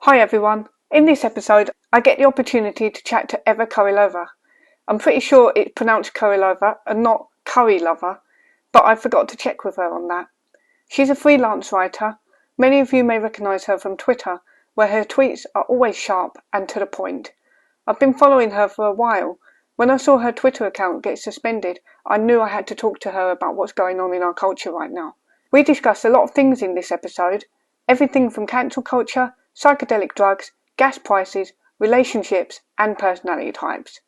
Hi everyone. In this episode, I get the opportunity to chat to Eva Kurilova. I'm pretty sure it's pronounced Kurilova and not curry lover, but I forgot to check with her on that. She's a freelance writer. Many of you may recognise her from Twitter, where her tweets are always sharp and to the point. I've been following her for a while. When I saw her Twitter account get suspended, I knew I had to talk to her about what's going on in our culture right now. We discuss a lot of things in this episode, everything from cancel culture, psychedelic drugs, gas prices, relationships and personality types.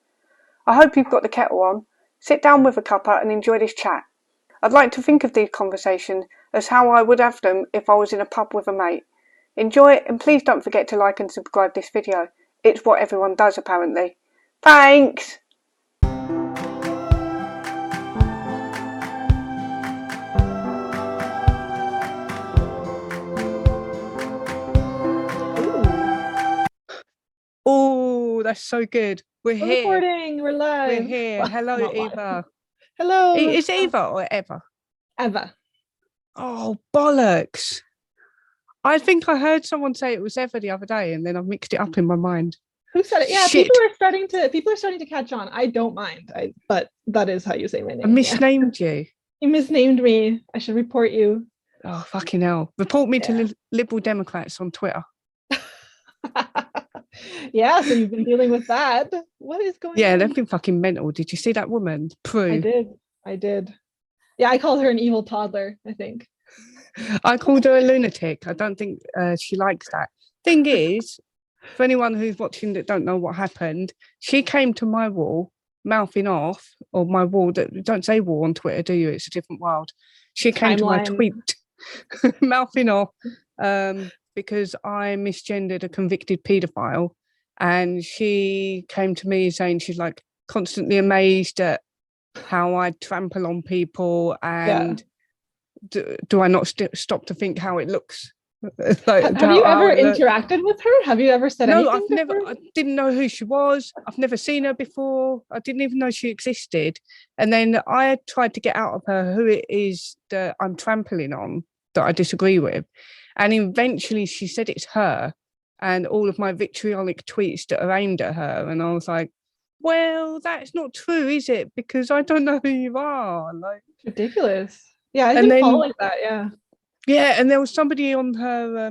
I hope you've got the kettle on. Sit down with a cuppa and enjoy this chat. I'd like to think of these conversations as how I would have them if I was in a pub with a mate. Enjoy it and please don't forget to like and subscribe this video. It's what everyone does apparently. Thanks! Oh, that's so good. We're here. Recording. We're live. We're here. Well, hello, not live. Eva. Hello. Is it Eva or Eva? Eva. Oh, bollocks. I think I heard someone say it was Eva the other day and then I've mixed it up in my mind. Who said it? Yeah, Shit. people are starting to catch on. I don't mind. But that is how you say my name. I misnamed you. You misnamed me. I should report you. Oh, fucking hell. Report me to Liberal Democrats on Twitter. Yeah, so you've been dealing with that. What is going on? Yeah, they've been fucking mental. Did you see that woman? Prue. I did. Yeah, I called her an evil toddler, I think. I called her a lunatic. I don't think she likes that. Thing is, for anyone who's watching that don't know what happened, she came to my wall, mouthing off, or my wall, that don't say wall on Twitter, do you? It's a different world. She came to my tweet, mouthing off, because I misgendered a convicted paedophile. And she came to me saying she's like constantly amazed at how I trample on people and do I not stop to think how it looks? Like, have you ever interacted with her? Have you ever said anything? No, I didn't know who she was. I've never seen her before. I didn't even know she existed. And then I tried to get out of her who it is that I'm trampling on, that I disagree with. And eventually she said it's her and all of my vitriolic tweets that are aimed at her. And I was like, well, that's not true, is it? Because I don't know who you are. Like, ridiculous. Yeah, I've been following that, yeah. Yeah, and there was somebody on her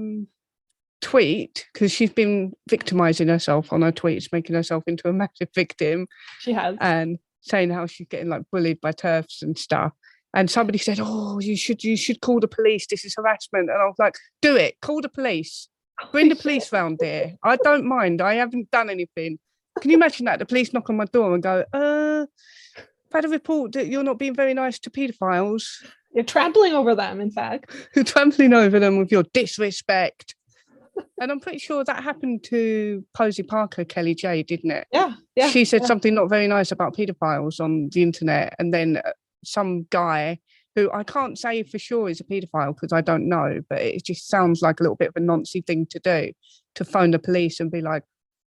tweet, because she's been victimizing herself on her tweets, making herself into a massive victim. She has. And saying how she's getting like bullied by TERFs and stuff. And somebody said, oh, you should call the police. This is harassment. And I was like, do it. Call the police. Bring the police round here. I don't mind. I haven't done anything. Can you imagine that? The police knock on my door and go, I've had a report that you're not being very nice to paedophiles. You're trampling over them, in fact. You're trampling over them with your disrespect. And I'm pretty sure that happened to Posey Parker, Kelly J, didn't it? Yeah. She said something not very nice about paedophiles on the internet. And then some guy who I can't say for sure is a paedophile because I don't know, but it just sounds like a little bit of a Nancy thing to do, to phone the police and be like,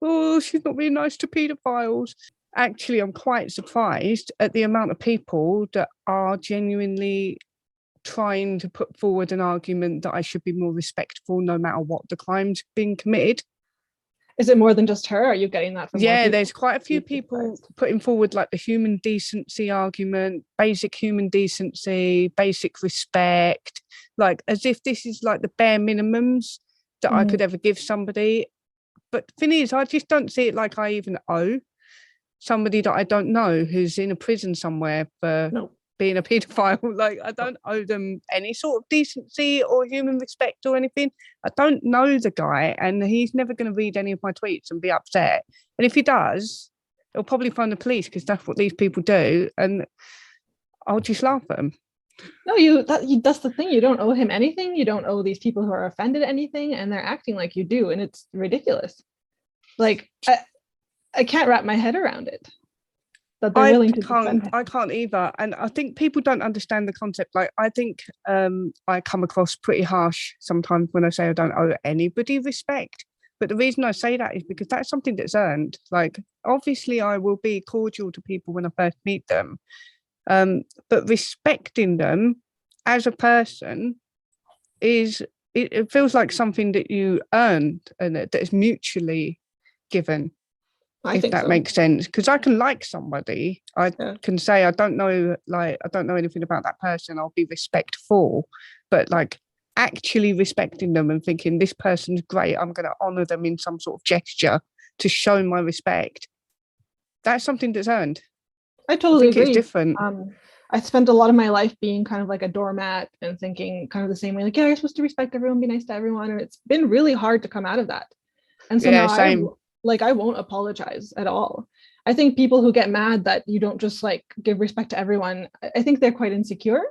oh, she's not being nice to paedophiles. Actually, I'm quite surprised at the amount of people that are genuinely trying to put forward an argument that I should be more respectful no matter what the crime's being committed. Is it more than just her? Are you getting that from there's quite a few people putting forward like the human decency argument, basic human decency, basic respect, like as if this is like the bare minimums that I could ever give somebody. But the thing is, I just don't see it like I even owe somebody that I don't know who's in a prison somewhere for being a paedophile. Like, I don't owe them any sort of decency or human respect or anything. I don't know the guy, and he's never going to read any of my tweets and be upset. And if he does, he'll probably phone the police because that's what these people do, and I'll just laugh at them. No, that's the thing. You don't owe him anything. You don't owe these people who are offended anything, and they're acting like you do, and it's ridiculous. Like, I can't wrap my head around it. That they're willing to defend him. I can't either. And I think people don't understand the concept. Like, I think I come across pretty harsh sometimes when I say I don't owe anybody respect. But the reason I say that is because that's something that's earned. Like, obviously, I will be cordial to people when I first meet them. But respecting them as a person is it feels like something that you earned and that is mutually given. If that makes sense, because I can like somebody, I can say I don't know anything about that person, I'll be respectful, but like actually respecting them and thinking this person's great, I'm going to honor them in some sort of gesture to show my respect, that's something that's earned. I totally agree. It's different. I spent a lot of my life being kind of like a doormat and thinking kind of the same way, like, yeah, you're supposed to respect everyone, be nice to everyone, and it's been really hard to come out of that. And so now I won't apologize at all. I think people who get mad that you don't just like give respect to everyone, I think they're quite insecure,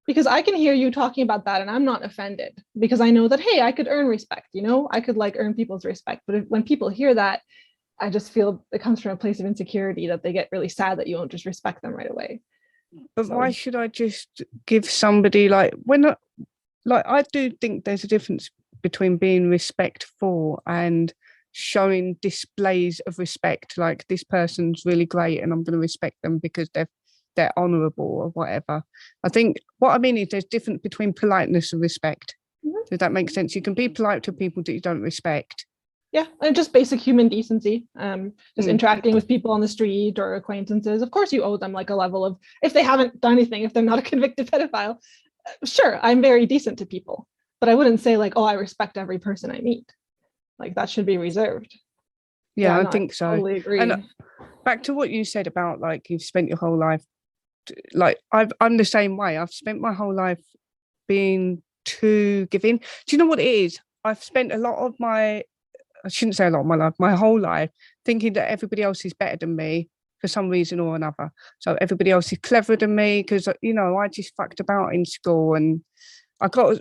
because I can hear you talking about that and I'm not offended because I know that, hey, I could earn respect, you know, I could like earn people's respect. But when people hear that, I just feel it comes from a place of insecurity that they get really sad that you won't just respect them right away. But why should I just give somebody I do think there's a difference between being respectful and showing displays of respect, like this person's really great and I'm going to respect them because they're honorable or whatever. I think what I mean is there's difference between politeness and respect. Does that make sense? You can be polite to people that you don't respect. Yeah, and just basic human decency, just interacting with people on the street or acquaintances. Of course, you owe them like a level of, if they haven't done anything, if they're not a convicted pedophile, sure, I'm very decent to people, but I wouldn't say like, oh, I respect every person I meet. Like that should be reserved. Yeah, I think so. Totally agree. And back to what you said about like you've spent your whole life, like I'm the same way. I've spent my whole life being too giving. Do you know what it is? I've spent I shouldn't say a lot of my life, my whole life, thinking that everybody else is better than me for some reason or another. So everybody else is cleverer than me because, you know, I just fucked about in school and I got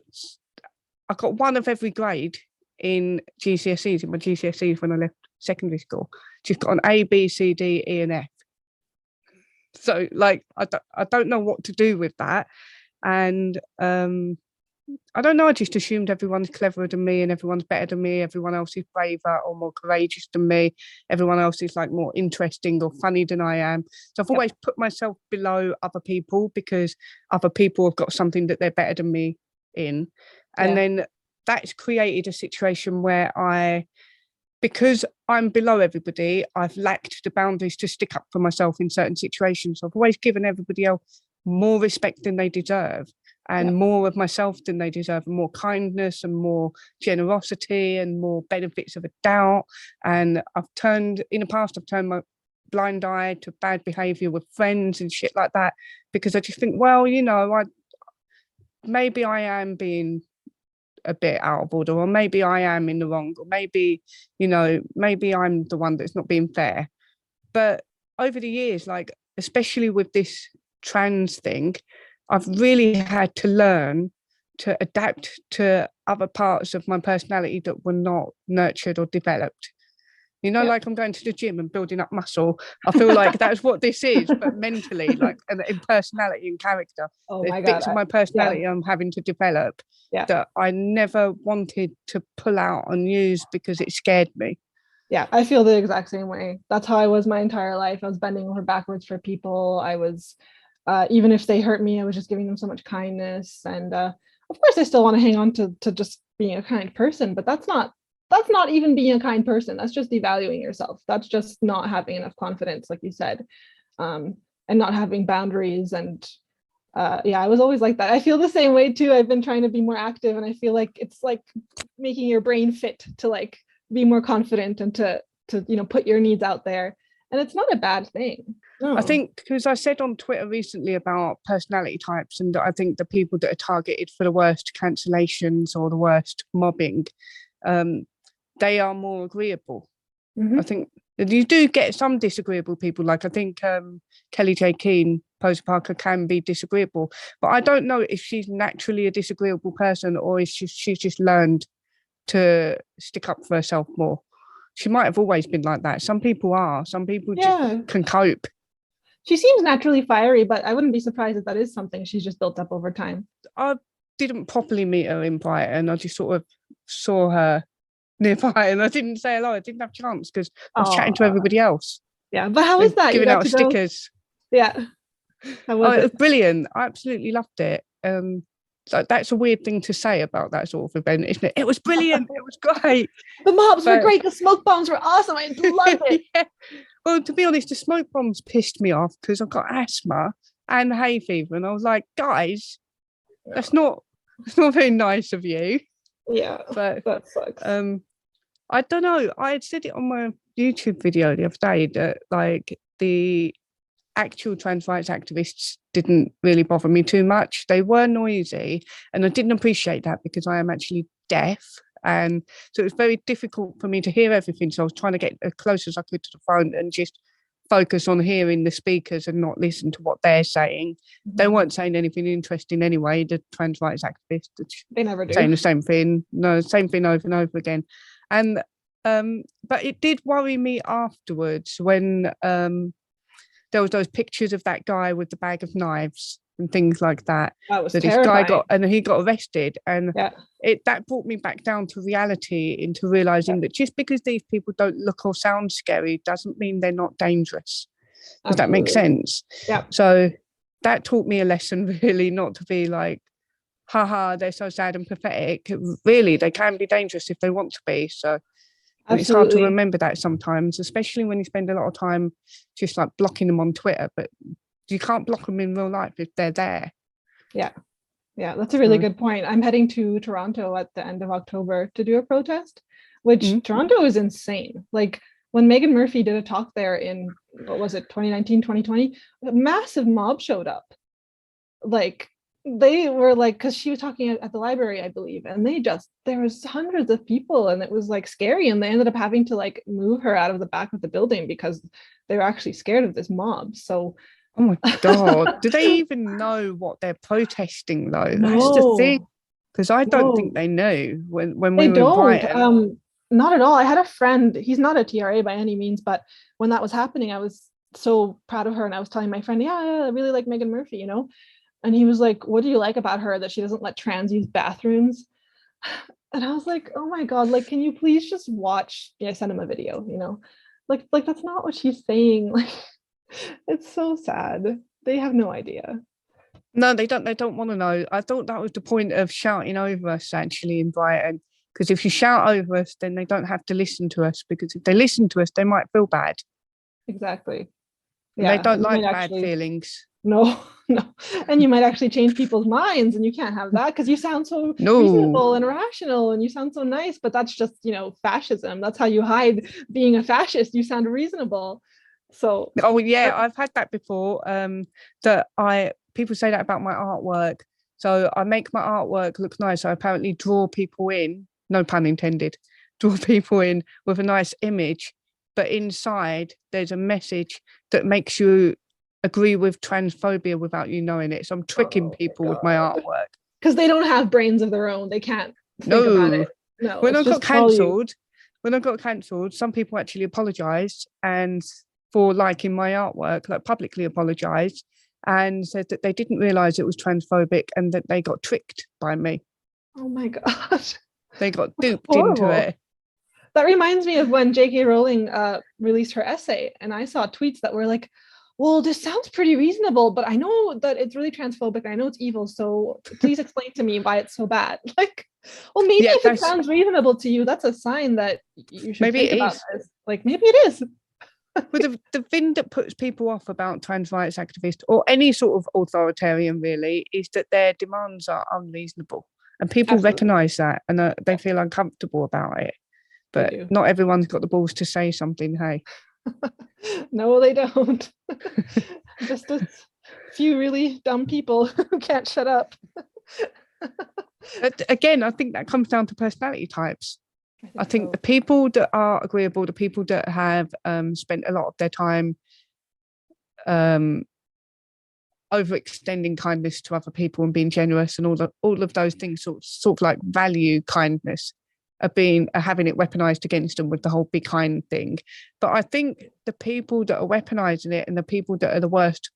one of every grade in GCSEs, in my GCSEs when I left secondary school. Just got an A, B, C, D, E and F. So like, I don't know what to do with that. And I don't know, I just assumed everyone's cleverer than me and everyone's better than me, everyone else is braver or more courageous than me, everyone else is like more interesting or funny than I am. So I've always put myself below other people because other people have got something that they're better than me in. And then that's created a situation where because I'm below everybody, I've lacked the boundaries to stick up for myself in certain situations. So I've always given everybody else more respect than they deserve and more of myself than they deserve, and more kindness and more generosity and more benefits of a doubt. And in the past, I've turned my blind eye to bad behavior with friends and shit like that, because I just think, well, you know, maybe I am being a bit out of order, or maybe I am in the wrong, or maybe, you know, maybe I'm the one that's not being fair. But over the years, like, especially with this trans thing, I've really had to learn to adapt to other parts of my personality that were not nurtured or developed. You know, like I'm going to the gym and building up muscle. I feel like that's what this is, but mentally, like in personality and character. There's bits of my personality I'm having to develop that I never wanted to pull out and use because it scared me. Yeah, I feel the exact same way. That's how I was my entire life. I was bending over backwards for people. I was, even if they hurt me, I was just giving them so much kindness. And of course, I still want to hang on to just being a kind person, but that's not even being a kind person. That's just devaluing yourself. That's just not having enough confidence, like you said, and not having boundaries. And I was always like that. I feel the same way too. I've been trying to be more active, and I feel like it's like making your brain fit to like be more confident and to you know, put your needs out there. And it's not a bad thing. No. I think, because I said on Twitter recently about personality types, and I think the people that are targeted for the worst cancellations or the worst mobbing, they are more agreeable. I think you do get some disagreeable people. Like I think Kelly J. Keane, Posa Parker, can be disagreeable, but I don't know if she's naturally a disagreeable person or if she's just learned to stick up for herself more. She might have always been like that. Some people are. Some people just can cope. She seems naturally fiery, but I wouldn't be surprised if that is something she's just built up over time. I didn't properly meet her in Brighton. I just sort of saw her nearby and I didn't say hello. I didn't have a chance because I was chatting to everybody else. Yeah, but how was that? Giving out stickers. Yeah. How was it? It was brilliant. I absolutely loved it. like that's a weird thing to say about that sort of event, isn't it? It was brilliant. It was great. The mobs were great. The smoke bombs were awesome. I loved it. Yeah. Well, to be honest, the smoke bombs pissed me off because I've got asthma and hay fever, and I was like, guys, that's not very nice of you. Yeah, but that sucks. I don't know. I had said it on my YouTube video the other day that like the actual trans rights activists didn't really bother me too much. They were noisy, and I didn't appreciate that because I am actually deaf, and so it was very difficult for me to hear everything. So I was trying to get as close as I could to the phone and just focus on hearing the speakers and not listen to what they're saying. Mm-hmm. They weren't saying anything interesting anyway, the trans rights activists. They never do. Saying the same thing. No, same thing over and over again. And but it did worry me afterwards when there was those pictures of that guy with the bag of knives and things like that. That was terrifying. He got arrested, and that brought me back down to reality, into realizing that just because these people don't look or sound scary doesn't mean they're not dangerous. Does that make sense? Yeah. So that taught me a lesson, really, not to be like, haha, they're so sad and pathetic. Really, they can be dangerous if they want to be. So it's hard to remember that sometimes, especially when you spend a lot of time just like blocking them on Twitter, but you can't block them in real life if they're there. Yeah, that's a really good point. I'm heading to Toronto at the end of October to do a protest, which Toronto is insane. Like when Megan Murphy did a talk there in, what was it, 2019, 2020, a massive mob showed up. Like they were like, because she was talking at the library, I believe, and there was hundreds of people, and it was like scary, and they ended up having to like move her out of the back of the building because they were actually scared of this mob. So oh my god, do they even know what they're protesting though? No. That's the thing, because I don't think they knew when we were don't. Not at all. I had a friend, he's not a TRA by any means, but when that was happening, I was so proud of her, and I was telling my friend, I really like Megan Murphy, you know. And he was like, what do you like about her, that she doesn't let trans use bathrooms? And I was like, oh my God, like, can you please just watch? I sent him a video, you know, like that's not what she's saying. Like, it's so sad. They have no idea. No, they don't want to know. I thought that was the point of shouting over us actually in Brighton, because if you shout over us, then they don't have to listen to us, because if they listen to us, they might feel bad. Exactly. Yeah, they don't like bad feelings. No. And you might actually change people's minds, and you can't have that because you sound so reasonable and rational, and you sound so nice, but that's just, fascism. That's how you hide being a fascist. You sound reasonable. So I've had that before. People say that about my artwork. So I make my artwork look nice. I apparently draw people in, no pun intended, draw people in with a nice image, but inside there's a message that makes you agree with transphobia without you knowing it. So I'm tricking people with my artwork. Because they don't have brains of their own. They can't think about it. No. When I got cancelled, some people actually apologized and for liking my artwork, like publicly apologized, and said that they didn't realize it was transphobic and that they got tricked by me. Oh my God. They got duped into it. That reminds me of when J.K. Rowling released her essay, and I saw tweets that were like, well, this sounds pretty reasonable, but I know that it's really transphobic. I know it's evil, so please explain to me why it's so bad. Like, well, maybe if it sounds reasonable to you, that's a sign that you should think about this. Like, maybe it is. But the thing that puts people off about trans rights activists or any sort of authoritarian really is that their demands are unreasonable, and people recognise that, and they feel uncomfortable about it. But not everyone's got the balls to say something. Hey. No, they don't. Just a few really dumb people who can't shut up. Again, I think that comes down to personality types. I think the people that are agreeable, the people that have spent a lot of their time overextending kindness to other people and being generous and all of those things sort of like value kindness, are having it weaponized against them with the whole be kind thing. But I think the people that are weaponizing it and the people that are the worst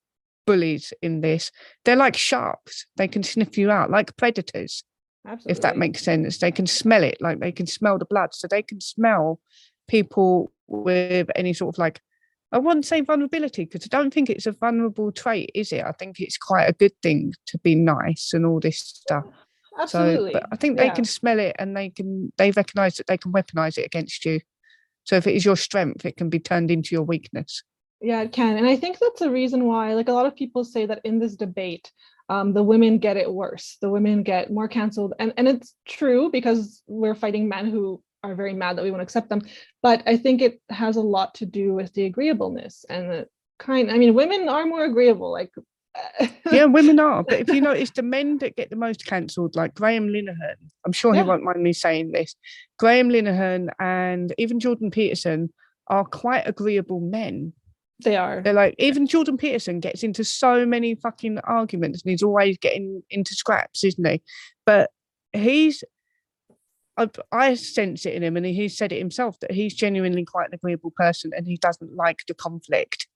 bullies in this, they're like sharks. They can sniff you out like predators. Absolutely. If that makes sense. They can smell it, like they can smell the blood. So they can smell people with any sort of like I wouldn't say vulnerability because I don't think it's a vulnerable trait, is it? I think it's quite a good thing to be nice and all this stuff. Absolutely. So, but I think they can smell it and they recognise that they can weaponize it against you. So if it is your strength, it can be turned into your weakness. Yeah, it can. And I think that's the reason why, like, a lot of people say that in this debate, the women get it worse. The women get more canceled. And it's true because we're fighting men who are very mad that we won't accept them. But I think it has a lot to do with the agreeableness and the kind. I mean, women are more agreeable. Like, yeah, women are. But if you notice, the men that get the most cancelled, like Graham Linehan, I'm sure he won't mind me saying this, Graham Linehan and even Jordan Peterson are quite agreeable men. They are. They're like, even Jordan Peterson gets into so many fucking arguments and he's always getting into scraps, isn't he? But I sense it in him, and he's said it himself that he's genuinely quite an agreeable person and he doesn't like the conflict.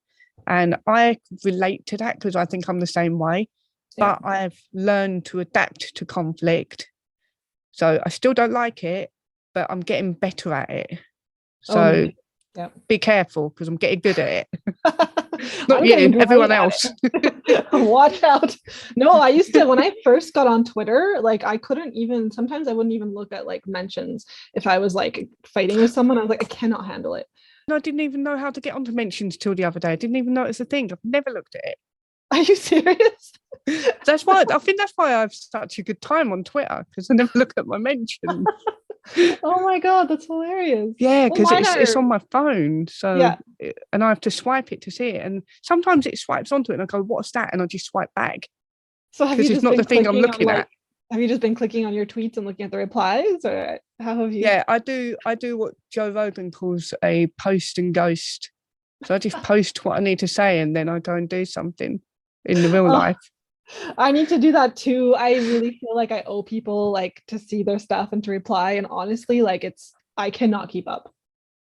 And I relate to that because I think I'm the same way. But I've learned to adapt to conflict. So I still don't like it, but I'm getting better at it. So be careful because I'm getting good at it. Not you, everyone else. Watch out. No, I used to, when I first got on Twitter, like I couldn't even, sometimes I wouldn't even look at like mentions if I was like fighting with someone. I was like, I cannot handle it. No, I didn't even know how to get onto mentions till the other day. I didn't even know it's a thing. I've never looked at it. Are you serious? That's why I think that's why I have such a good time on Twitter, because I never look at my mentions. Oh my god, that's hilarious. Yeah, because it's on my phone, so and I have to swipe it to see it, and sometimes it swipes onto it and I go, what's that? And I just swipe back. So have you just it's not the thing I'm looking at. Have you just been clicking on your tweets and looking at the replies, or how have you? Yeah, I do what Joe Rogan calls a post and ghost. So I just post what I need to say and then I go and do something in the real life. I need to do that too. I really feel like I owe people like to see their stuff and to reply. And honestly, like I cannot keep up.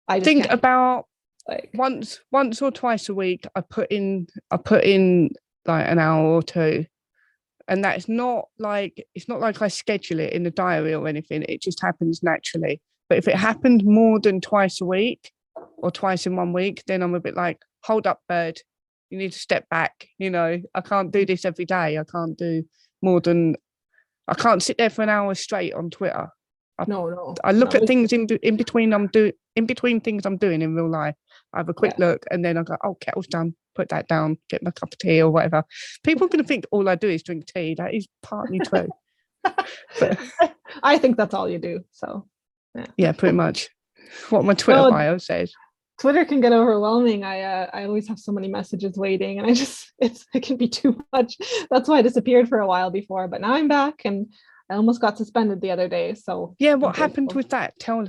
I just think can't. About like once or twice a week, I put in like an hour or two. And that's not like, it's not like I schedule it in the diary or anything. It just happens naturally. But if it happened more than twice a week or twice in 1 week, then I'm a bit like, hold up, bird. You need to step back. You know, I can't do this every day. I can't do more than, I can't sit there for an hour straight on Twitter. I look at things in between things I'm doing in real life. I have a quick look and then I go, oh, kettle's done. Put that down, get my cup of tea or whatever. People are going to think all I do is drink tea. That is partly true. But I think that's all you do. So yeah, pretty much. What my Twitter bio says. Twitter can get overwhelming. I always have so many messages waiting, and it can be too much. That's why I disappeared for a while before, but now I'm back, and I almost got suspended the other day. So yeah, what happened with that? Tell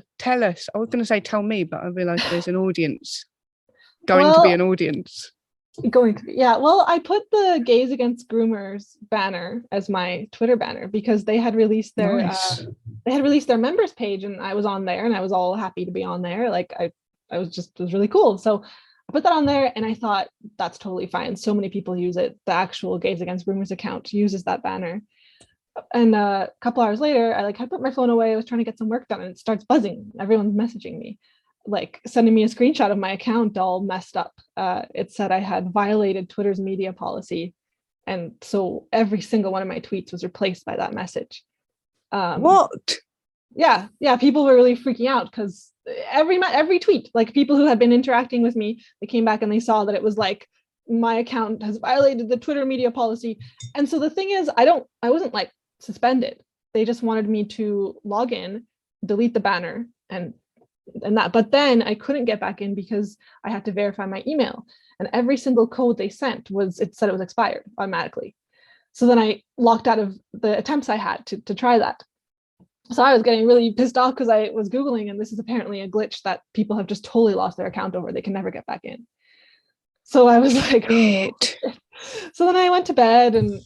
us. I was going to say tell me, but I realised there's an audience to be an audience. Going to be, yeah. Well, I put the Gays Against Groomers banner as my Twitter banner because they had released their members page, and I was on there, and I was all happy to be on there. Like it was really cool. So I put that on there, and I thought that's totally fine. So many people use it. The actual Gays Against Groomers account uses that banner. And a couple hours later, I put my phone away. I was trying to get some work done, and it starts buzzing. Everyone's messaging me, like sending me a screenshot of my account all messed up. It said I had violated Twitter's media policy, and so every single one of my tweets was replaced by that message. What? Yeah, people were really freaking out because every tweet, like people who had been interacting with me, they came back and they saw that it was like, my account has violated the Twitter media policy. And so the thing is, I wasn't like suspended. They just wanted me to log in, delete the banner, and that. But then I couldn't get back in because I had to verify my email, and every single code they sent it said it was expired automatically. So then I locked out of the attempts I had to try that. So I was getting really pissed off because I was Googling, and this is apparently a glitch that people have just totally lost their account over. They can never get back in. So I was like, so then I went to bed, and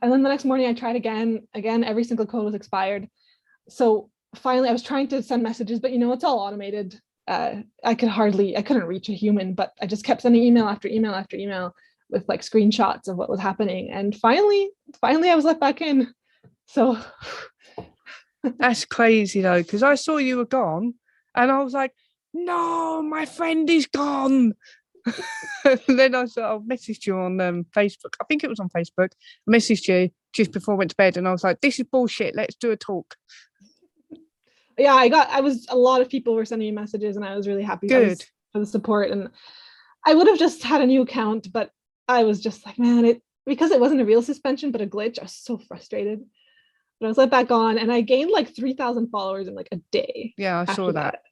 then the next morning I tried again, every single code was expired. So finally I was trying to send messages, but it's all automated. I couldn't reach a human, but I just kept sending email after email after email with like screenshots of what was happening. And finally I was let back in. So that's crazy though, because I saw you were gone and I was like, no, my friend is gone. And then I messaged you on Facebook. I think it was on Facebook. I messaged you just before I went to bed, and I was like, "This is bullshit. Let's do a talk." Yeah, a lot of people were sending me messages, and I was really happy Good. for the support. And I would have just had a new account, but I was just like, man, because it wasn't a real suspension, but a glitch. I was so frustrated. But I was let back on, and I gained like 3,000 followers in like a day. Yeah, I saw that.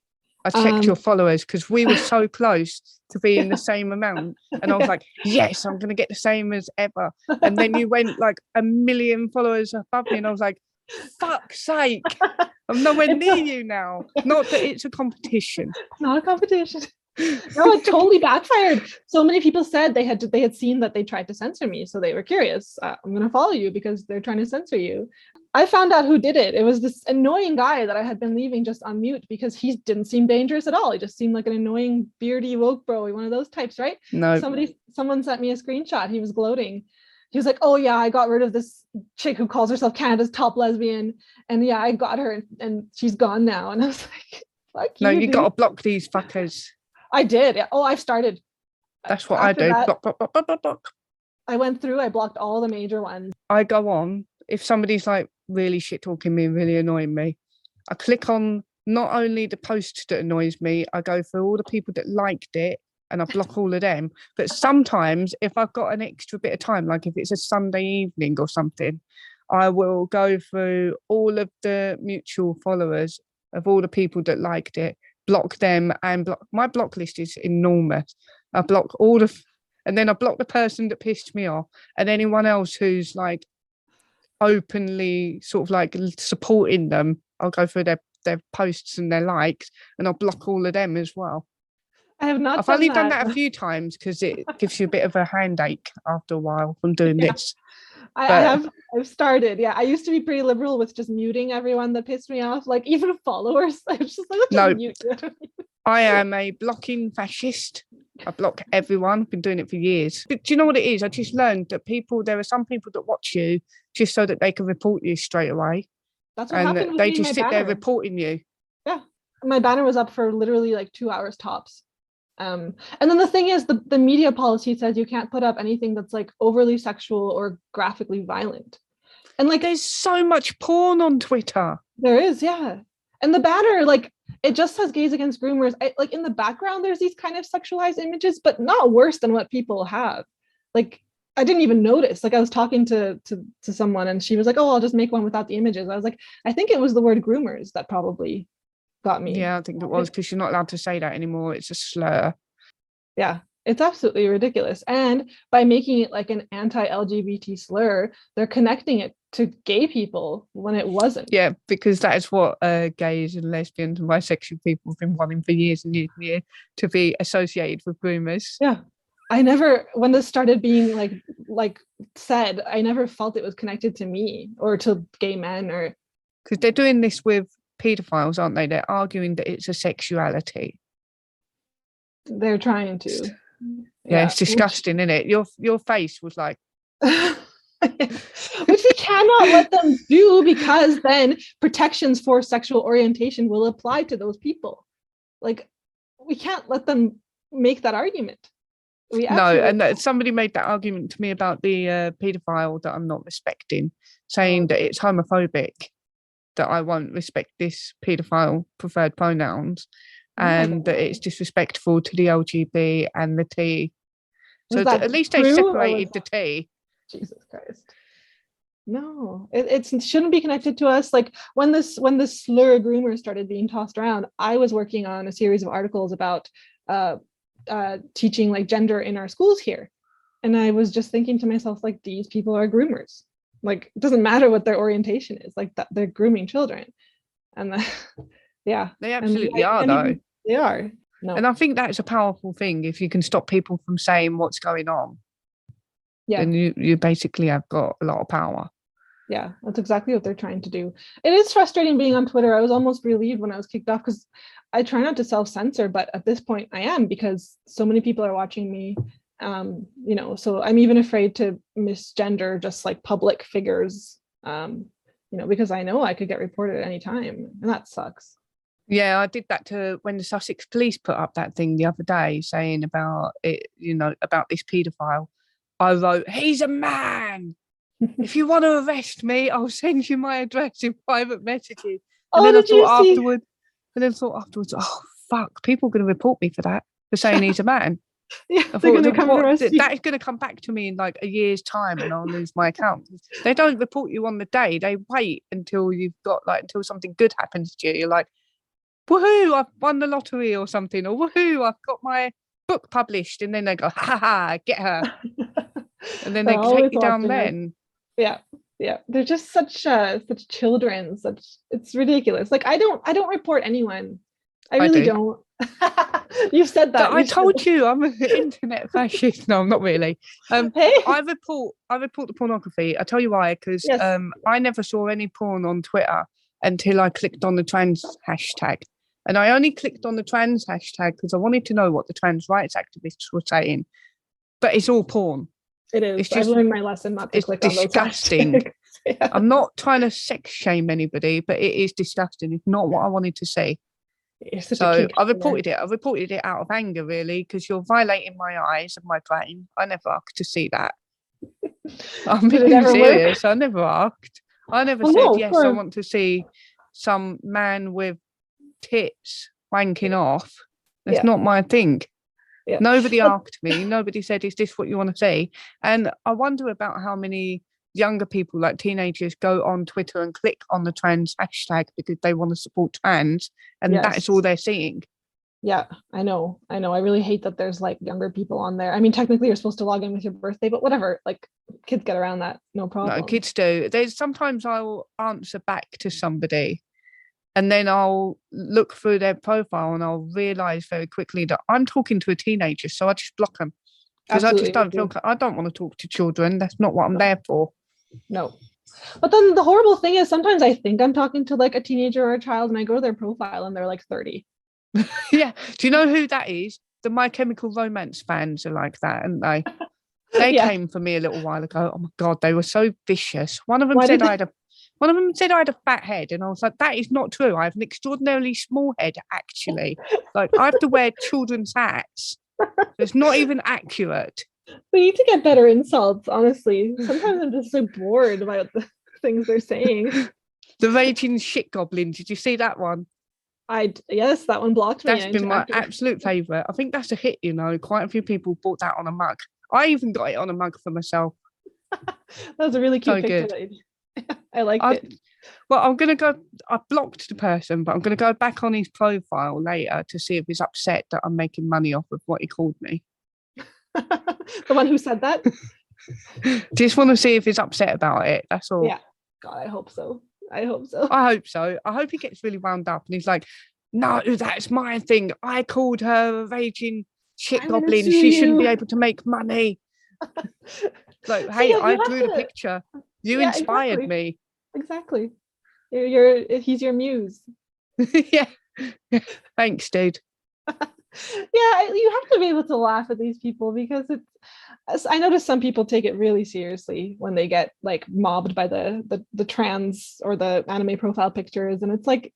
I I checked your followers because we were so close to being the same amount. And I was like, yes, I'm going to get the same as ever. And then you went like 1 million followers above me. And I was like, fuck's sake, I'm nowhere near you now. Not that it's a competition. Not a competition. No, it totally backfired. So many people said they had seen that they tried to censor me. So they were curious. I'm going to follow you because they're trying to censor you. I found out who did it. It was this annoying guy that I had been leaving just on mute because he didn't seem dangerous at all. He just seemed like an annoying, beardy woke bro, one of those types, right? No. Someone sent me a screenshot. He was gloating. He was like, oh yeah, I got rid of this chick who calls herself Canada's top lesbian. And yeah, I got her and she's gone now. And I was like, fuck you. No, you got to block these fuckers. I did. Yeah. Oh, I've started. That's what after I do. Block. I went through, I blocked all the major ones. I go on. If somebody's like really shit talking me, really annoying me, I click on not only the post that annoys me, I go for all the people that liked it and I block all of them. But sometimes if I've got an extra bit of time, like if it's a Sunday evening or something, I will go through all of the mutual followers of all the people that liked it, block them, and block. My block list is enormous. I block all of, and then I block the person that pissed me off, and anyone else who's like openly sort of like supporting them, I'll go through their posts and their likes, and I'll block all of them as well. I've only done that a few times because it gives you a bit of a handache after a while from doing this. I've started. Yeah, I used to be pretty liberal with just muting everyone that pissed me off, like even followers. I was just like, let's mute you. I am a blocking fascist. I block everyone. I've been doing it for years. But do you know what it is? I just learned that there are some people that watch you just so that they can report you straight away. That's what happened with they me just and sit my there banner. reporting you. Yeah, my banner was up for literally like 2 hours tops. And then the thing is, the media policy says you can't put up anything that's like overly sexual or graphically violent. And like, there's so much porn on Twitter. There is, yeah. And the banner, like, it just says gays against groomers. Like in the background, there's these kind of sexualized images, but not worse than what people have. Like, I didn't even notice. Like, I was talking to someone, and she was like, "Oh, I'll just make one without the images." I was like, I think it was the word groomers that probably got me. Yeah, I think it was, because you're not allowed to say that anymore. It's a slur. Yeah, it's absolutely ridiculous. And by making it like an anti-LGBT slur, they're connecting it to gay people when it wasn't. Yeah, because that is what gays and lesbians and bisexual people have been wanting for years and years and years, to be associated with groomers. Yeah. I never, when this started being like said, I never felt it was connected to me or to gay men, or because they're doing this with pedophiles, aren't they? They're arguing that it's a sexuality. They're trying to. Yeah, it's disgusting, isn't it? Your face was like, which we cannot let them do, because then protections for sexual orientation will apply to those people. Like, we can't let them make that argument. And somebody made that argument to me about the paedophile that I'm not respecting, saying that it's homophobic, that I won't respect this paedophile preferred pronouns, and that it's disrespectful to the LGB and the T. So at least they separated the T. Jesus Christ. No, it shouldn't be connected to us. Like when this slur groomer started being tossed around, I was working on a series of articles about teaching like gender in our schools here, and I was just thinking to myself, like, these people are groomers. Like, it doesn't matter what their orientation is, like that they're grooming children. And yeah, they absolutely are, though. They are. No. And I think that's a powerful thing. If you can stop people from saying what's going on, then you basically have got a lot of power. Yeah, that's exactly what they're trying to do. It is frustrating being on Twitter. I was almost relieved when I was kicked off, because I try not to self-censor, but at this point I am, because so many people are watching me. So I'm even afraid to misgender just like public figures, because I know I could get reported at any time, and that sucks. Yeah, I did that to when the Sussex police put up that thing the other day saying about it, about this paedophile. I wrote, "He's a man. If you want to arrest me, I'll send you my address in private messages." And Oh, then did you see? thought afterwards, oh fuck, people are going to report me for that, for saying he's a man. Yeah, I they're thought, gonna come arrest you. that is going to come back to me in like a year's time, and I'll lose my account. They don't report you on the day; they wait until until something good happens to you. You're like, woohoo! I've won the lottery or something, or woohoo! I've got my book published, and then they go, ha ha, get her, and then They're they take always you down. watching us. Then Yeah, yeah. They're just such children. It's ridiculous. Like I don't report anyone. I really do. don't. You've said that. I told you I'm an internet fascist. No, I'm not really. Hey. I report the pornography. I tell you why, because Yes. I never saw any porn on Twitter until I clicked on the trans hashtag. And I only clicked on the trans hashtag because I wanted to know what the trans rights activists were saying. But it's all porn. It is. It's just, I've learned my lesson not to it's click disgusting. on those hashtags. Yeah. I'm not trying to sex shame anybody, but it is disgusting. It's not what I wanted to see. So I reported it. I reported it out of anger, really, because you're violating my eyes and my brain. I never asked to see that. I'm being serious. Work? I never asked. I never said, yes, I want to see some man with tits wanking off. That's not my thing. Yeah. Nobody asked me. Nobody said, is this what you want to see? And I wonder about how many younger people, like teenagers, go on Twitter and click on the trans hashtag because they want to support trans, and that's all they're seeing. Yeah, I know. I really hate that there's like younger people on there. I mean, technically you're supposed to log in with your birthday, but whatever, like kids get around that, no problem. No, kids do. There's sometimes I'll answer back to somebody and then I'll look through their profile and I'll realize very quickly that I'm talking to a teenager, so I just block them because I just don't feel I don't want to talk to children. That's not what I'm there for. No. But then the horrible thing is sometimes I think I'm talking to like a teenager or a child and I go to their profile and they're like 30. Yeah. Do you know who that is? The My Chemical Romance fans are like that, aren't they? They came for me a little while ago. Oh my God, they were so vicious. One of them said I had a fat head, and I was like, that is not true. I have an extraordinarily small head, actually. Like I have to wear children's hats. It's not even accurate. We need to get better insults, honestly. Sometimes I'm just so bored about the things they're saying. The Raging Shit Goblin. Did you see that one? Yes, that one blocked me. That's been my absolute favourite. I think that's a hit, Quite a few people bought that on a mug. I even got it on a mug for myself. That was a really cute picture. I liked it. Well, I'm going to go, I blocked the person, but I'm going to go back on his profile later to see if he's upset that I'm making money off of what he called me. The one who said that? Just want to see if he's upset about it. That's all. Yeah. God, I hope so. I hope so. I hope he gets really wound up and he's like, no, that's my thing. I called her a raging shit goblin. She shouldn't be able to make money. Like, hey, I drew the picture. You inspired me. Exactly. He's your muse. Yeah. Thanks, dude. Yeah, you have to be able to laugh at these people because I notice some people take it really seriously when they get like mobbed by the trans or the anime profile pictures, and it's like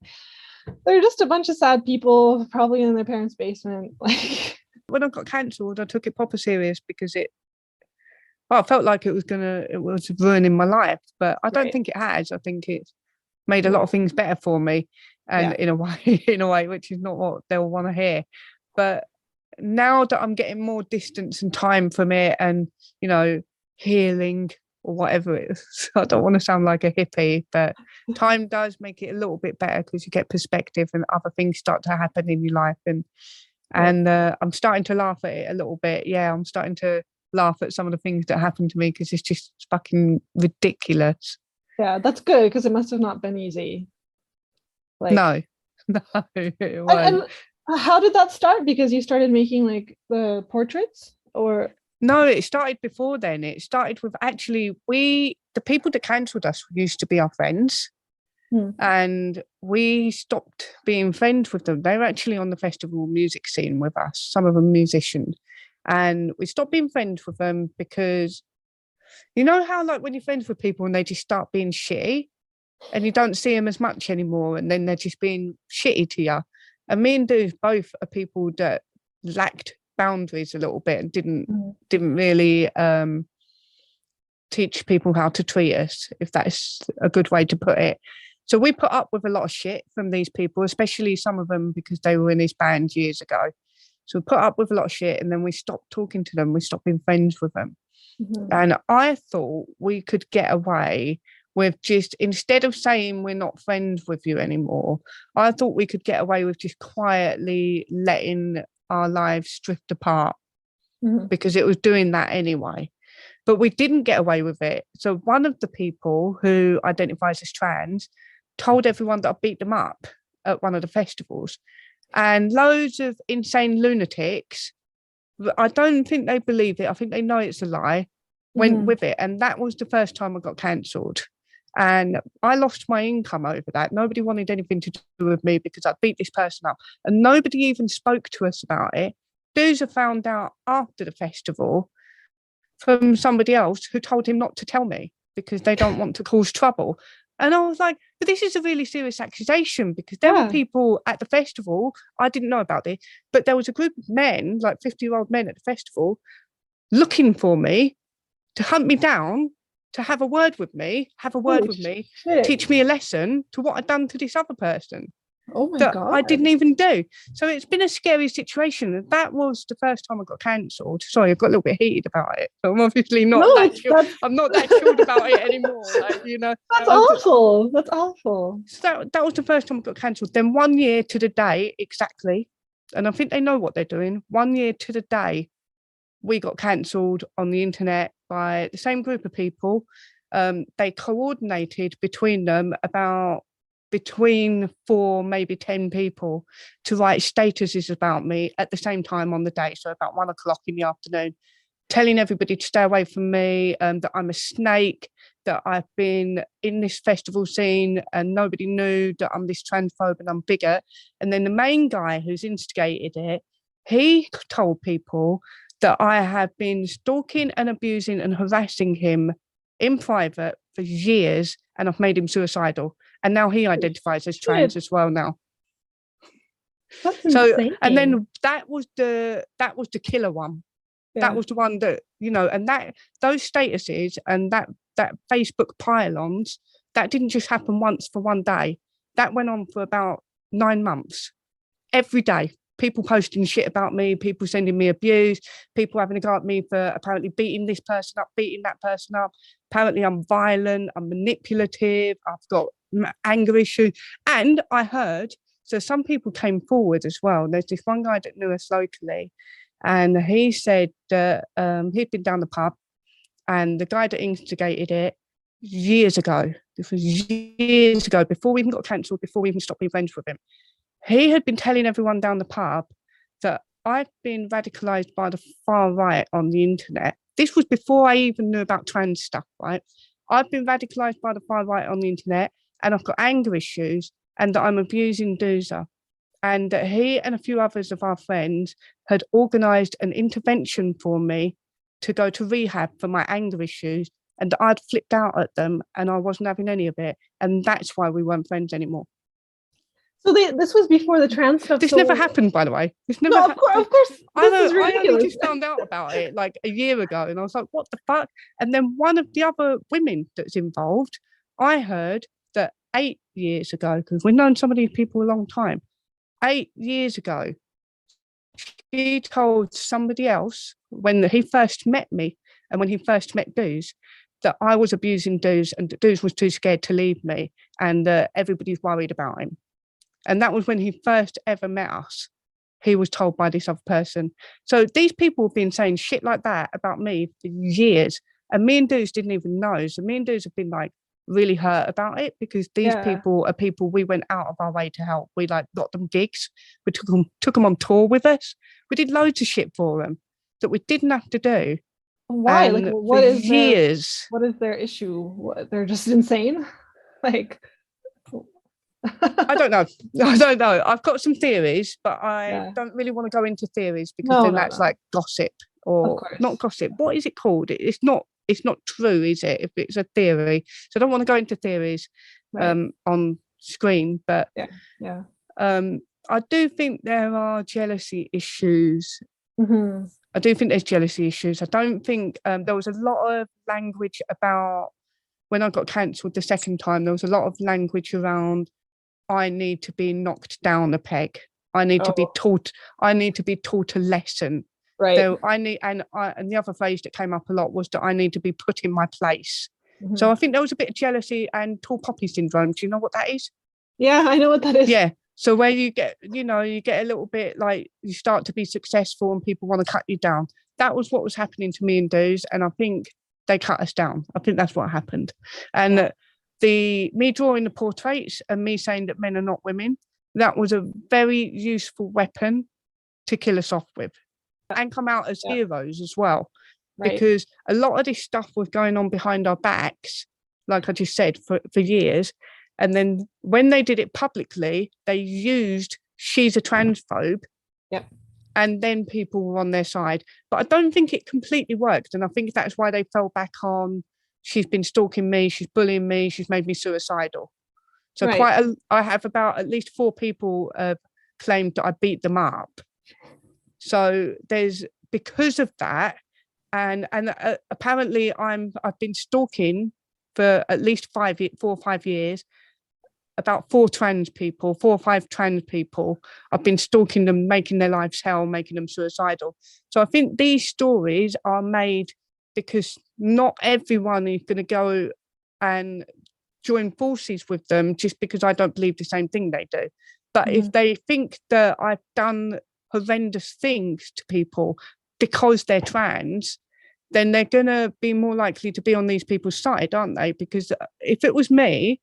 they're just a bunch of sad people probably in their parents' basement. Like when I got cancelled, I took it proper serious because I felt like it was ruining my life, but I don't think it has. I think it's made a lot of things better for me, and in a way which is not what they'll want to hear. But now that I'm getting more distance and time from it and, healing or whatever it is, I don't want to sound like a hippie, but time does make it a little bit better because you get perspective and other things start to happen in your life. And I'm starting to laugh at it a little bit. Yeah, I'm starting to laugh at some of the things that happened to me because it's just fucking ridiculous. Yeah, that's good because it must have not been easy. No, it won't. How did that start? Because you started making like the portraits, or no, it started before then. It started with actually the people that cancelled us used to be our friends, and we stopped being friends with them. They were actually on the festival music scene with us, some of them musicians, and we stopped being friends with them because you know how like when you're friends with people and they just start being shitty. and you don't see them as much anymore, and then they're just being shitty to you. And me and Dude both are people that lacked boundaries a little bit and didn't really teach people how to treat us, if that's a good way to put it. So we put up with a lot of shit from these people, especially some of them because they were in his band years ago. So we put up with a lot of shit, and then we stopped talking to them. We stopped being friends with them. And I thought we could get away with just, instead of saying we're not friends with you anymore, I thought we could get away with just quietly letting our lives drift apart, because it was doing that anyway. But we didn't get away with it. So one of the people who identifies as trans told everyone that I beat them up at one of the festivals. And loads of insane lunatics, I don't think they believe it. I think they know it's a lie, went with it. And that was the first time I got cancelled. And I lost my income over that. Nobody wanted anything to do with me because I beat this person up. And nobody even spoke to us about it. Doozer found out after the festival from somebody else who told him not to tell me because they don't want to cause trouble. And I was like, but this is a really serious accusation, because there were people at the festival, I didn't know about it, but there was a group of men, like 50-year-old men at the festival, looking for me to hunt me down, to have a word with me, teach me a lesson to what I'd done to this other person. Oh my God. I didn't even do. So it's been a scary situation. That was the first time I got cancelled. Sorry, I got a little bit heated about it. I'm obviously not I'm not that chilled about it anymore. Like, you know. That's awful. That's awful. So that was the first time I got cancelled. Then 1 year to the day, exactly. And I think they know what they're doing. 1 year to the day, we got cancelled on the internet by the same group of people. They coordinated between them between 4, maybe 10 people to write statuses about me at the same time on the day. So about 1 o'clock in the afternoon, telling everybody to stay away from me, that I'm a snake, that I've been in this festival scene and nobody knew that I'm this transphobe and I'm bigger. And then the main guy who's instigated it, he told people that I have been stalking and abusing and harassing him in private for years, and I've made him suicidal. And now he identifies as trans as well now. That's insane. And then that was the killer one. Yeah. That was the one that, you know, and that those statuses and that Facebook pylons, that didn't just happen once for one day. That went on for about 9 months. Every day, people posting shit about me, people sending me abuse, people having a go at me for apparently beating this person up, beating that person up. Apparently I'm violent, I'm manipulative, I've got anger issues. And I heard, so some people came forward as well. There's this one guy that knew us locally, and he said that he'd been down the pub, and the guy that instigated it years ago, this was years ago, before we even got cancelled, before we even stopped being friends with him, he had been telling everyone down the pub that I've been radicalised by the far right on the internet. This was before I even knew about trans stuff, right? I've been radicalised by the far right on the internet, and I've got anger issues, and that I'm abusing Doozer. And that he and a few others of our friends had organised an intervention for me to go to rehab for my anger issues, and that I'd flipped out at them and I wasn't having any of it. And that's why we weren't friends anymore. So this was before the trans stuff. This never happened, by the way. This never happened. Of course. I only just found out about it like a year ago, and I was like, what the fuck? And then one of the other women that's involved, I heard that 8 years ago, because we've known some of these people a long time, 8 years ago, she told somebody else when he first met me and when he first met Dooz, that I was abusing Dooz and that Dooz was too scared to leave me, and everybody's worried about him. And that was when he first ever met us. He was told by this other person. So these people have been saying shit like that about me for years. And me and Dooz didn't even know. So me and Dooz have been like really hurt about it, because these people are people we went out of our way to help. We like got them gigs. We took them on tour with us. We did loads of shit for them that we didn't have to do. Why? And like what is years? What is their issue? What, they're just insane? Like I don't know. I've got some theories, but I don't really want to go into theories, because that's like gossip, or not gossip. What is it called? It's not true, is it? If it's a theory, so I don't want to go into theories on screen, but yeah. I do think there are jealousy issues. Mm-hmm. I do think there's jealousy issues. I don't think there was a lot of language about when I got cancelled the second time. There was a lot of language around I need to be knocked down a peg. I need to be taught. I need to be taught a lesson. Right. So and the other phrase that came up a lot was that I need to be put in my place. Mm-hmm. So I think there was a bit of jealousy and tall poppy syndrome. Do you know what that is? Yeah, I know what that is. Yeah. So where you get a little bit like you start to be successful and people want to cut you down. That was what was happening to me and Do's, and I think they cut us down. I think that's what happened. And me drawing the portraits and me saying that men are not women, that was a very useful weapon to kill us off with and come out as heroes as well. Right. Because a lot of this stuff was going on behind our backs, like I just said, for years. And then when they did it publicly, they used she's a transphobe. Yep. And then people were on their side. But I don't think it completely worked. And I think that's why they fell back on she's been stalking me, she's bullying me, she's made me suicidal. So I have about at least 4 people claimed that I beat them up. So there's because of that. And apparently I've been stalking for at least 4 or 5 years, about 4 or 5 trans people. I've been stalking them, making their lives hell, making them suicidal. So I think these stories are made because not everyone is going to go and join forces with them just because I don't believe the same thing they do. But if they think that I've done horrendous things to people because they're trans, then they're going to be more likely to be on these people's side, aren't they? Because if it was me,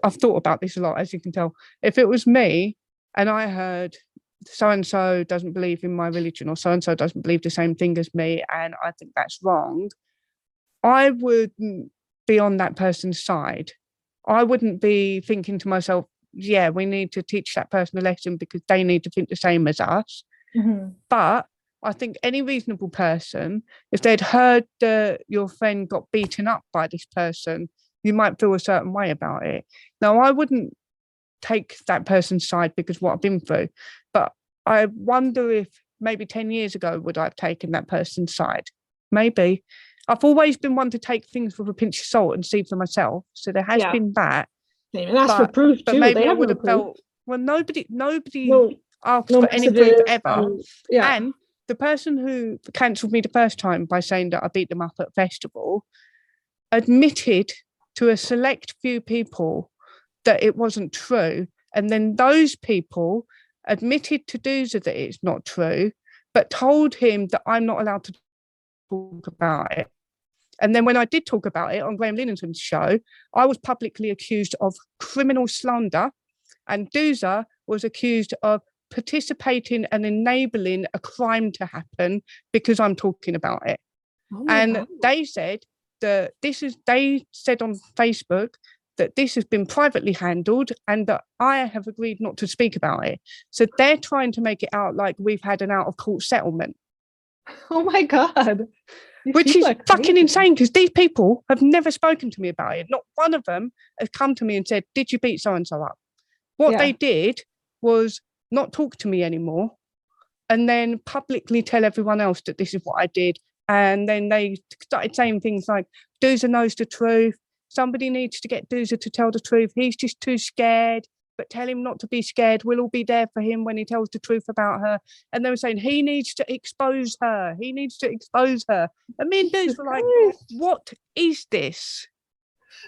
I've thought about this a lot, as you can tell. If it was me and I heard so-and-so doesn't believe in my religion or so-and-so doesn't believe the same thing as me and I think that's wrong, I wouldn't be on that person's side. I wouldn't be thinking to myself, yeah, we need to teach that person a lesson because they need to think the same as us. Mm-hmm. But I think any reasonable person, if they'd heard that your friend got beaten up by this person, you might feel a certain way about it. Now, I wouldn't take that person's side because of what I've been through, but I wonder if maybe 10 years ago, would I have taken that person's side? Maybe. I've always been one to take things with a pinch of salt and see for myself. So there has been that. And that's for proof too. But maybe I would have felt, well, nobody asked for any proof ever. And the person who cancelled me the first time by saying that I beat them up at a festival admitted to a select few people that it wasn't true. And then those people admitted to Doozer that it's not true, but told him that I'm not allowed to talk about it. And then when I did talk about it on Graham Linnington's show, I was publicly accused of criminal slander, and Doozer was accused of participating and enabling a crime to happen because I'm talking about it. And they said that they said on Facebook that this has been privately handled and that I have agreed not to speak about it. So they're trying to make it out like we've had an out-of-court settlement. Oh my God. Which is fucking insane because these people have never spoken to me about it. Not one of them has come to me and said, did you beat so-and-so up? What they did was not talk to me anymore and then publicly tell everyone else that this is what I did. And then they started saying things like, Doozer knows the truth. Somebody needs to get Doozer to tell the truth. He's just too scared, but tell him not to be scared. We'll all be there for him when he tells the truth about her. And they were saying, he needs to expose her. He needs to expose her. And me and Dooz were like, what is this?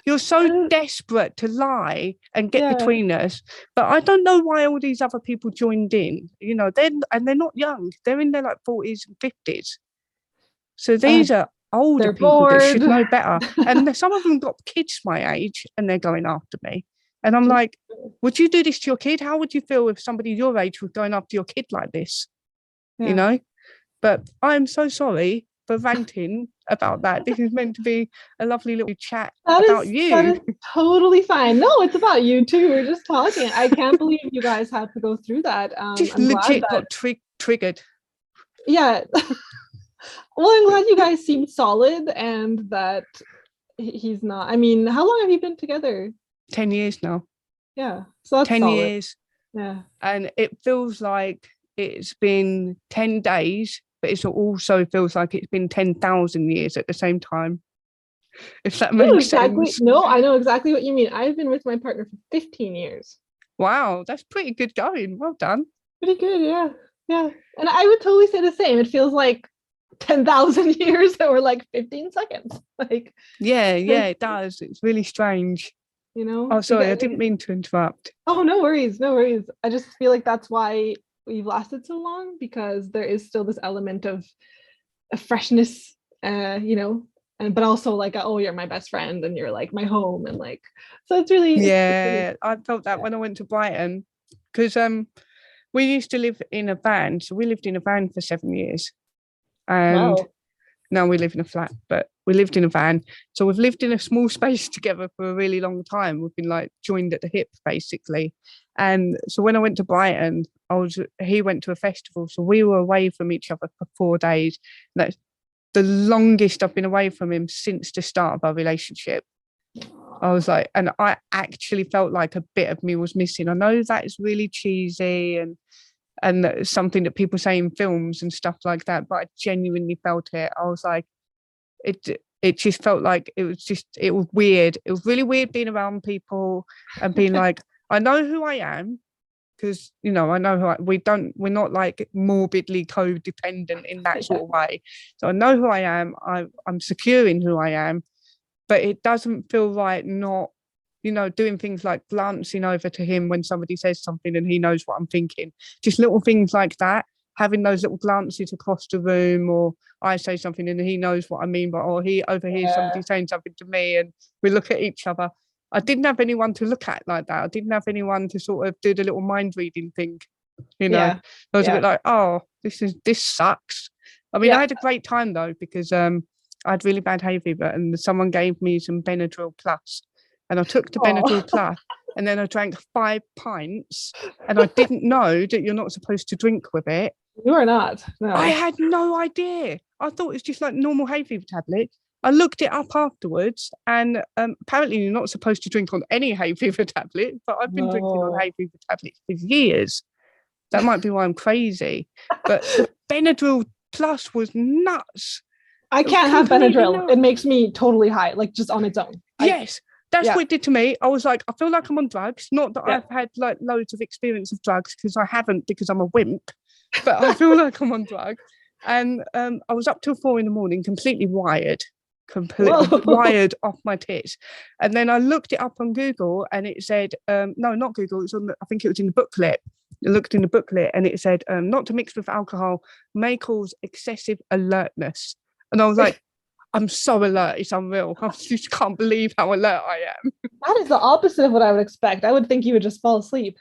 You're so desperate to lie and get between us. But I don't know why all these other people joined in. You know, they're not young. They're in their like 40s and 50s. So these are older people that should know better. And some of them got kids my age and they're going after me. And I'm like, would you do this to your kid? How would you feel if somebody your age was going after your kid like this? Yeah. You know? But I'm so sorry for ranting about that. This is meant to be a lovely little chat about you. That is totally fine. No, it's about you too. We're just talking. I can't believe you guys had to go through that. Just legit got triggered. Yeah. Well, I'm glad you guys seem solid and that he's not. I mean, how long have you been together? 10 years now. Yeah, so that's 10 solid. years. Yeah. And it feels like it's been 10 days, but it also feels like it's been 10,000 years at the same time, if that makes sense. No, I know exactly what you mean. I've been with my partner for 15 years. Wow, that's pretty good going. Well done. Pretty good, yeah. Yeah. And I would totally say the same. It feels like 10,000 years that were like 15 seconds. Like, yeah, it does. It's really strange. You know? Oh, sorry, I didn't mean to interrupt. Oh, no worries. No worries. I just feel like that's why we've lasted so long, because there is still this element of a freshness, you know, and but also like, oh, you're my best friend and you're like my home, and like, so it's really I felt that when I went to Brighton, because we used to live in a van, so we lived in a van for 7 years, and now we live in a flat, but we lived in a van, so we've lived in a small space together for a really long time. We've been like joined at the hip basically. And so when I went to Brighton, he went to a festival, so we were away from each other for 4 days. That's the longest I've been away from him since the start of our relationship. I was like, and I actually felt like a bit of me was missing. I know that is really cheesy and something that people say in films and stuff like that, but I genuinely felt it. I was like, it just felt like it was weird. It was really weird being around people and being like, I know who I am, because I know who we're not like morbidly codependent in that sort of way. So I know who I am. I'm secure in who I am, but it doesn't feel right not, doing things like glancing over to him when somebody says something and he knows what I'm thinking. Just little things like that, having those little glances across the room, or I say something and he knows what I mean, or he overhears somebody saying something to me and we look at each other. I didn't have anyone to look at like that. I didn't have anyone to sort of do the little mind reading thing. I was a bit like, oh, this sucks. I mean, I had a great time though, because I had really bad hay fever and someone gave me some Benadryl Plus, and I took the Benadryl Plus and then I drank 5 pints, and I didn't know that you're not supposed to drink with it. You are not. No. I had no idea. I thought it was just like normal hay fever tablet. I looked it up afterwards, and apparently you're not supposed to drink on any hay fever tablet, but I've been drinking on hay fever tablets for years. That might be why I'm crazy. But the Benadryl Plus was nuts. I can't have Benadryl. It makes me totally high, like just on its own. Yes, that's what it did to me. I was like, I feel like I'm on drugs. Not that I've had like loads of experience of drugs, because I haven't, because I'm a wimp. But I feel like I'm on drugs. And I was up till 4 a.m, completely wired off my tits. And then I looked it up on Google, and it said, no, not Google, it's on I think it was in the booklet. I looked in the booklet and it said, not to mix with alcohol may cause excessive alertness. And I was like, I'm so alert, it's unreal. I just can't believe how alert I am. That is the opposite of what I would expect. I would think you would just fall asleep.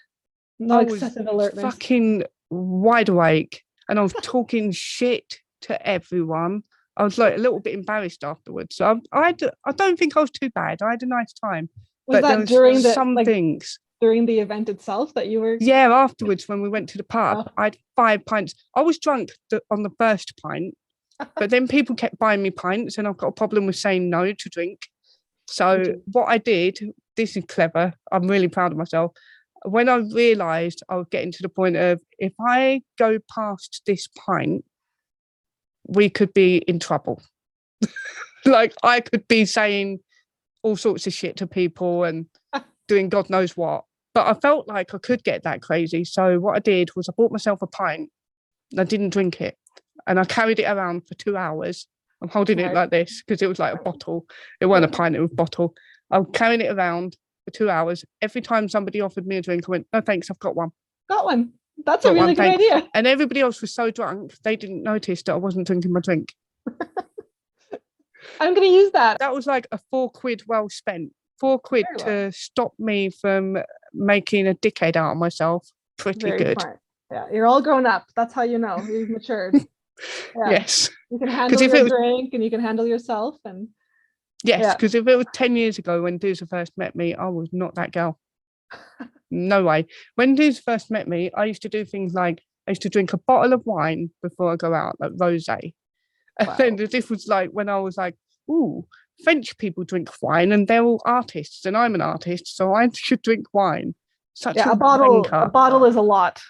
Not excessive alertness. Fucking wide awake, and I was talking shit to everyone. I was like a little bit embarrassed afterwards. So I don't think I was too bad. I had a nice time. Was that during things during the event itself that you were? Yeah, afterwards when we went to the pub, I had 5 pints. I was drunk on the first pint, but then people kept buying me pints, and I've got a problem with saying no to drink. So what I did, this is clever. I'm really proud of myself. When I realised I was getting to the point of, if I go past this pint, we could be in trouble. Like, I could be saying all sorts of shit to people and doing God knows what. But I felt like I could get that crazy. So what I did was I bought myself a pint and I didn't drink it. And I carried it around for 2 hours. I'm holding it like this because it was like a bottle. It wasn't a pint, it was a bottle. I was carrying it around for 2 hours. Every time somebody offered me a drink, I went, no thanks, I've got one. Got one. That's a really good idea. And everybody else was so drunk, they didn't notice that I wasn't drinking my drink. I'm going to use that. That was like a £4 well spent. £4 to stop me from making a dickhead out of myself. Pretty Very good. Smart. Yeah, you're all grown up. That's how you know you've matured. Yeah. Yes. You can handle your drink and you can handle yourself. And yes, because if it was 10 years ago when Duza first met me, I was not that girl. No way. When Duza first met me, I used to do things like, I used to drink a bottle of wine before I go out, like rosé. And then the difference, like when I was like, ooh, French people drink wine and they're all artists and I'm an artist, so I should drink wine. Such a wanker. bottle is a lot.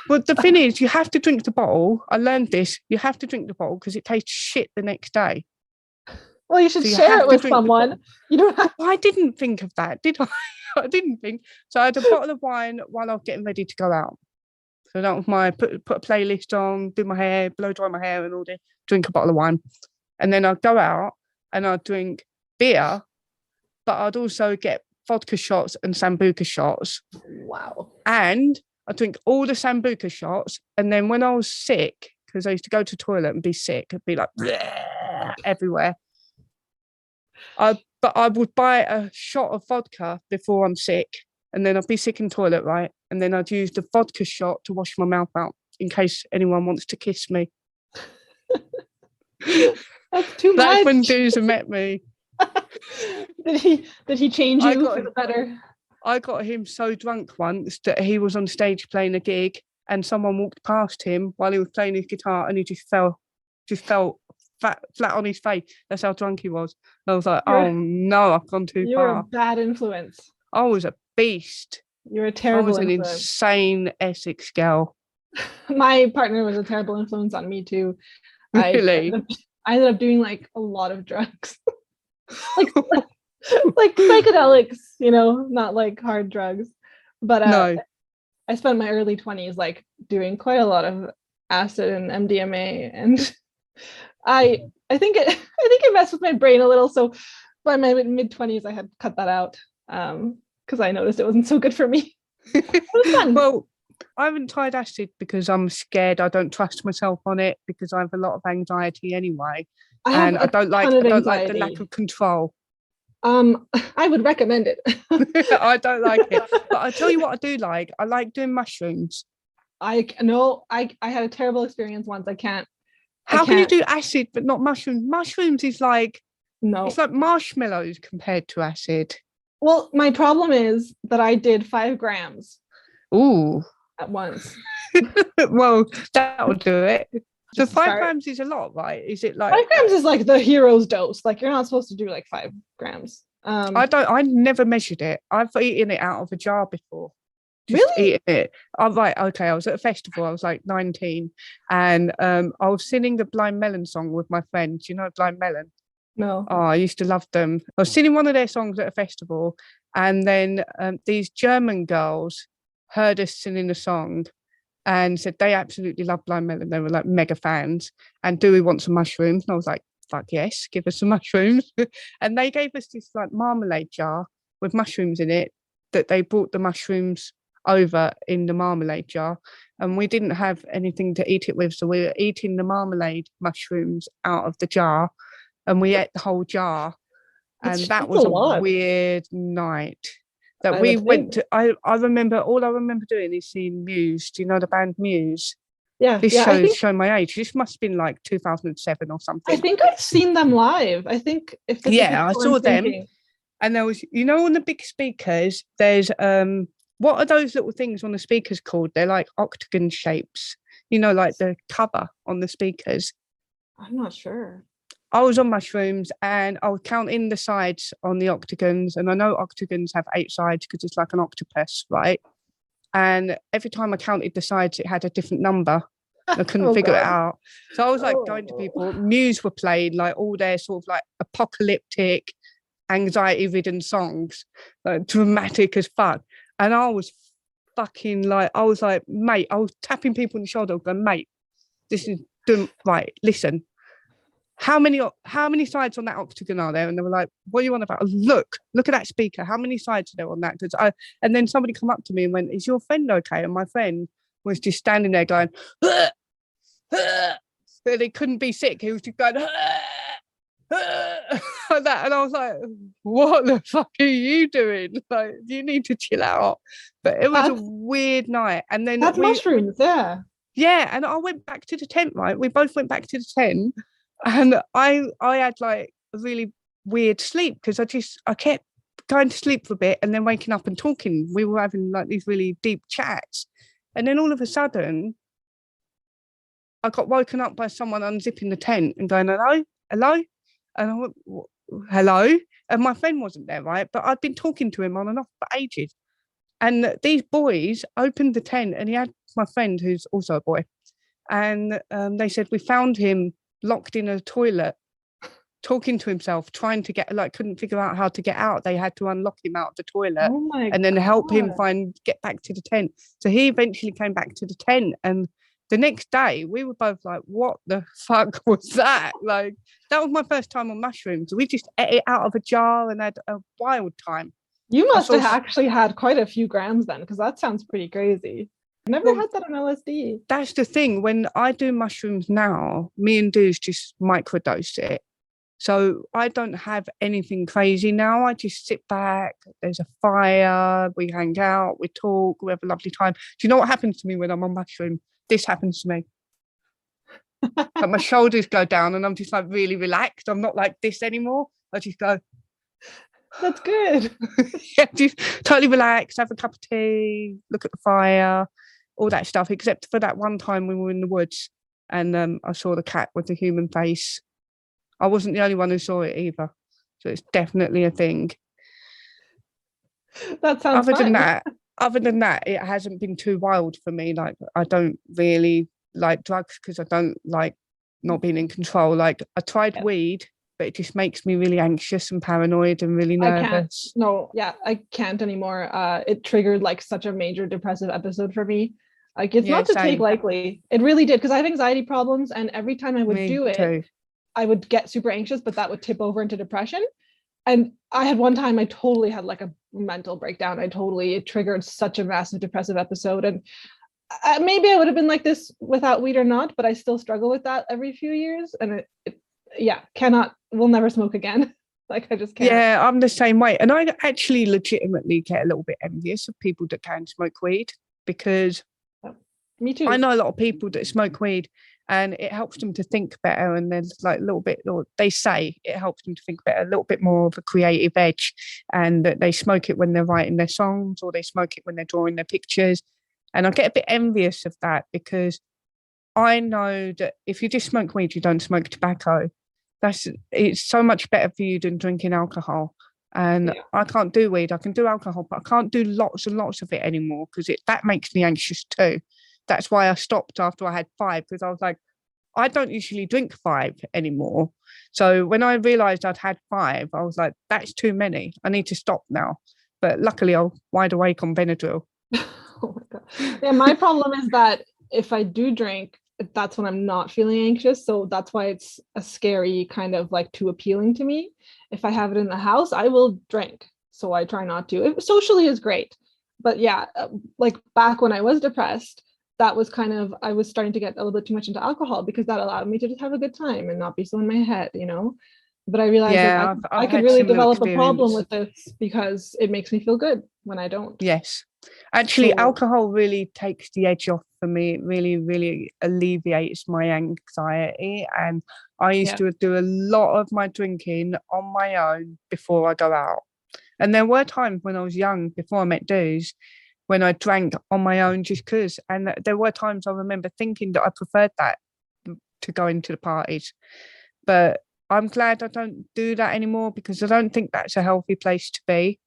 But the thing is, you have to drink the bottle. I learned this. You have to drink the bottle because it tastes shit the next day. Well, you should share it with someone. You don't have. I didn't think of that, did I? I didn't think. So I had a bottle of wine while I was getting ready to go out. So that was my put a playlist on, do my hair, blow dry my hair and all that, drink a bottle of wine. And then I'd go out and I'd drink beer, but I'd also get vodka shots and Sambuca shots. Wow. And I'd drink all the Sambuca shots. And then when I was sick, because I used to go to the toilet and be sick, I'd be like everywhere. But I would buy a shot of vodka before I'm sick. And then I'd be sick in the toilet, right? And then I'd use the vodka shot to wash my mouth out in case anyone wants to kiss me. That's too much. That's when Susan met me. Did he change you for the better? I got him so drunk once that he was on stage playing a gig and someone walked past him while he was playing his guitar and he just fell flat on his face. That's how drunk he was. I was like, oh no, I've gone too far. You're a bad influence. I was a beast. You're a terrible influence. I was an insane Essex girl. My partner was a terrible influence on me too. Really? I ended up doing like a lot of drugs. like psychedelics, not like hard drugs. But no. I spent my early 20s like doing quite a lot of acid and MDMA, and I think it messed with my brain a little. So by my mid 20s, I had cut that out because I noticed it wasn't so good for me. It was fun. Well, I haven't tried acid because I'm scared. I don't trust myself on it because I have a lot of anxiety anyway, and I don't like the lack of control. I would recommend it. I don't like it, but I tell you what I do like. I like doing mushrooms. I had a terrible experience once. How can you do acid but not mushrooms? Mushrooms is like, no, it's like marshmallows compared to acid. Well, my problem is that I did 5 grams. Ooh. At once. Well, that'll do it. So 5 grams is a lot, right? Is it like 5 grams is like the hero's dose? Like you're not supposed to do like 5 grams. I never measured it. I've eaten it out of a jar before. Really? Eating it. I'm right. Okay. I was at a festival. I was like 19, and I was singing the Blind Melon song with my friends. You know Blind Melon? No. Oh, I used to love them. I was singing one of their songs at a festival, and then these German girls heard us singing the song and said they absolutely love Blind Melon. They were like mega fans. And do we want some mushrooms? And I was like, fuck yes, give us some mushrooms. And they gave us this like marmalade jar with mushrooms in it that they brought the mushrooms over in the marmalade jar. And we didn't have anything to eat it with. So we were eating the marmalade mushrooms out of the jar and we ate the whole jar. And that was a weird night. That we went to, I remember, all I remember doing is seeing Muse. Do you know the band Muse? Yeah. This showing my age. This must have been like 2007 or something. I think I've seen them live. I think if this I saw them. And there was, on the big speakers, there's what are those little things on the speakers called? They're like octagon shapes, like the cover on the speakers. I'm not sure. I was on mushrooms and I was counting the sides on the octagons. And I know octagons have 8 sides because it's like an octopus, right? And every time I counted the sides, it had a different number. I couldn't figure it out. So I was like going to people. Muse were playing like all their sort of like apocalyptic, anxiety-ridden songs, like dramatic as fuck. And I was fucking like, mate, I was tapping people on the shoulder going, mate, this is right, listen. How many sides on that octagon are there? And they were like, what are you on about? Look at that speaker. How many sides are there on that? And then somebody come up to me and went, is your friend okay? And my friend was just standing there going, but he couldn't be sick. He was just going, like that. And I was like, what the fuck are you doing? Like, you need to chill out. But it was a weird night. And then that's mushrooms, yeah. Yeah. And I went back to the tent, right? We both went back to the tent. And I had like a really weird sleep because I kept going to sleep for a bit and then waking up and talking. We were having like these really deep chats. And then all of a sudden, I got woken up by someone unzipping the tent and going, hello, hello. And I went, hello. And my friend wasn't there, right? But I'd been talking to him on and off for ages. And these boys opened the tent, and he had my friend, who's also a boy. And they said, we found him locked in a toilet, talking to himself, trying to get, like, couldn't figure out how to get out. They had to unlock him out of the toilet and then help him get back to the tent. So he eventually came back to the tent. And the next day we were both like, what the fuck was that? Like, that was my first time on mushrooms. We just ate it out of a jar and had a wild time. You must have actually had quite a few grams then, because that sounds pretty crazy. I've never had that on LSD. That's the thing. When I do mushrooms now, me and Doo's just microdose it. So I don't have anything crazy now. I just sit back, there's a fire, we hang out, we talk, we have a lovely time. Do you know what happens to me when I'm on mushroom? This happens to me. Like, my shoulders go down and I'm just like really relaxed. I'm not like this anymore. I just go. That's good. Yeah, just totally relaxed, have a cup of tea, look at the fire, all that stuff, except for that one time when we were in the woods and I saw the cat with the human face. I wasn't the only one who saw it either. So it's definitely a thing. That sounds fun. Other than that, it hasn't been too wild for me. Like, I don't really like drugs because I don't like not being in control. Like, I tried weed, but it just makes me really anxious and paranoid and really nervous. I can't anymore. It triggered like such a major depressive episode for me. Like, it's not to take lightly. It really did, because I have anxiety problems, and every time I would do it too, I would get super anxious, but that would tip over into depression. And I had one time I totally had like a mental breakdown. It triggered such a massive depressive episode. And maybe I would have been like this without weed or not, but I still struggle with that every few years. And will never smoke again. Like, I just can't. Yeah, I'm the same way. And I actually legitimately get a little bit envious of people that can smoke weed, because me too. I know a lot of people that smoke weed and it helps them to think better. And there's like a little bit, or they say it helps them to think better, a little bit more of a creative edge, and that they smoke it when they're writing their songs, or they smoke it when they're drawing their pictures. And I get a bit envious of that, because I know that if you just smoke weed, you don't smoke tobacco. It's so much better for you than drinking alcohol. And I can't do weed. I can do alcohol, but I can't do lots and lots of it anymore, because that makes me anxious too. That's why I stopped after I had 5, because I was like, I don't usually drink 5 anymore. So when I realised I'd had 5, I was like, that's too many. I need to stop now. But luckily, I'm wide awake on Benadryl. Oh my God. Yeah, my problem is that if I do drink, that's when I'm not feeling anxious. So that's why it's a scary kind of like too appealing to me. If I have it in the house, I will drink. So I try not to. It socially is great. But yeah, like back when I was depressed, that was kind of, I was starting to get a little bit too much into alcohol, because that allowed me to just have a good time and not be so in my head, you know? But I realized that I could really develop a problem with this, because it makes me feel good when I don't. Yes. Actually, alcohol really takes the edge off for me. It really, really alleviates my anxiety. And I used to do a lot of my drinking on my own before I go out. And there were times when I was young, before I met Doo's, when I drank on my own just because. And there were times I remember thinking that I preferred that to going to the parties. But I'm glad I don't do that anymore, because I don't think that's a healthy place to be.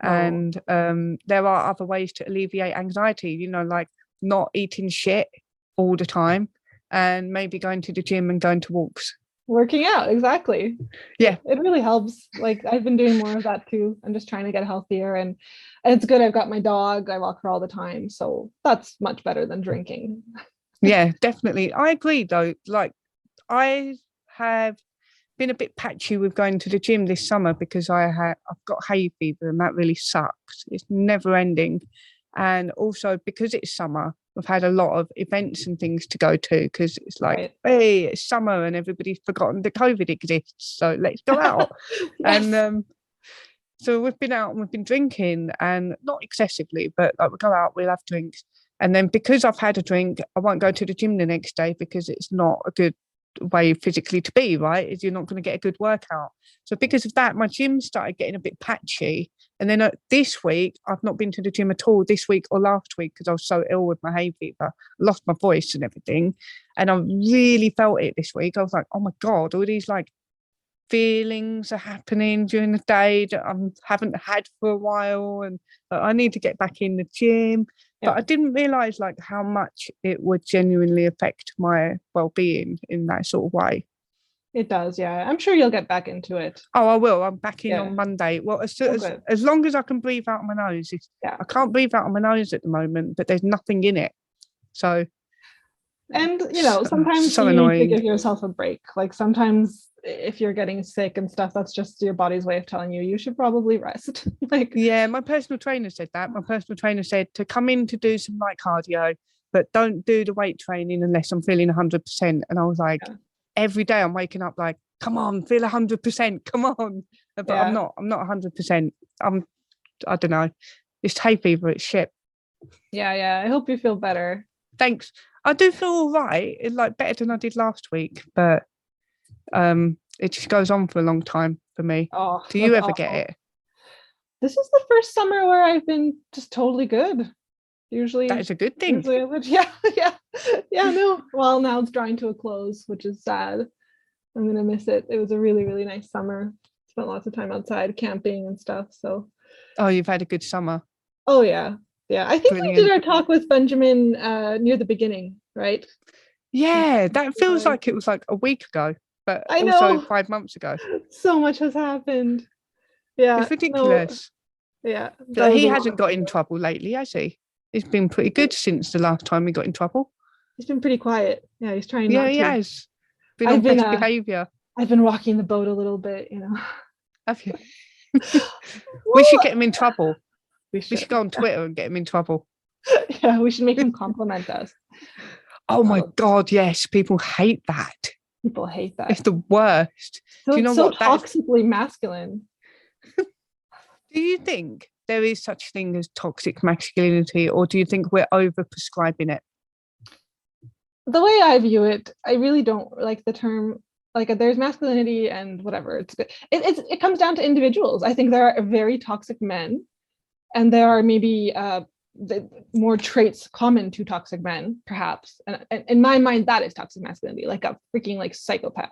And there are other ways to alleviate anxiety, you know, like not eating shit all the time, and maybe going to the gym and going to walks. Working out, exactly. Yeah, it really helps. Like, I've been doing more of that too. I'm just trying to get healthier, and it's good. I've got my dog. I walk her all the time, so that's much better than drinking. Yeah, definitely. I agree though. Like, I have been a bit patchy with going to the gym this summer, because I've got hay fever, and that really sucks. It's never ending. And also because it's summer, I've had a lot of events and things to go to, because it's like, hey, it's summer and everybody's forgotten that COVID exists, so let's go out. Yes. And so we've been out and we've been drinking, and not excessively, but like, we'll go out, we'll have drinks, and then because I've had a drink, I won't go to the gym the next day, because it's not a good way physically to be, right? Is you're not going to get a good workout. So because of that, my gym started getting a bit patchy, And then this week, I've not been to the gym at all this week or last week because I was so ill with my hay fever, lost my voice and everything. And I really felt it this week. I was like, oh my God, all these like feelings are happening during the day that I haven't had for a while. And I need to get back in the gym. But I didn't realise like how much it would genuinely affect my well-being in that sort of way. It does, yeah. I'm sure you'll get back into it. Oh, I will. I'm back in on Monday. Well, as long as I can breathe out of my nose. I can't breathe out of my nose at the moment, but there's nothing in it. So, and you know, sometimes you need to give yourself a break. Like sometimes if you're getting sick and stuff, that's just your body's way of telling you should probably rest. Like, yeah, my personal trainer said that. My personal trainer said to come in to do some light cardio, but don't do the weight training unless I'm feeling 100%. And I was like, every day I'm waking up like, come on, feel 100%, come on. But I'm not 100%. I don't know. It's hay fever, it's shit. Yeah. I hope you feel better. Thanks. I do feel all right. It's like better than I did last week, but it just goes on for a long time for me. Oh, do you ever get it? This is the first summer where I've been just totally good. Usually that is a good thing. No. Well, now it's drawing to a close, which is sad. I'm gonna miss it. It was a really, really nice summer. Spent lots of time outside camping and stuff. So you've had a good summer. Oh yeah. I think we did our talk with Benjamin near the beginning, right? Yeah, that feels like it was like a week ago, but I also 5 months ago. So much has happened. Yeah, it's ridiculous. Yeah, but he hasn't got in trouble lately, has he? He's been pretty good since the last time he got in trouble. He's been pretty quiet. Yeah, he's trying not to. Yeah, he has. Been on best behaviour. I've been rocking the boat a little bit, you know. Have you? We should get him in trouble. We should go on Twitter and get him in trouble. Yeah, we should make him compliment us. Oh my God, yes. People hate that. People hate that. It's the worst. So do you know so what? Toxically masculine. Do you think there is such thing as toxic masculinity, or do you think we're over prescribing it? The way I view it, I really don't like the term. Like, there's masculinity and whatever. It comes down to individuals. I think there are very toxic men, and there are maybe more traits common to toxic men, perhaps. And in my mind, that is toxic masculinity, like a freaking like psychopath.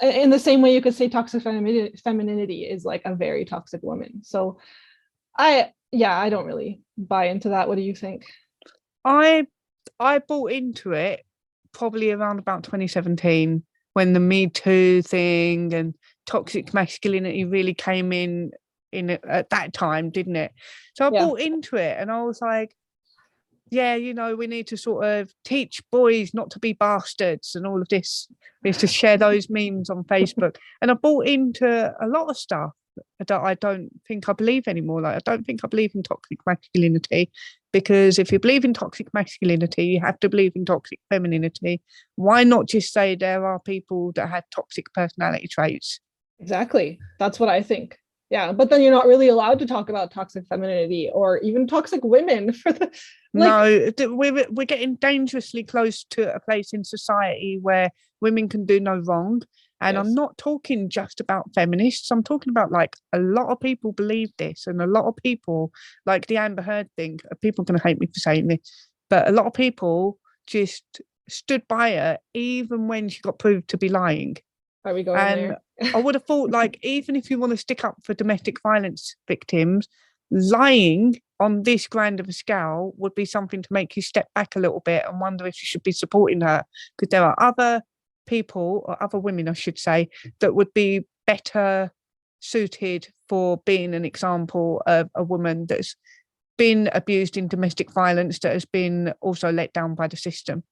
In the same way you could say toxic femininity is like a very toxic woman. So I don't really buy into that. What do you think? I bought into it probably around about 2017 when the Me Too thing and toxic masculinity really came in at that time, didn't it? So I bought into it and I was like, yeah, you know, we need to sort of teach boys not to be bastards and all of this. We need to share those memes on Facebook. And I bought into a lot of stuff that I don't think I believe anymore. Like, I don't think I believe in toxic masculinity, because if you believe in toxic masculinity, you have to believe in toxic femininity. Why not just say there are people that have toxic personality traits? Exactly. That's what I think. Yeah, but then you're not really allowed to talk about toxic femininity or even toxic women for the. No, we're getting dangerously close to a place in society where women can do no wrong. And I'm not talking just about feminists. I'm talking about like a lot of people believe this, and a lot of people, like the Amber Heard thing. People are going to hate me for saying this, but a lot of people just stood by her even when she got proved to be lying. Are we going there? I would have thought, like, even if you want to stick up for domestic violence victims, lying on this grand of a scale would be something to make you step back a little bit and wonder if you should be supporting her, because there are other people, or other women I should say, that would be better suited for being an example of a woman that's been abused in domestic violence, that has been also let down by the system.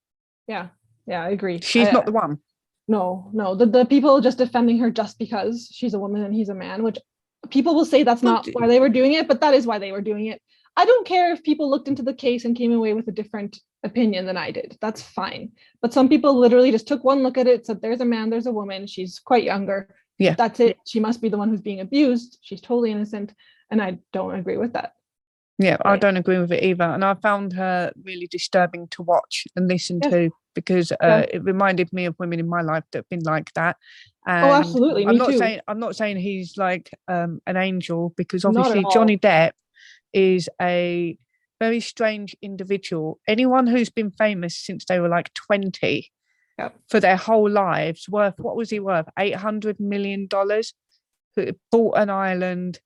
Yeah, I agree. She's not the one. No, the people just defending her just because she's a woman and he's a man, which people will say that's not why they were doing it, but that is why they were doing it. I don't care if people looked into the case and came away with a different opinion than I did. That's fine. But some people literally just took one look at it, said there's a man, there's a woman, she's quite younger. Yeah. That's it. She must be the one who's being abused. She's totally innocent. And I don't agree with that. Yeah, I Right. don't agree with it either. And I found her really disturbing to watch and listen Yes. to, because Yeah. it reminded me of women in my life that have been like that. Oh, And absolutely. Me too. I'm not saying he's like an angel, because Not at obviously all. Johnny Depp is a very strange individual. Anyone who's been famous since they were like 20 Yep. for their whole lives, worth, what was he worth? $800 million. Who bought an island.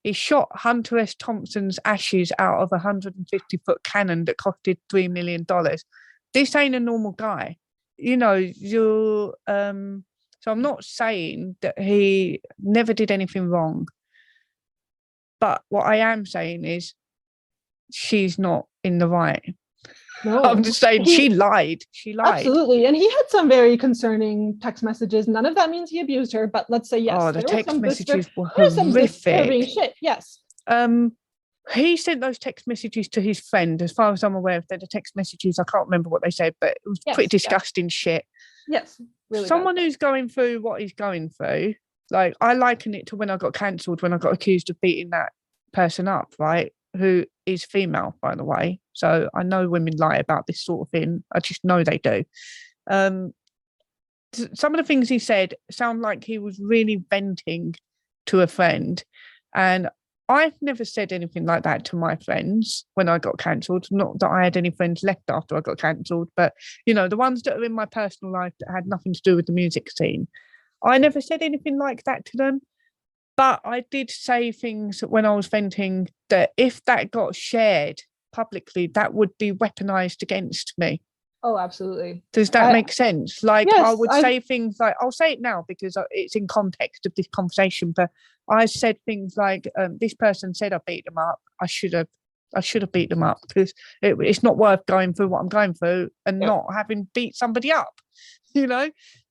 He shot Hunter S. Thompson's ashes out of a 150-foot cannon that costed $3 million. This ain't a normal guy. You know, you're so I'm not saying that he never did anything wrong. But what I am saying is she's not in the right. No. I'm just saying she lied. She lied. Absolutely. And he had some very concerning text messages. None of that means he abused her, but let's say yes. Oh, the text messages were there's some disturbing horrific. shit. Yes. He sent those text messages to his friend. As far as I'm aware, if they're the text messages, I can't remember what they said, but it was pretty disgusting shit. Yes. Really Someone who's going through what he's going through, like, I liken it to when I got cancelled, when I got accused of beating that person up, right? Who is female, by the way. So I know women lie about this sort of thing. I just know they do. Some of the things he said sound like he was really venting to a friend. And I've never said anything like that to my friends when I got cancelled. Not that I had any friends left after I got cancelled, but, you know, the ones that are in my personal life that had nothing to do with the music scene. I never said anything like that to them. But I did say things when I was venting that if that got shared publicly, that would be weaponized against me. Oh, absolutely. Does that make sense? Like, yes, I would say things like, I'll say it now because it's in context of this conversation, but I said things like, this person said I beat them up. I should have beat them up, because it's not worth going through what I'm going through and not having beat somebody up, you know?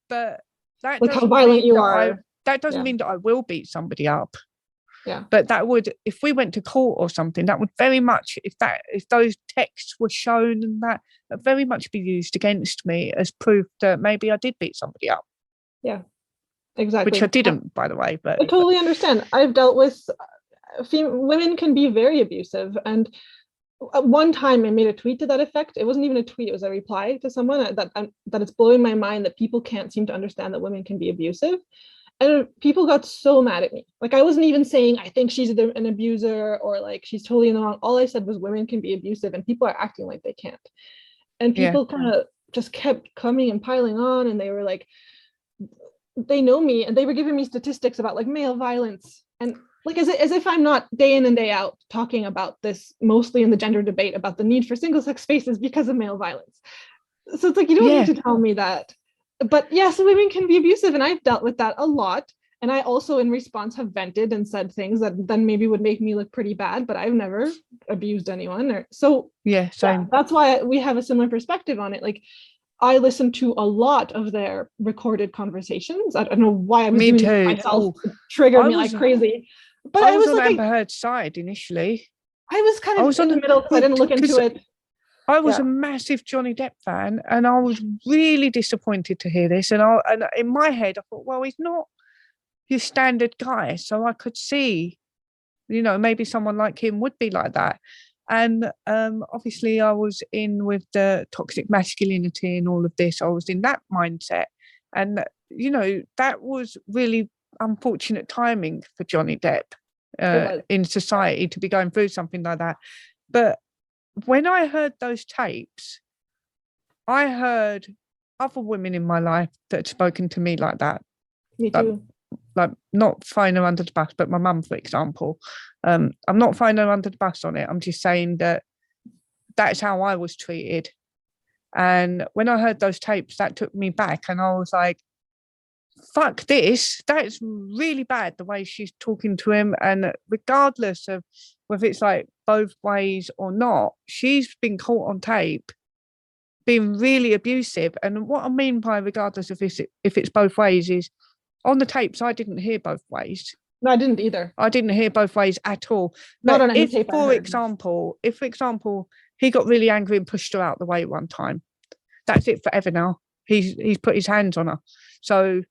But that look how violent you are. That doesn't mean that I will beat somebody up. Yeah. But that would, if we went to court or something, that would very much, if those texts were shown, and that very much be used against me as proof that maybe I did beat somebody up. Yeah, exactly. Which I didn't, by the way. But I totally understand. I've dealt with women can be very abusive, and one time I made a tweet to that effect. It wasn't even a tweet; it was a reply to someone that it's blowing my mind that people can't seem to understand that women can be abusive. And people got so mad at me. Like, I wasn't even saying I think she's an abuser or like she's totally in the wrong. All I said was women can be abusive, and people are acting like they can't. And people kind of just kept coming and piling on, and they were like, they know me, and they were giving me statistics about like male violence, and like as if I'm not day in and day out talking about this, mostly in the gender debate, about the need for single sex spaces because of male violence. So it's like, you don't need to tell me that. But yes, women can be abusive, and I've dealt with that a lot. And I also, in response, have vented and said things that then maybe would make me look pretty bad, but I've never abused anyone. Same. That's why we have a similar perspective on it. Like, I listen to a lot of their recorded conversations. I don't know why I was doing it myself. It triggered me like crazy. But I was on like, Amber Heard's side initially. I was kind of in the middle because I didn't look into it. I was a massive Johnny Depp fan, and I was really disappointed to hear this. And in my head, I thought, well, he's not your standard guy. So I could see, you know, maybe someone like him would be like that. And obviously I was in with the toxic masculinity and all of this. I was in that mindset. And, you know, that was really unfortunate timing for Johnny Depp in society to be going through something like that. But when I heard those tapes, I heard other women in my life that had spoken to me like that. Me too. Like not throwing her under the bus, but my mum, for example. I'm not throwing her under the bus on it. I'm just saying that that's how I was treated. And when I heard those tapes, that took me back, and I was like, fuck this. That's really bad, the way she's talking to him. And regardless of whether it's like both ways or not, she's been caught on tape being really abusive. And what I mean by regardless of if it's both ways is, on the tapes, I didn't hear both ways. No, I didn't either. I didn't hear both ways at all. Not on any tape. For example, he got really angry and pushed her out the way one time, that's it forever now. He's put his hands on her. So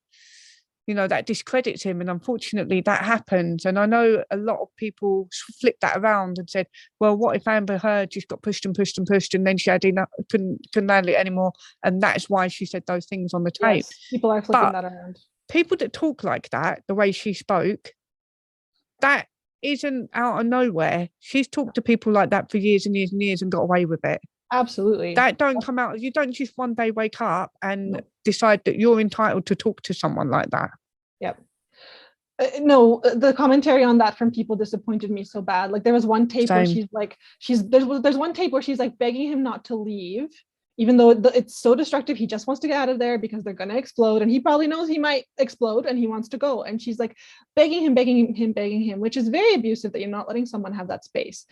that discredits him. And unfortunately that happens. And I know a lot of people flipped that around and said, well, what if Amber Heard just got pushed and pushed and pushed, and then she had enough, couldn't handle it anymore, and that's why she said those things on the tape? Yes, people are flipping that around. People that talk like that, the way she spoke, that isn't out of nowhere. She's talked to people like that for years and years and years and got away with it. Absolutely. That don't come out. You don't just one day wake up and decide that you're entitled to talk to someone like that. Yep. No, the commentary on that from people disappointed me so bad. Like, there was one tape where she's like, there's one tape where she's like begging him not to leave, even though it's so destructive. He just wants to get out of there because they're going to explode, and he probably knows he might explode, and he wants to go. And she's like begging him, which is very abusive, that you're not letting someone have that space.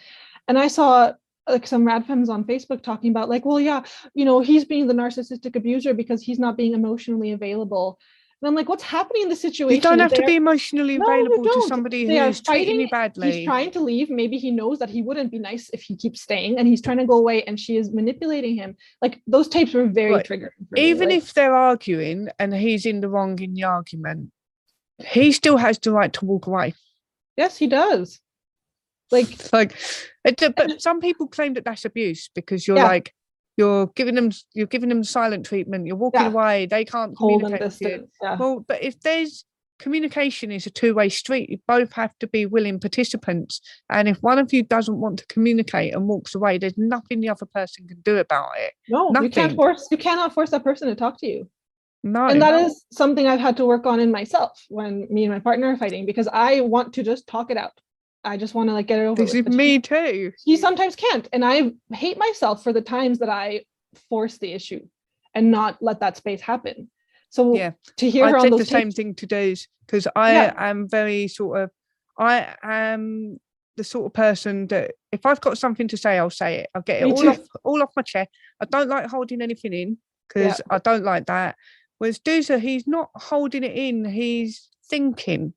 And I saw like some radfems on Facebook talking about like, well, yeah, he's being the narcissistic abuser because he's not being emotionally available. And I'm like, what's happening in the situation? You don't have to be emotionally available to somebody who's treating you badly. He's trying to leave. Maybe he knows that he wouldn't be nice if he keeps staying, and he's trying to go away, and she is manipulating him. Like, those tapes were very triggering for me. Even if they're arguing and he's in the wrong in the argument, he still has the right to walk away. Yes, he does. But some people claim that that's abuse, because you're giving them silent treatment, you're walking away, they can't communicate with you. Well, but if there's communication, is a two-way street. You both have to be willing participants, and if one of you doesn't want to communicate and walks away, there's nothing the other person can do about it. You cannot force that person to talk to you. No. And that is something I've had to work on in myself when me and my partner are fighting, because I want to just talk it out. I just want to get it over with. This is me too. He sometimes can't. And I hate myself for the times that I force the issue and not let that space happen. So to hear her on those tapes, the same thing to do, because I am very I am the sort of person that if I've got something to say, I'll say it. I'll get it all off my chest. I don't like holding anything in, because I don't like that. Whereas Doozer, he's not holding it in, he's thinking.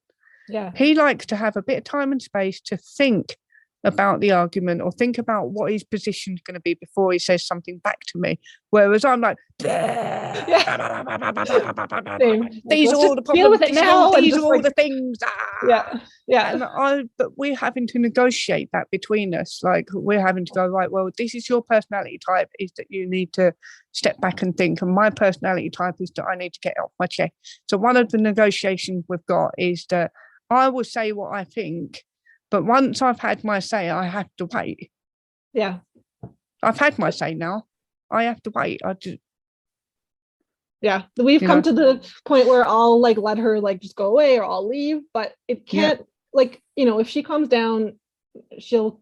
Yeah, he likes to have a bit of time and space to think about the argument or think about what his position is going to be before he says something back to me. Whereas I'm like, these are all the problems. These are all the things. But we're having to negotiate that between us. Like, we're having to go, right, well, this is your personality type, is that you need to step back and think, and my personality type is that I need to get it off my chest. So one of the negotiations we've got is that I will say what I think, but once I've had my say, I have to wait. Yeah. I've had my say now. I have to wait. We've come to the point where I'll let her just go away, or I'll leave, but it can't if she calms down,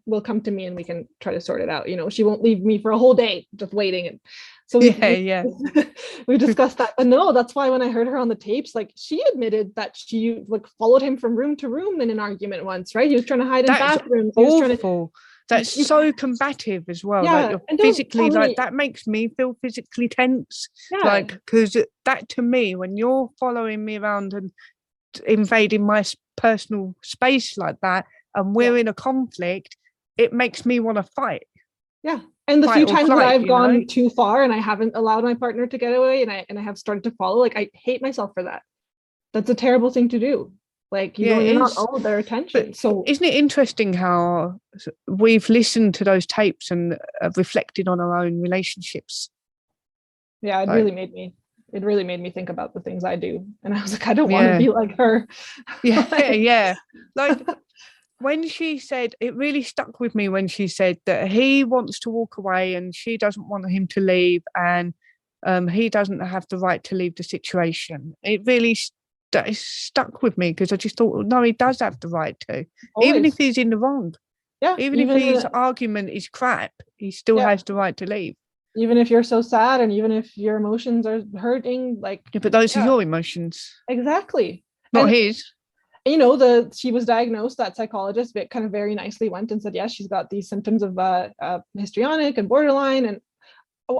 will come to me and we can try to sort it out. She won't leave me for a whole day just waiting. And so we discussed that. But no, that's why when I heard her on the tapes, she admitted that she followed him from room to room in an argument once, right? He was trying to hide in bathrooms. He was trying to... That's so combative as well. You're physically that makes me feel physically tense. Because that, to me, when you're following me around and invading my personal space like that, and we're in a conflict, it makes me want to fight. Yeah. And the few times that I've gone too far and I haven't allowed my partner to get away, and I have started to follow, I hate myself for that. That's a terrible thing to do. You're not owed their attention. But so isn't it interesting how we've listened to those tapes and reflected on our own relationships? Yeah, it really made me think about the things I do. And I was like, I don't want to be like her. When she said, it really stuck with me when she said that he wants to walk away and she doesn't want him to leave, and he doesn't have the right to leave the situation. It really stuck with me, because I just thought, no, he does have the right to. Always. Even if he's in the wrong. Yeah. Even if his argument is crap, he still has the right to leave. Even if you're so sad, and even if your emotions are hurting, but those are your emotions. Exactly. Not his. She was diagnosed, that psychologist kind of very nicely went and said, yes, she's got these symptoms of histrionic and borderline. And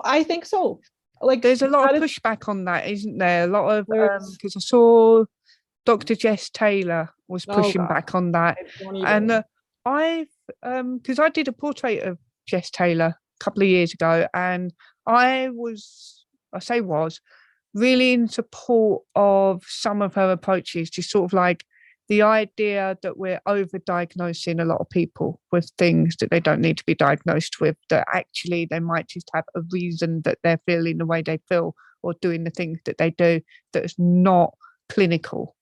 I think so. There's a lot of pushback on that, isn't there? A lot of, because I saw Dr. Jess Taylor was pushing back on that. And because I did a portrait of Jess Taylor a couple of years ago, and I really in support of some of her approaches, just sort of like the idea that we're over-diagnosing a lot of people with things that they don't need to be diagnosed with, that actually they might just have a reason that they're feeling the way they feel or doing the things that they do that is not clinical.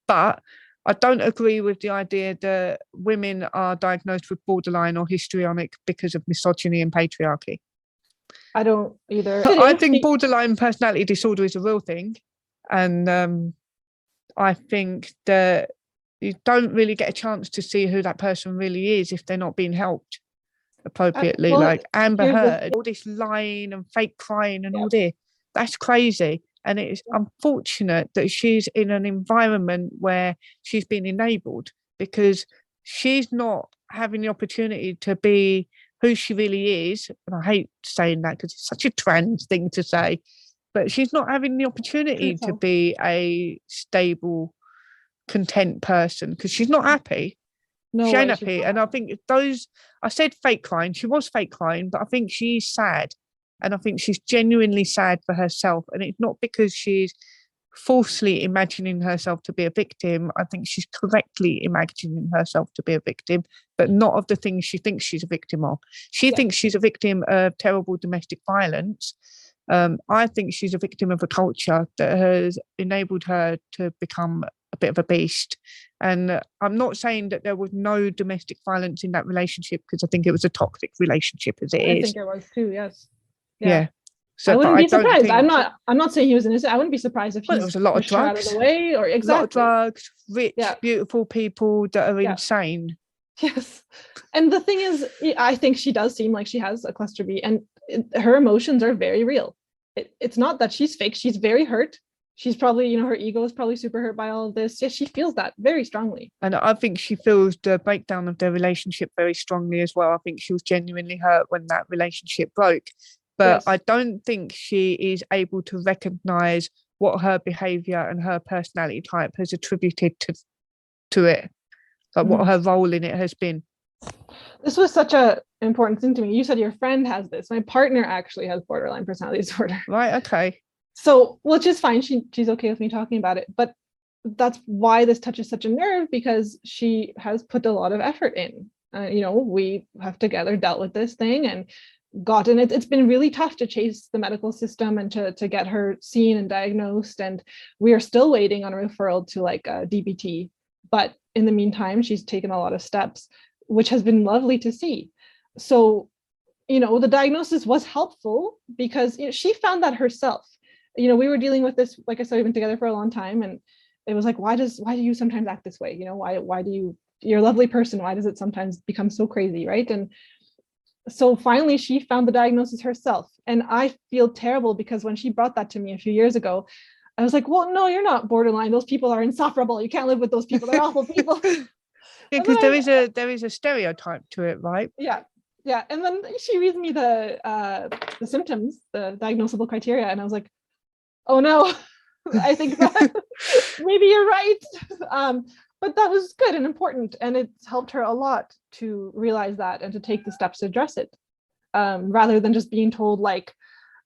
But I don't agree with the idea that women are diagnosed with borderline or histrionic because of misogyny and patriarchy. I don't either. I think borderline personality disorder is a real thing. And I think that you don't really get a chance to see who that person really is if they're not being helped appropriately. Like Amber Heard, all this lying and fake crying and all this, that's crazy. And it's unfortunate that she's in an environment where she's been enabled, because she's not having the opportunity to be who she really is. And I hate saying that because it's such a trans thing to say, but she's not having the opportunity to be a stable, content person because she's not happy. She ain't happy. And I think I said fake crying, she was fake crying, but I think she's sad. And I think she's genuinely sad for herself. And it's not because she's falsely imagining herself to be a victim. I think she's correctly imagining herself to be a victim, but not of the things she thinks she's a victim of. She thinks she's a victim of terrible domestic violence. I think she's a victim of a culture that has enabled her to become a bit of a beast. And I'm not saying that there was no domestic violence in that relationship, because I think it was a toxic relationship as it is. I think it was too, yes. Yeah. So I wouldn't be surprised. I'm not saying he was innocent. I wouldn't be surprised if he was a lot of drugs, out of the way, or exactly. A lot of drugs, rich, beautiful people that are insane. Yes. And the thing is, I think she does seem like she has a cluster B, and her emotions are very real. It's not that she's fake. She's very hurt. She's probably, her ego is probably super hurt by all of this. Yes, she feels that very strongly. And I think she feels the breakdown of their relationship very strongly as well. I think she was genuinely hurt when that relationship broke. But I don't think she is able to recognise what her behaviour and her personality type has attributed to it, like what her role in it has been. This was such an important thing to me. You said your friend has this. My partner actually has borderline personality disorder. Right, okay. So, which is fine. She's okay with me talking about it. But that's why this touches such a nerve, because she has put a lot of effort in. We have together dealt with this thing and gotten it. It's been really tough to chase the medical system and to get her seen and diagnosed. And we are still waiting on a referral to like a DBT. But in the meantime, she's taken a lot of steps, which has been lovely to see. So, the diagnosis was helpful because she found that herself. We were dealing with this, like I said, we've been together for a long time, and it was like, why do you sometimes act this way? Why do you're a lovely person, why does it sometimes become so crazy, right? And so finally she found the diagnosis herself. And I feel terrible because when she brought that to me a few years ago, I was like, well, no, you're not borderline. Those people are insufferable. You can't live with those people. They're awful people. Yeah, because there is a stereotype to it, right? Yeah. Yeah. And then she reads me the symptoms, the diagnosable criteria, and I was like, oh no, I think that maybe you're right. But that was good and important, and it's helped her a lot to realize that and to take the steps to address it, rather than just being told like,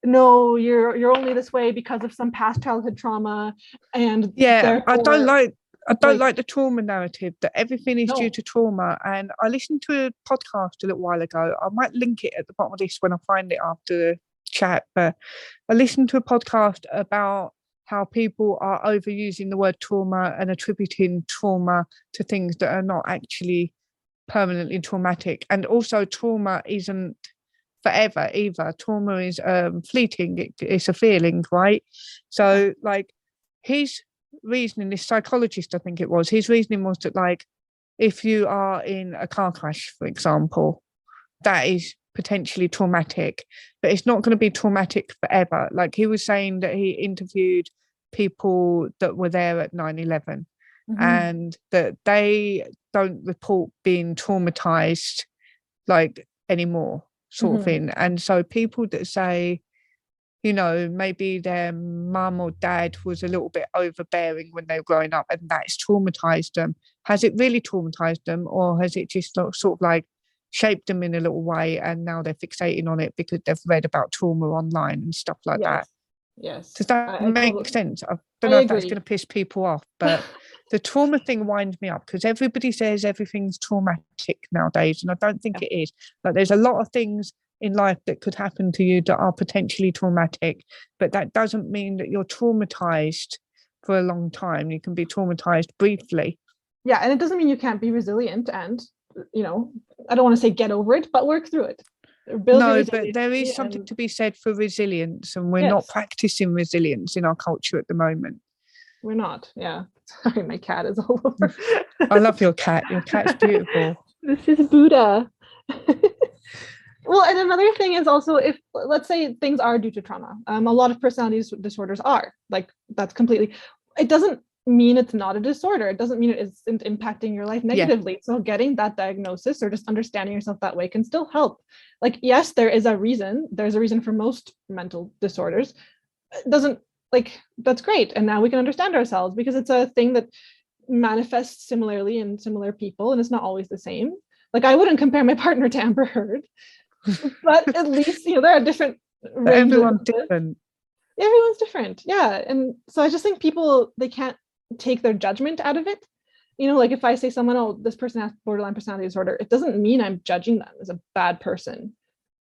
no, you're only this way because of some past childhood trauma. And I don't like the trauma narrative, that everything is due to trauma. And I listened to a podcast a little while ago. I might link it at the bottom of this when I find it after the chat, but I listened to a podcast about how people are overusing the word trauma and attributing trauma to things that are not actually permanently traumatic. And also trauma isn't forever either. Trauma is fleeting. It's a feeling, right? So like his reasoning, this psychologist, I think it was, his reasoning was that like, if you are in a car crash, for example, that is potentially traumatic, but it's not going to be traumatic forever. Like he was saying that he interviewed people that were there at 9/11 and that they don't report being traumatized like anymore, sort of thing. And so people that say, maybe their mum or dad was a little bit overbearing when they were growing up and that's traumatized them, has it really traumatized them, or has it just sort of like shaped them in a little way and now they're fixating on it because they've read about trauma online and stuff like that? Yes. Does that make totally, sense? I I don't know if that's agree. going to piss people off, but the trauma thing winds me up because everybody says everything's traumatic nowadays, and I don't think Yeah. it is. Like, there's a lot of things in life that could happen to you that are potentially traumatic, but that doesn't mean that you're traumatized for a long time. You can be traumatized briefly. Yeah, and it doesn't mean you can't be resilient and, you know, I don't want to say get over it, but work through it. Build your No, but there is resiliency. something And to be said for resilience, and we're not yes, practicing resilience in our culture at the moment. we're not. Yeah. Sorry, my cat is all over. I love your cat. Your cat's beautiful. This is Buddha. Well, and another thing is also, if let's say things are due to trauma, a lot of personality disorders are, like, that's completely, it doesn't mean it's not a disorder. It doesn't mean it isn't impacting your life negatively. So getting that diagnosis or just understanding yourself that way can still help. Like, yes, there's a reason for most mental disorders. It doesn't, like, that's great. And now we can understand ourselves because it's a thing that manifests similarly in similar people, and it's not always the same. Like, I wouldn't compare my partner to Amber Heard, but at least, you know, there are different ranges. Everyone's different. Everyone's different. Yeah. And so I just think people, they can't take their judgment out of it. You know, like if I say someone, oh, this person has borderline personality disorder, it doesn't mean I'm judging them as a bad person,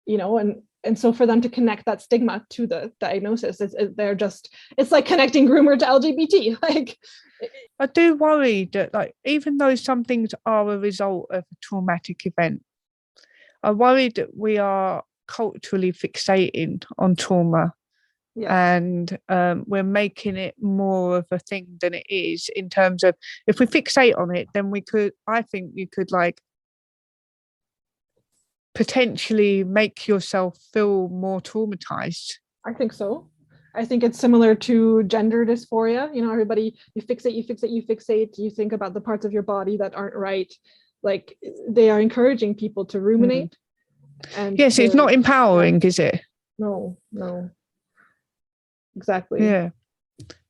you know, and so for them to connect that stigma to the diagnosis, they're just, it's like connecting groomer to LGBT. Like, I do worry that, like, even though some things are a result of a traumatic event, I worry that we are culturally fixating on trauma. yes, And we're making it more of a thing than it is, in terms of, if we fixate on it, then I think you could, like, potentially make yourself feel more traumatized. I think so. I think it's similar to gender dysphoria. You know, everybody, you fixate, you think about the parts of your body that aren't right. Like, they are encouraging people to ruminate. And yes, it's not empowering, is it? No. Exactly. Yeah,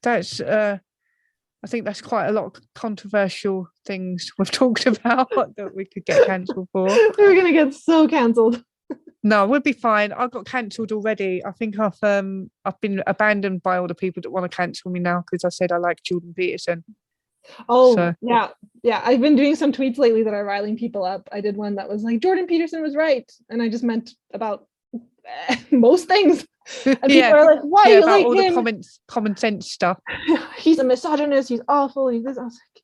that's I think that's quite a lot of controversial things we've talked about that we could get cancelled for. We're gonna get so cancelled. No, we'll be fine. I got cancelled already. I think I've been abandoned by all the people that want to cancel me now because I said I like Jordan Peterson. Oh, so. yeah. I've been doing some tweets lately that are riling people up. I did one that was like, Jordan Peterson was right, and I just meant about most things. And people are like, why you about like all him? the common sense stuff. He's a misogynist. He's awful. He's this. I was like,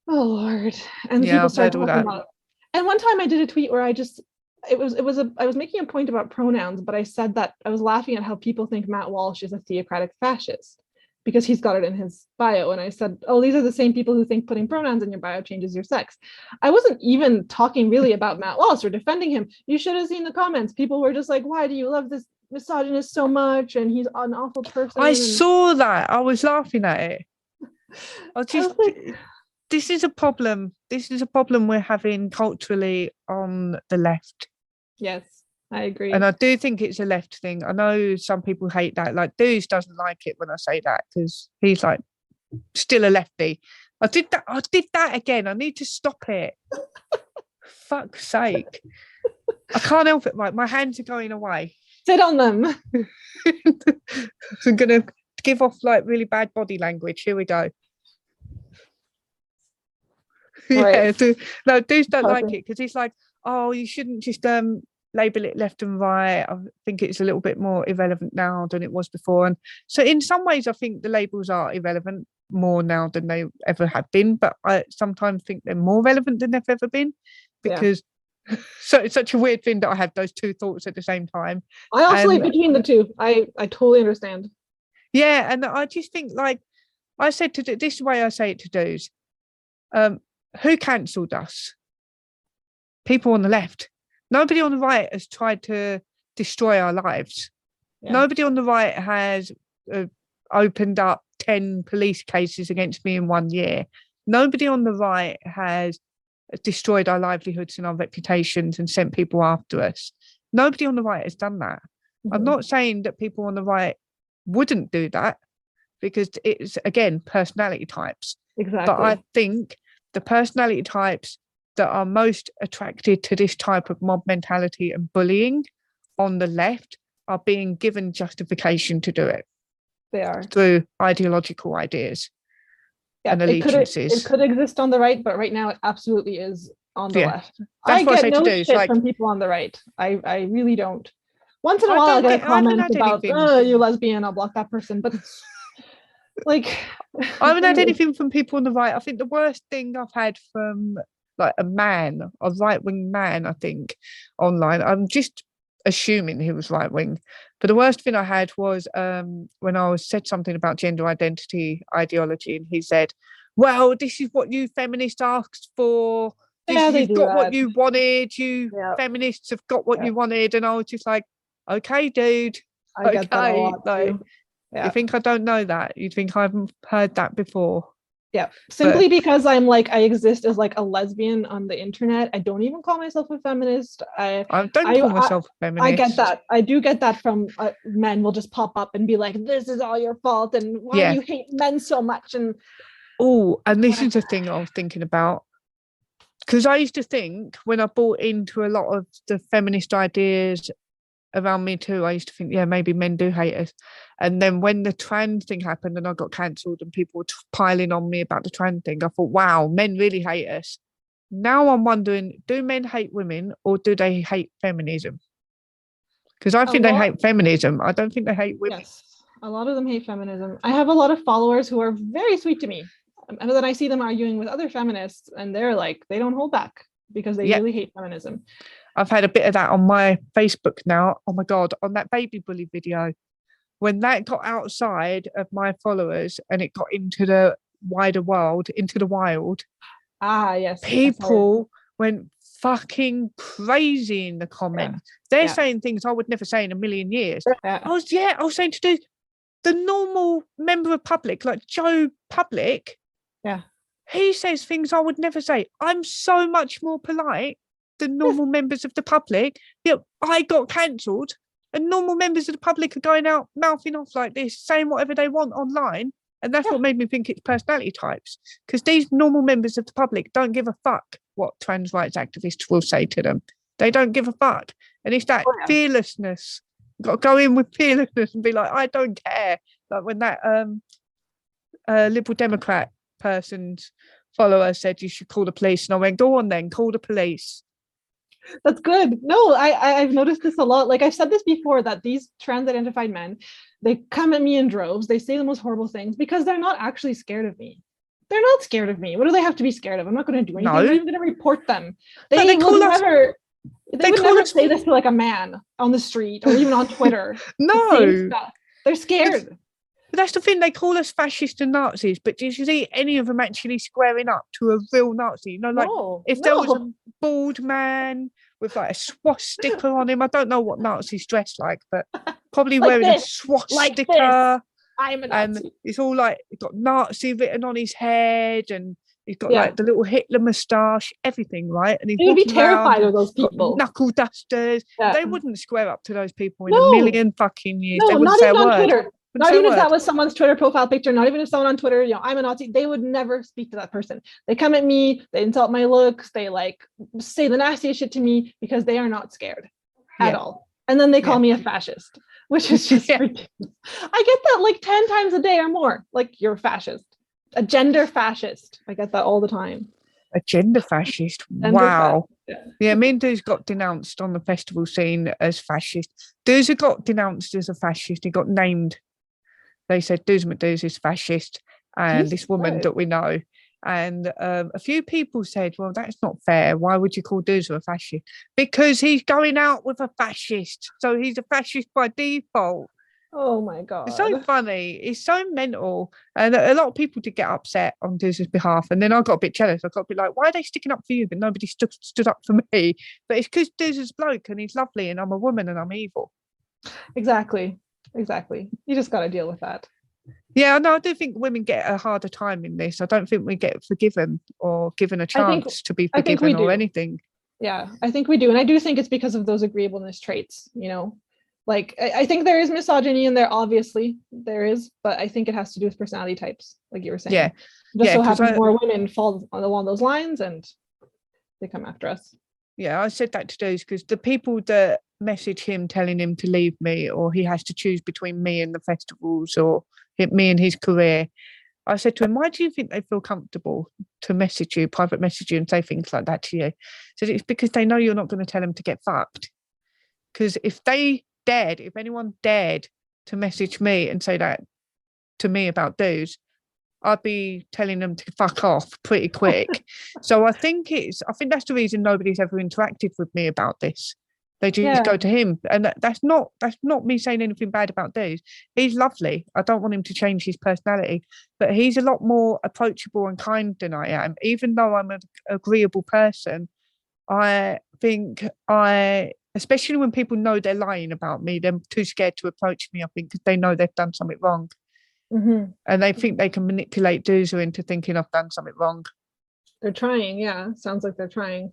oh Lord. And people started talking about it. And one time I did a tweet where I was making a point about pronouns, but I said that I was laughing at how people think Matt Walsh is a theocratic fascist because he's got it in his bio. And I said, oh, these are the same people who think putting pronouns in your bio changes your sex. I wasn't even talking really about Matt Walsh or defending him. You should have seen the comments. People were just like, why do you love this misogynist so much? And he's an awful person. I saw that. I was laughing at it. This is a problem. This is a problem we're having culturally on the left. Yes, I agree. And I do think it's a left thing. I know some people hate that. Like, Deuce doesn't like it when I say that because he's like still a lefty. I did that again. I need to stop it. Fuck's sake. I can't help it. Right, my hands are going away. Sit on them. I'm gonna give off like really bad body language. Here we go. Right. No, Deuce don't like it because he's like, oh, you shouldn't just label it left and right. I think it's a little bit more irrelevant now than it was before. And so in some ways I think the labels are irrelevant more now than they ever have been, but I sometimes think they're more relevant than they've ever been because so it's such a weird thing that I have those two thoughts at the same time. I oscillate between the two. I totally understand. Yeah, and I just think, like I said, this is the way I say it to dudes. Who cancelled us? People on the left. Nobody on the right has tried to destroy our lives. Yeah. Nobody on the right has opened up 10 police cases against me in 1 year. Nobody on the right has destroyed our livelihoods and our reputations and sent people after us. Nobody on the right has done that. Mm-hmm. I'm not saying that people on the right wouldn't do that because it's, again, personality types. Exactly. But I think the personality types that are most attracted to this type of mob mentality and bullying on the left are being given justification to do it. They are. through ideological ideas and It allegiances. could exist on the right, but right now it absolutely is on the left. That's I what I say get to no do. It's shit like, from people on the right. I really don't. Once in a I while, I don't get a get- I haven't comment had about, anything. "Oh, you lesbian," I'll block that person. But like, I haven't had anything from people on the right. I think the worst thing I've had from like a right-wing man, I think, online. I'm just assuming he was right-wing. But the worst thing I had was when I said something about gender identity ideology, and he said, "Well, this is what you feminists asked for. Yeah, they You've do got what that. you wanted. You Yeah. feminists have got what Yeah. you wanted." And I was just like, "Okay, dude. I get that a Okay, lot like, too. Yeah. you think I don't know that? You think I haven't heard that before?" Yeah, simply because I'm like, I exist as like a lesbian on the internet. I don't even call myself a feminist. I don't call myself a feminist. I get that. I do get that from men will just pop up and be like, "This is all your fault," and why do you hate men so much? And and this is the thing I was thinking about, because I used to think when I bought into a lot of the feminist ideas around Me Too, I used to think, yeah, maybe men do hate us. And then when the trans thing happened and I got cancelled and people were piling on me about the trans thing, I thought, wow, men really hate us. Now I'm wondering, do men hate women or do they hate feminism? Because I think they hate feminism. I don't think they hate women. Yes, a lot of them hate feminism. I have a lot of followers who are very sweet to me. And then I see them arguing with other feminists and they're like, they don't hold back because they really hate feminism. I've had a bit of that on my Facebook now. Oh my God, on that baby bully video. When that got outside of my followers and it got into the wider world, into the wild. Yes. People went fucking crazy in the comments. They're saying things I would never say in a million years. I was saying to do the normal member of public, like Joe Public. Yeah. He says things I would never say. I'm so much more polite than normal members of the public. I got cancelled and normal members of the public are going out mouthing off like this, saying whatever they want online. And that's what made me think it's personality types. Because these normal members of the public don't give a fuck what trans rights activists will say to them. They don't give a fuck. And it's that fearlessness. You've got to go in with fearlessness and be like, I don't care. Like when that Liberal Democrat person's follower said you should call the police. And I went, go on then, call the police. That's good. No, I've noticed this a lot. Like I've said this before, that these trans identified men, they come at me in droves. They say the most horrible things because they're not actually scared of me. They're not scared of me. What do they have to be scared of? I'm not going to do anything. I'm not even going to report them. They would never say this to like a man on the street or even on Twitter. No. They're scared. But that's the thing, they call us fascists and Nazis, but did you see any of them actually squaring up to a real Nazi? You know, like if there was a bald man with like a swastika on him, I don't know what Nazis dress like, but probably like wearing a swastika. Like I'm a Nazi. And it's all like, he's got Nazi written on his head and he's got like the little Hitler moustache, everything, right? And he's would be terrified of those people. Knuckle dusters. They wouldn't square up to those people in a million fucking years. No, they wouldn't not say even a on word. Twitter. Not even if that was someone's Twitter profile picture, not even if someone on Twitter, I'm a Nazi, they would never speak to that person. They come at me, they insult my looks, they like say the nastiest shit to me because they are not scared at all. And then they call me a fascist, which is just ridiculous. I get that like 10 times a day or more. Like, you're a fascist, a gender fascist. I get that all the time. A gender fascist. Wow. Yeah, me and Dooz got denounced on the festival scene as fascist. Dooz got denounced as a fascist. He got named. They said Dooz McDooz is fascist, and this woman that we know. And a few people said, well, that's not fair. Why would you call Dooz a fascist? Because he's going out with a fascist. So he's a fascist by default. Oh my God. It's so funny. It's so mental. And a lot of people did get upset on Dooz's behalf. And then I got a bit jealous. I got a bit like, why are they sticking up for you? But nobody stood up for me. But it's because Dooz's is a bloke and he's lovely and I'm a woman and I'm evil. Exactly. You just got to deal with that. Yeah, no, I do think women get a harder time in this. I don't think we get forgiven or given a chance to be forgiven or anything. Yeah, I think we do. And I do think it's because of those agreeableness traits, Like, I think there is misogyny in there, obviously. There is, but I think it has to do with personality types, like you were saying. Yeah. Just so happens more women fall along those lines and they come after us. Yeah, I said that to those because the people that message him telling him to leave me, or he has to choose between me and the festivals, or me and his career, I said to him, why do you think they feel comfortable to message you, private message you, and say things like that to you? So it's because they know you're not going to tell them to get fucked. Because if anyone dared to message me and say that to me about dudes, I'd be telling them to fuck off pretty quick. So I think that's the reason nobody's ever interacted with me about this. They just go to him, and that's not me saying anything bad about dudes. He's lovely. I don't want him to change his personality, but he's a lot more approachable and kind than I am. Even though I'm an agreeable person, I think especially when people know they're lying about me, they're too scared to approach me, I think, because they know they've done something wrong. Mm-hmm. And they think they can manipulate Doozer into thinking I've done something wrong. They're trying, yeah. Sounds like they're trying.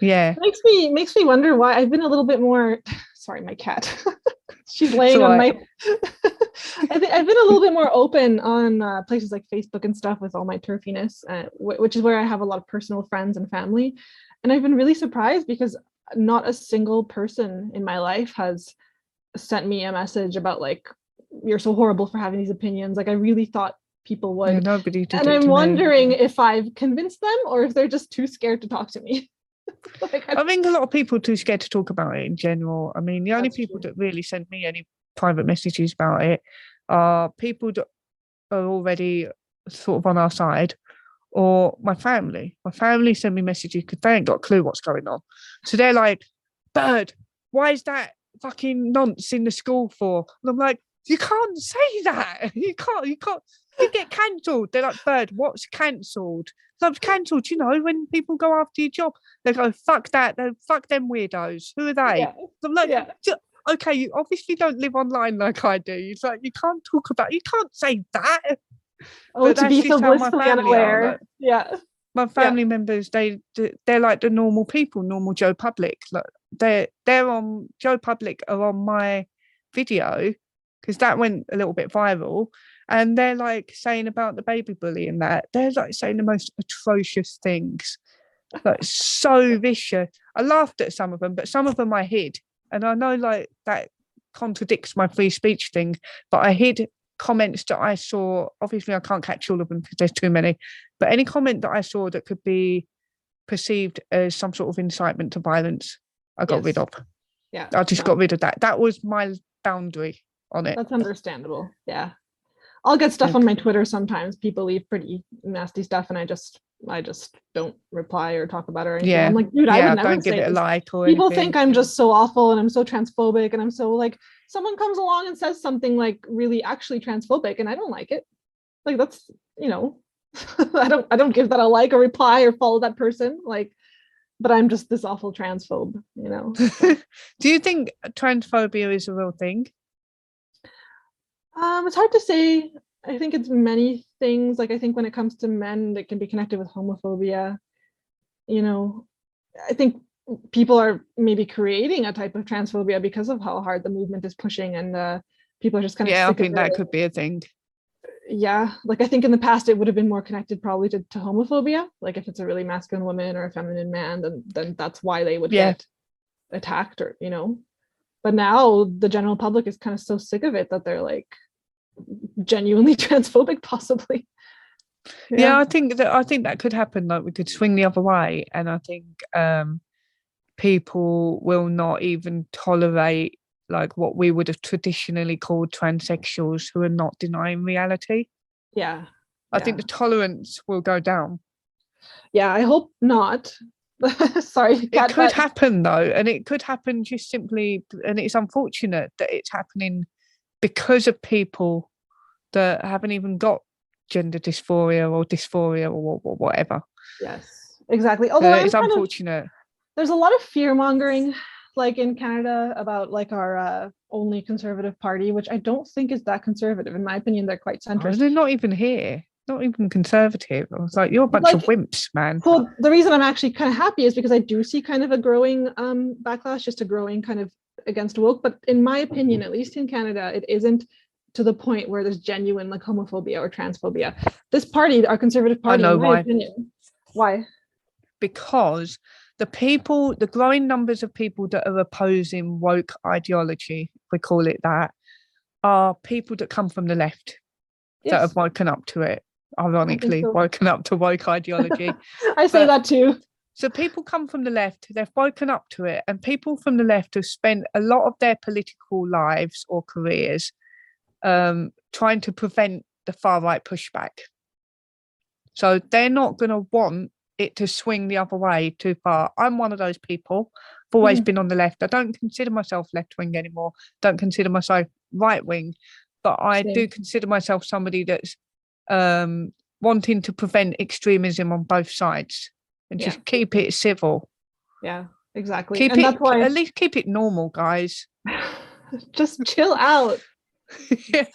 Yeah. Makes me wonder why I've been a little bit more. Sorry, my cat. She's laying on my. I've been a little bit more open on places like Facebook and stuff with all my turfiness, which is where I have a lot of personal friends and family. And I've been really surprised because not a single person in my life has sent me a message about like, you're so horrible for having these opinions. Like I really thought people would. Yeah, nobody did. And I'm wondering if I've convinced them or if they're just too scared to talk to me. I think a lot of people are too scared to talk about it in general. I mean, the only people that really send me any private messages about it are people that are already sort of on our side, or my family. My family send me messages because they ain't got a clue what's going on. So they're like, Bird, why is that fucking nonce in the school for? And I'm like, you can't say that. You can't. You get cancelled. They're like, Bird, what's cancelled? So cancelled, when people go after your job, they go, fuck that. Fuck them weirdos. Who are they? Yeah. So I'm like, okay, you obviously don't live online like I do. It's like, you can't say that. Oh, but to be so blissfully unaware. Like, yeah. My family members, they're like the normal people, normal Joe Public. Like they're on Joe Public are on my video because that went a little bit viral, and they're like saying about the baby bully and that. They're like saying the most atrocious things, like so vicious. I laughed at some of them, but some of them I hid, and I know like that contradicts my free speech thing, but I hid comments that I saw. Obviously I can't catch all of them because there's too many, but any comment that I saw that could be perceived as some sort of incitement to violence, I got rid of. Yeah, I just got rid of that. That was my boundary on it. That's understandable. Yeah, I'll get stuff on my Twitter sometimes. People leave pretty nasty stuff, and I just don't reply or talk about it or anything. I'm like, dude, I would never don't give it a like or people anything. Think I'm just so awful and I'm so transphobic and I'm so like, someone comes along and says something like really actually transphobic and I don't like it. Like that's, I don't give that a like or reply or follow that person. Like, but I'm just this awful transphobe, Do you think transphobia is a real thing? It's hard to say. I think it's many things. Like I think when it comes to men, it can be connected with homophobia. I think people are maybe creating a type of transphobia because of how hard the movement is pushing, and people are just kind of I think that could be a thing. Yeah, like I think in the past it would have been more connected probably to homophobia. Like if it's a really masculine woman or a feminine man, then that's why they would get attacked, or But now the general public is kind of so sick of it that they're like genuinely transphobic, possibly. I think that could happen. Like we could swing the other way, and I think people will not even tolerate like what we would have traditionally called transsexuals who are not denying reality. I think the tolerance will go down. I hope not. Sorry, it could happen though, and it could happen just simply, and it's unfortunate that it's happening because of people that haven't even got gender dysphoria or whatever. Yes, exactly. Although it's unfortunate. There's a lot of fear mongering, like in Canada, about like our only conservative party, which I don't think is that conservative. In my opinion, they're quite centrist. They're not even here. Not even conservative. I was like, you're a bunch of wimps, man. Well, the reason I'm actually kind of happy is because I do see kind of a growing backlash, just a growing kind of against woke. But in my opinion, at least in Canada, it isn't to the point where there's genuine like homophobia or transphobia. This party, our conservative party, I know in my opinion. Why? Because the growing numbers of people that are opposing woke ideology, if we call it that, are people that come from the left that have woken up to it. Ironically, woken up to woke ideology. I say that too. So people come from the left, they've woken up to it, and people from the left have spent a lot of their political lives or careers trying to prevent the far right pushback. So they're not going to want it to swing the other way too far. I'm one of those people. I've always been on the left. I don't consider myself left-wing anymore. Don't consider myself right-wing, but I do consider myself somebody that's wanting to prevent extremism on both sides and just keep it civil. Yeah, exactly. That's why at least keep it normal, guys. Just chill out.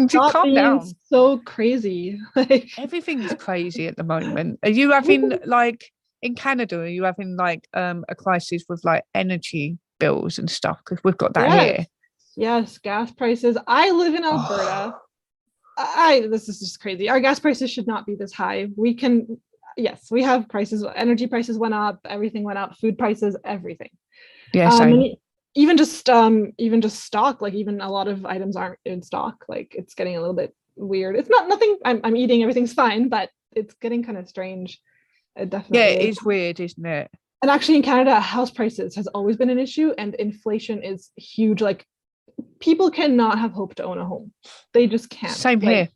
Just calm down. So crazy. Like everything's crazy at the moment. Are you having like in Canada? Are you having like a crisis with like energy bills and stuff? Because we've got that here. Yes, gas prices. I live in Alberta. This is just crazy. Our gas prices should not be this high. We have prices. Energy prices went up. Everything went up. Food prices, everything. Yeah, same. Even just stock, like even a lot of items aren't in stock. Like it's getting a little bit weird. It's not nothing. I'm eating. Everything's fine, but it's getting kind of strange. It definitely. Yeah, it is weird, isn't it? And actually, in Canada, house prices has always been an issue, and inflation is huge. Like people cannot have hope to own a home. They just can't. Same here.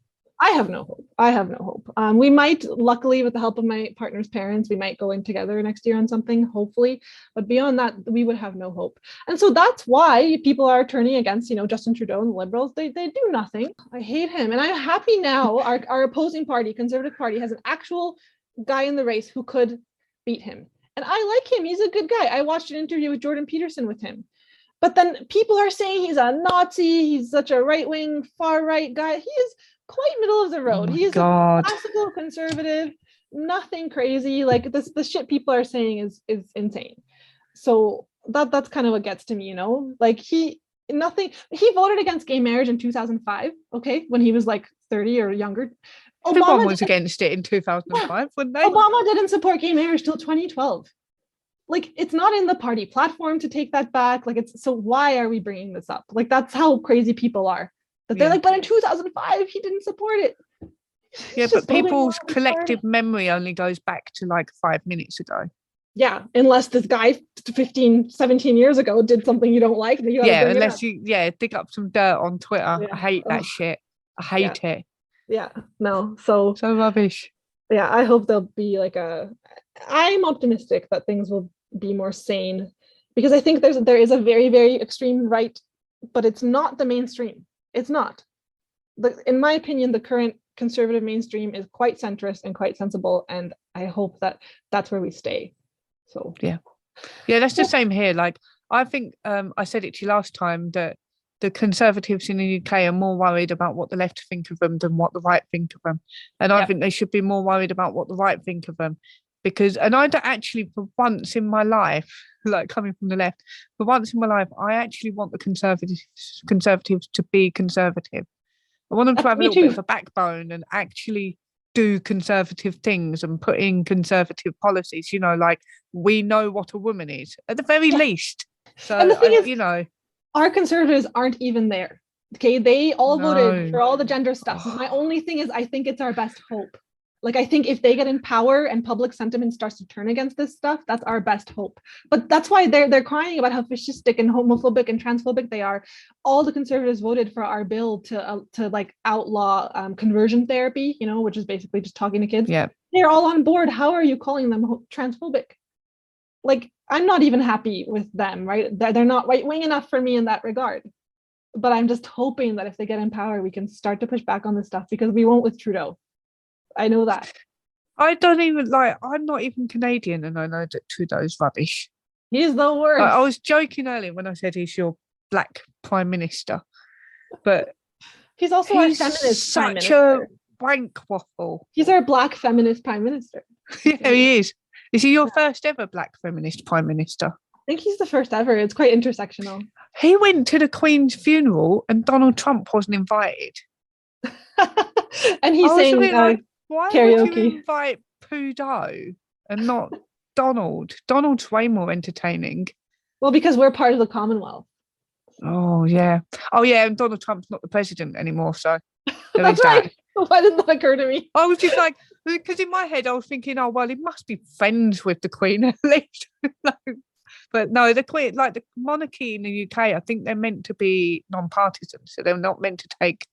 I have no hope. We might, luckily, with the help of my partner's parents, we might go in together next year on something, hopefully. But beyond that, we would have no hope. And so that's why people are turning against, Justin Trudeau and the Liberals. They do nothing. I hate him. And I'm happy now our opposing party, Conservative Party, has an actual guy in the race who could beat him. And I like him. He's a good guy. I watched an interview with Jordan Peterson with him. But then people are saying he's a Nazi. He's such a right-wing, far-right guy. He is quite middle of the road. He is a classical conservative, nothing crazy. Like the shit people are saying is insane. So that's kind of what gets to me, Like he voted against gay marriage in 2005, okay, when he was like 30 or younger. Everyone was against it in 2005, wouldn't they? Obama didn't support gay marriage till 2012. Like it's not in the party platform to take that back. Like so why are we bringing this up? Like that's how crazy people are. But they're like, but in 2005, he didn't support it. Yeah, but people's collective memory only goes back to like 5 minutes ago. Yeah, unless this guy 15, 17 years ago did something you don't like. Unless you dig up some dirt on Twitter. Yeah. I hate that shit. I hate it. Yeah, no, so rubbish. Yeah, I hope there'll be I'm optimistic that things will be more sane because I think there is a very, very extreme right, but it's not the mainstream. It's not. In my opinion, the current conservative mainstream is quite centrist and quite sensible, and I hope that that's where we stay. So yeah, that's the same here. Like I think I said it to you last time that the Conservatives in the UK are more worried about what the left think of them than what the right think of them, and I think they should be more worried about what the right think of them. Because, and I don't actually, for once in my life, like coming from the left, for once in my life, I actually want the conservatives to be conservative. I want them to have a little bit of a backbone and actually do conservative things and put in conservative policies. Like we know what a woman is at the very least. So, and the thing is, our conservatives aren't even there. Okay, they all voted for all the gender stuff. My only thing is, I think it's our best hope. Like, I think if they get in power and public sentiment starts to turn against this stuff, that's our best hope. But that's why they're crying about how fascistic and homophobic and transphobic they are. All the conservatives voted for our bill to like outlaw conversion therapy, which is basically just talking to kids. Yeah, they're all on board. How are you calling them transphobic? Like, I'm not even happy with them, right? They're not right-wing enough for me in that regard. But I'm just hoping that if they get in power, we can start to push back on this stuff because we won't with Trudeau. I know that. I don't even I'm not even Canadian and I know that Trudeau's rubbish. He's the worst. I was joking earlier when I said he's your black prime minister, but he's also our feminist prime minister. Such a wank waffle. He's our black feminist prime minister. Yeah, he is. Is he your first ever black feminist prime minister? I think he's the first ever. It's quite intersectional. He went to the Queen's funeral and Donald Trump wasn't invited. And he's saying why karaoke. would you invite Trudeau and not Donald. Donald's way more entertaining. Well, because we're part of the Commonwealth. Oh yeah. Oh yeah, and Donald Trump's not the president anymore, so there is That's that. right. Why didn't that occur to me? I was just like, because in my head I was thinking, oh well, he must be friends with the Queen at least. But no, the Queen, like the monarchy in the UK, I think they're meant to be non-partisan, so they're not meant to take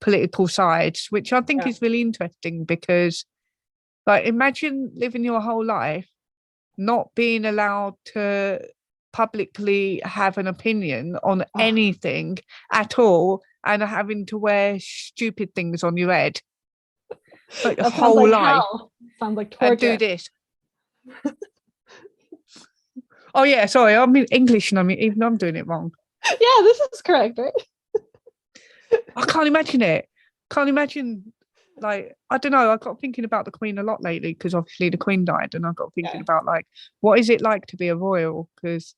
political sides, which I think is really interesting because, like, imagine living your whole life not being allowed to publicly have an opinion on anything at all and having to wear stupid things on your head like the whole life. Sounds like torture. And do this. Oh yeah, sorry, I'm in English and even I'm doing it wrong. Yeah, this is correct, right? I can't imagine it. Can't imagine, like, I don't know, I got thinking about the Queen a lot lately because obviously the Queen died, and I got thinking about, like, what is it like to be a royal? Because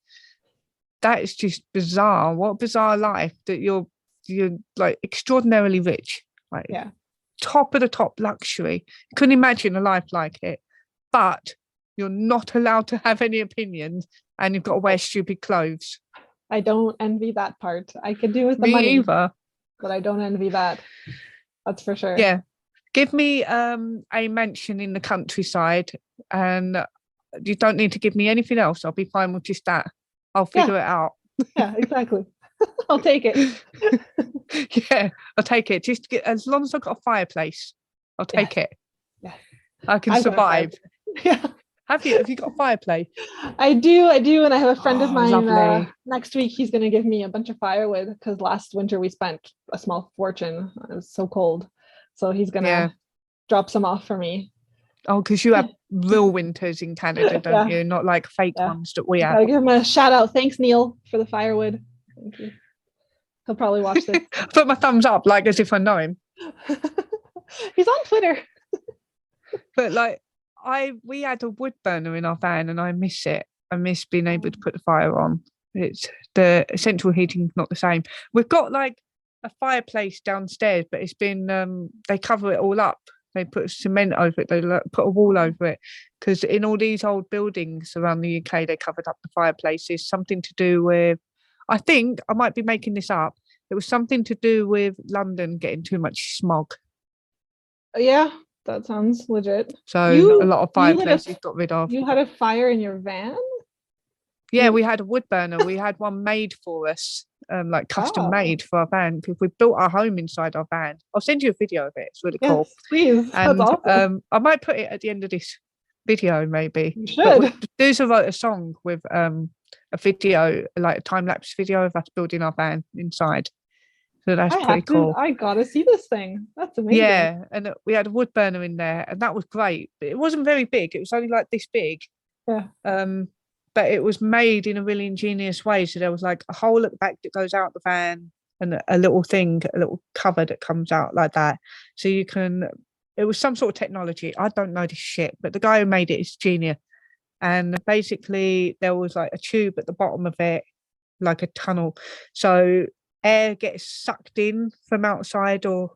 that is just bizarre. What a bizarre life that you're like extraordinarily rich, like top of the top luxury. Couldn't imagine a life like it, but you're not allowed to have any opinions and you've got to wear stupid clothes. I don't envy that part. I could do with the money. Me either. But I don't envy that. That's for sure. Yeah. Give me a mansion in the countryside and you don't need to give me anything else. I'll be fine with just that. I'll figure it out. Yeah, exactly. I'll take it. Yeah, I'll take it. Just as long as I've got a fireplace, I'll take it. Yeah. I can survive. Yeah. Have you got a fireplace? I do, and I have a friend of mine next week. He's going to give me a bunch of firewood because last winter we spent a small fortune. It was so cold, so he's going to drop some off for me. Oh, because you have real winters in Canada, don't you? Not like fake ones that we have. I'll give him a shout out. Thanks, Neil, for the firewood. Thank you. He'll probably watch this. Put my thumbs up, like as if I know him. He's on Twitter. But like, we had a wood burner in our van, and I miss it. I miss being able to put the fire on. It's the central heating's not the same. We've got like a fireplace downstairs, but it's been they cover it all up. They put cement over it. They put a wall over it because in all these old buildings around the UK, they covered up the fireplaces. Something to do with, I think I might be making this up. It was something to do with London getting too much smog. Yeah, that sounds legit. So a lot of fireplaces got rid of. You had a fire in your van? Yeah, we had a wood burner. We had one made for us, like custom made for our van, because we built our home inside our van. I'll send you a video of it. It's really cool. Please. And that's awesome. I might put it at the end of this video, maybe. You should. Dooza wrote a song with a video, like a time-lapse video of us building our van inside. So that's pretty cool. I gotta see this thing. That's amazing. Yeah, and we had a wood burner in there, and that was great. But it wasn't very big. It was only like this big. Yeah. But it was made in a really ingenious way. So there was like a hole at the back that goes out the van, and a little cover that comes out like that. So you can. It was some sort of technology. I don't know this shit, but the guy who made it is genius. And basically, there was like a tube at the bottom of it, like a tunnel. So air gets sucked in from outside, and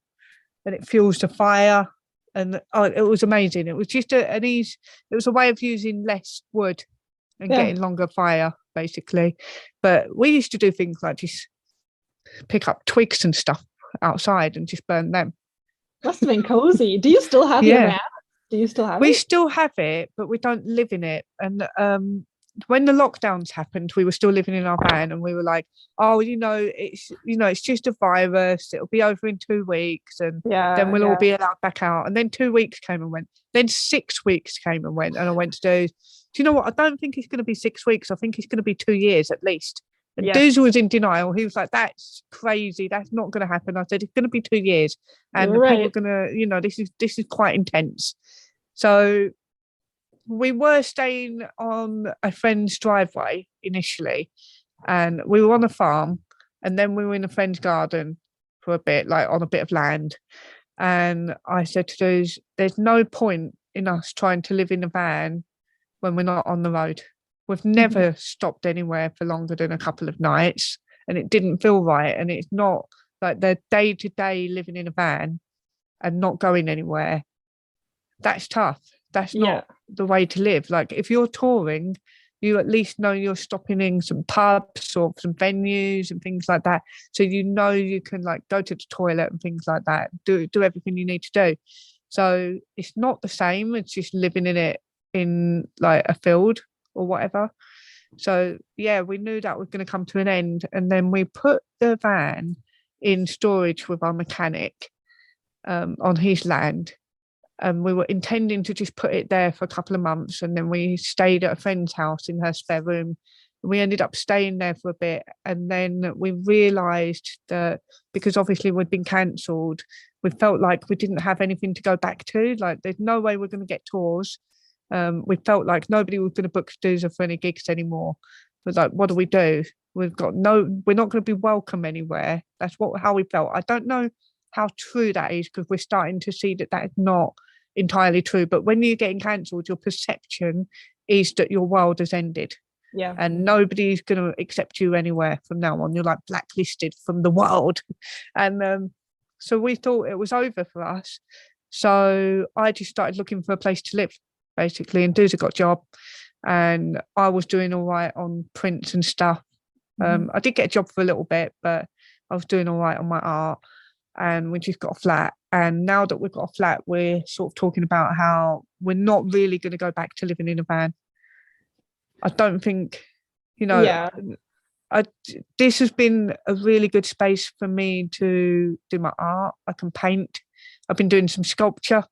it fuels the fire. And it was amazing. It was just it was a way of using less wood and getting longer fire, basically. But we used to do things like just pick up twigs and stuff outside and just burn them. Must have been cozy. Do you still have your van? Do you still have it? We still have it, but we don't live in it. And when the lockdowns happened, we were still living in our van, and we were like, oh, it's just a virus. It'll be over in 2 weeks, and then we'll all be allowed back out. And then 2 weeks came and went. Then 6 weeks came and went. And I went to do you know what? I don't think it's going to be 6 weeks. I think it's going to be 2 years at least. And Dooza was in denial. He was like, that's crazy. That's not going to happen. I said, it's going to be 2 years. And people are going to, this is quite intense. So we were staying on a friend's driveway initially, and we were on a farm, and then we were in a friend's garden for a bit, like on a bit of land. And I said to Dooza, there's no point in us trying to live in a van when we're not on the road. We've never stopped anywhere for longer than a couple of nights, and it didn't feel right. And it's not like the day-to-day living in a van and not going anywhere. That's tough. That's not the way to live. Like if you're touring, you at least know you're stopping in some pubs or some venues and things like that. So you know you can like go to the toilet and things like that, do everything you need to do. So it's not the same as just living in it in like a field or whatever. So yeah, we knew that was going to come to an end. And then we put the van in storage with our mechanic on his land. And we were intending to just put it there for a couple of months, and then we stayed at a friend's house in her spare room. We ended up staying there for a bit, and then we realised that because obviously we'd been cancelled, we felt like we didn't have anything to go back to. Like there's no way we're going to get tours. We felt like nobody was going to book Stoozer for any gigs anymore. It was like, what do? We're not going to be welcome anywhere. That's how we felt. I don't know how true that is, because we're starting to see that is not entirely true. But when you're getting cancelled, your perception is that your world has ended. Yeah. And nobody's going to accept you anywhere from now on. You're like blacklisted from the world. And so we thought it was over for us. So I just started looking for a place to live, basically. And Doozer got a job, and I was doing all right on prints and stuff. I did get a job for a little bit, but I was doing all right on my art. And we just got a flat. And now that we've got a flat, we're sort of talking about how we're not really going to go back to living in a van. I don't think, this has been a really good space for me to do my art. I can paint. I've been doing some sculpture.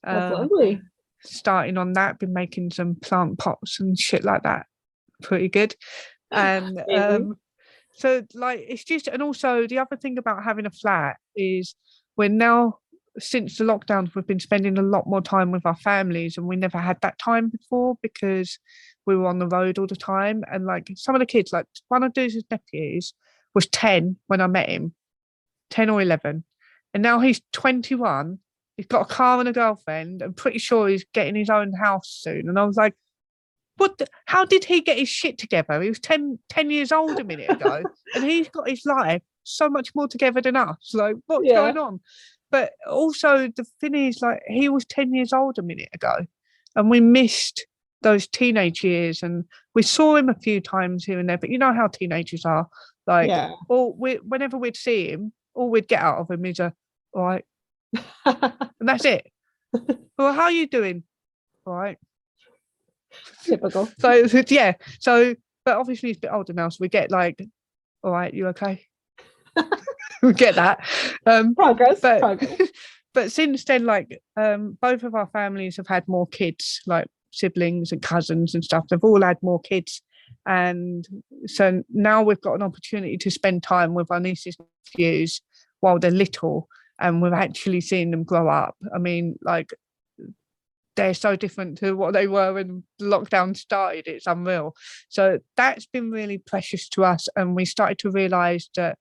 That's lovely. Starting on that, been making some plant pots and shit like that. Pretty good. And so like it's just, and also the other thing about having a flat is we're now, since the lockdowns, we've been spending a lot more time with our families, and we never had that time before because we were on the road all the time. And like some of the kids, like one of Doozer's nephews was 10 when I met him, 10 or 11. And now he's 21. He's got a car and a girlfriend. I'm pretty sure he's getting his own house soon. And I was like, how did he get his shit together? He was 10 years old a minute ago, and he's got his life so much more together than us. Like, what's going on? But also the thing is, like, he was 10 years old a minute ago, and we missed those teenage years, and we saw him a few times here and there. But you know how teenagers are. Like, whenever we'd see him, all we'd get out of him is all right. And that's it. Well, how are you doing? All right. Typical. So yeah. So, but obviously he's a bit older now, so we get like, all right, you okay? We get that. Progress. But since then, like, both of our families have had more kids, like siblings and cousins and stuff. They've all had more kids, and so now we've got an opportunity to spend time with our nieces and nephews while they're little, and we're actually seeing them grow up. I mean, like, they're so different to what they were when lockdown started. It's unreal. So that's been really precious to us. And we started to realise that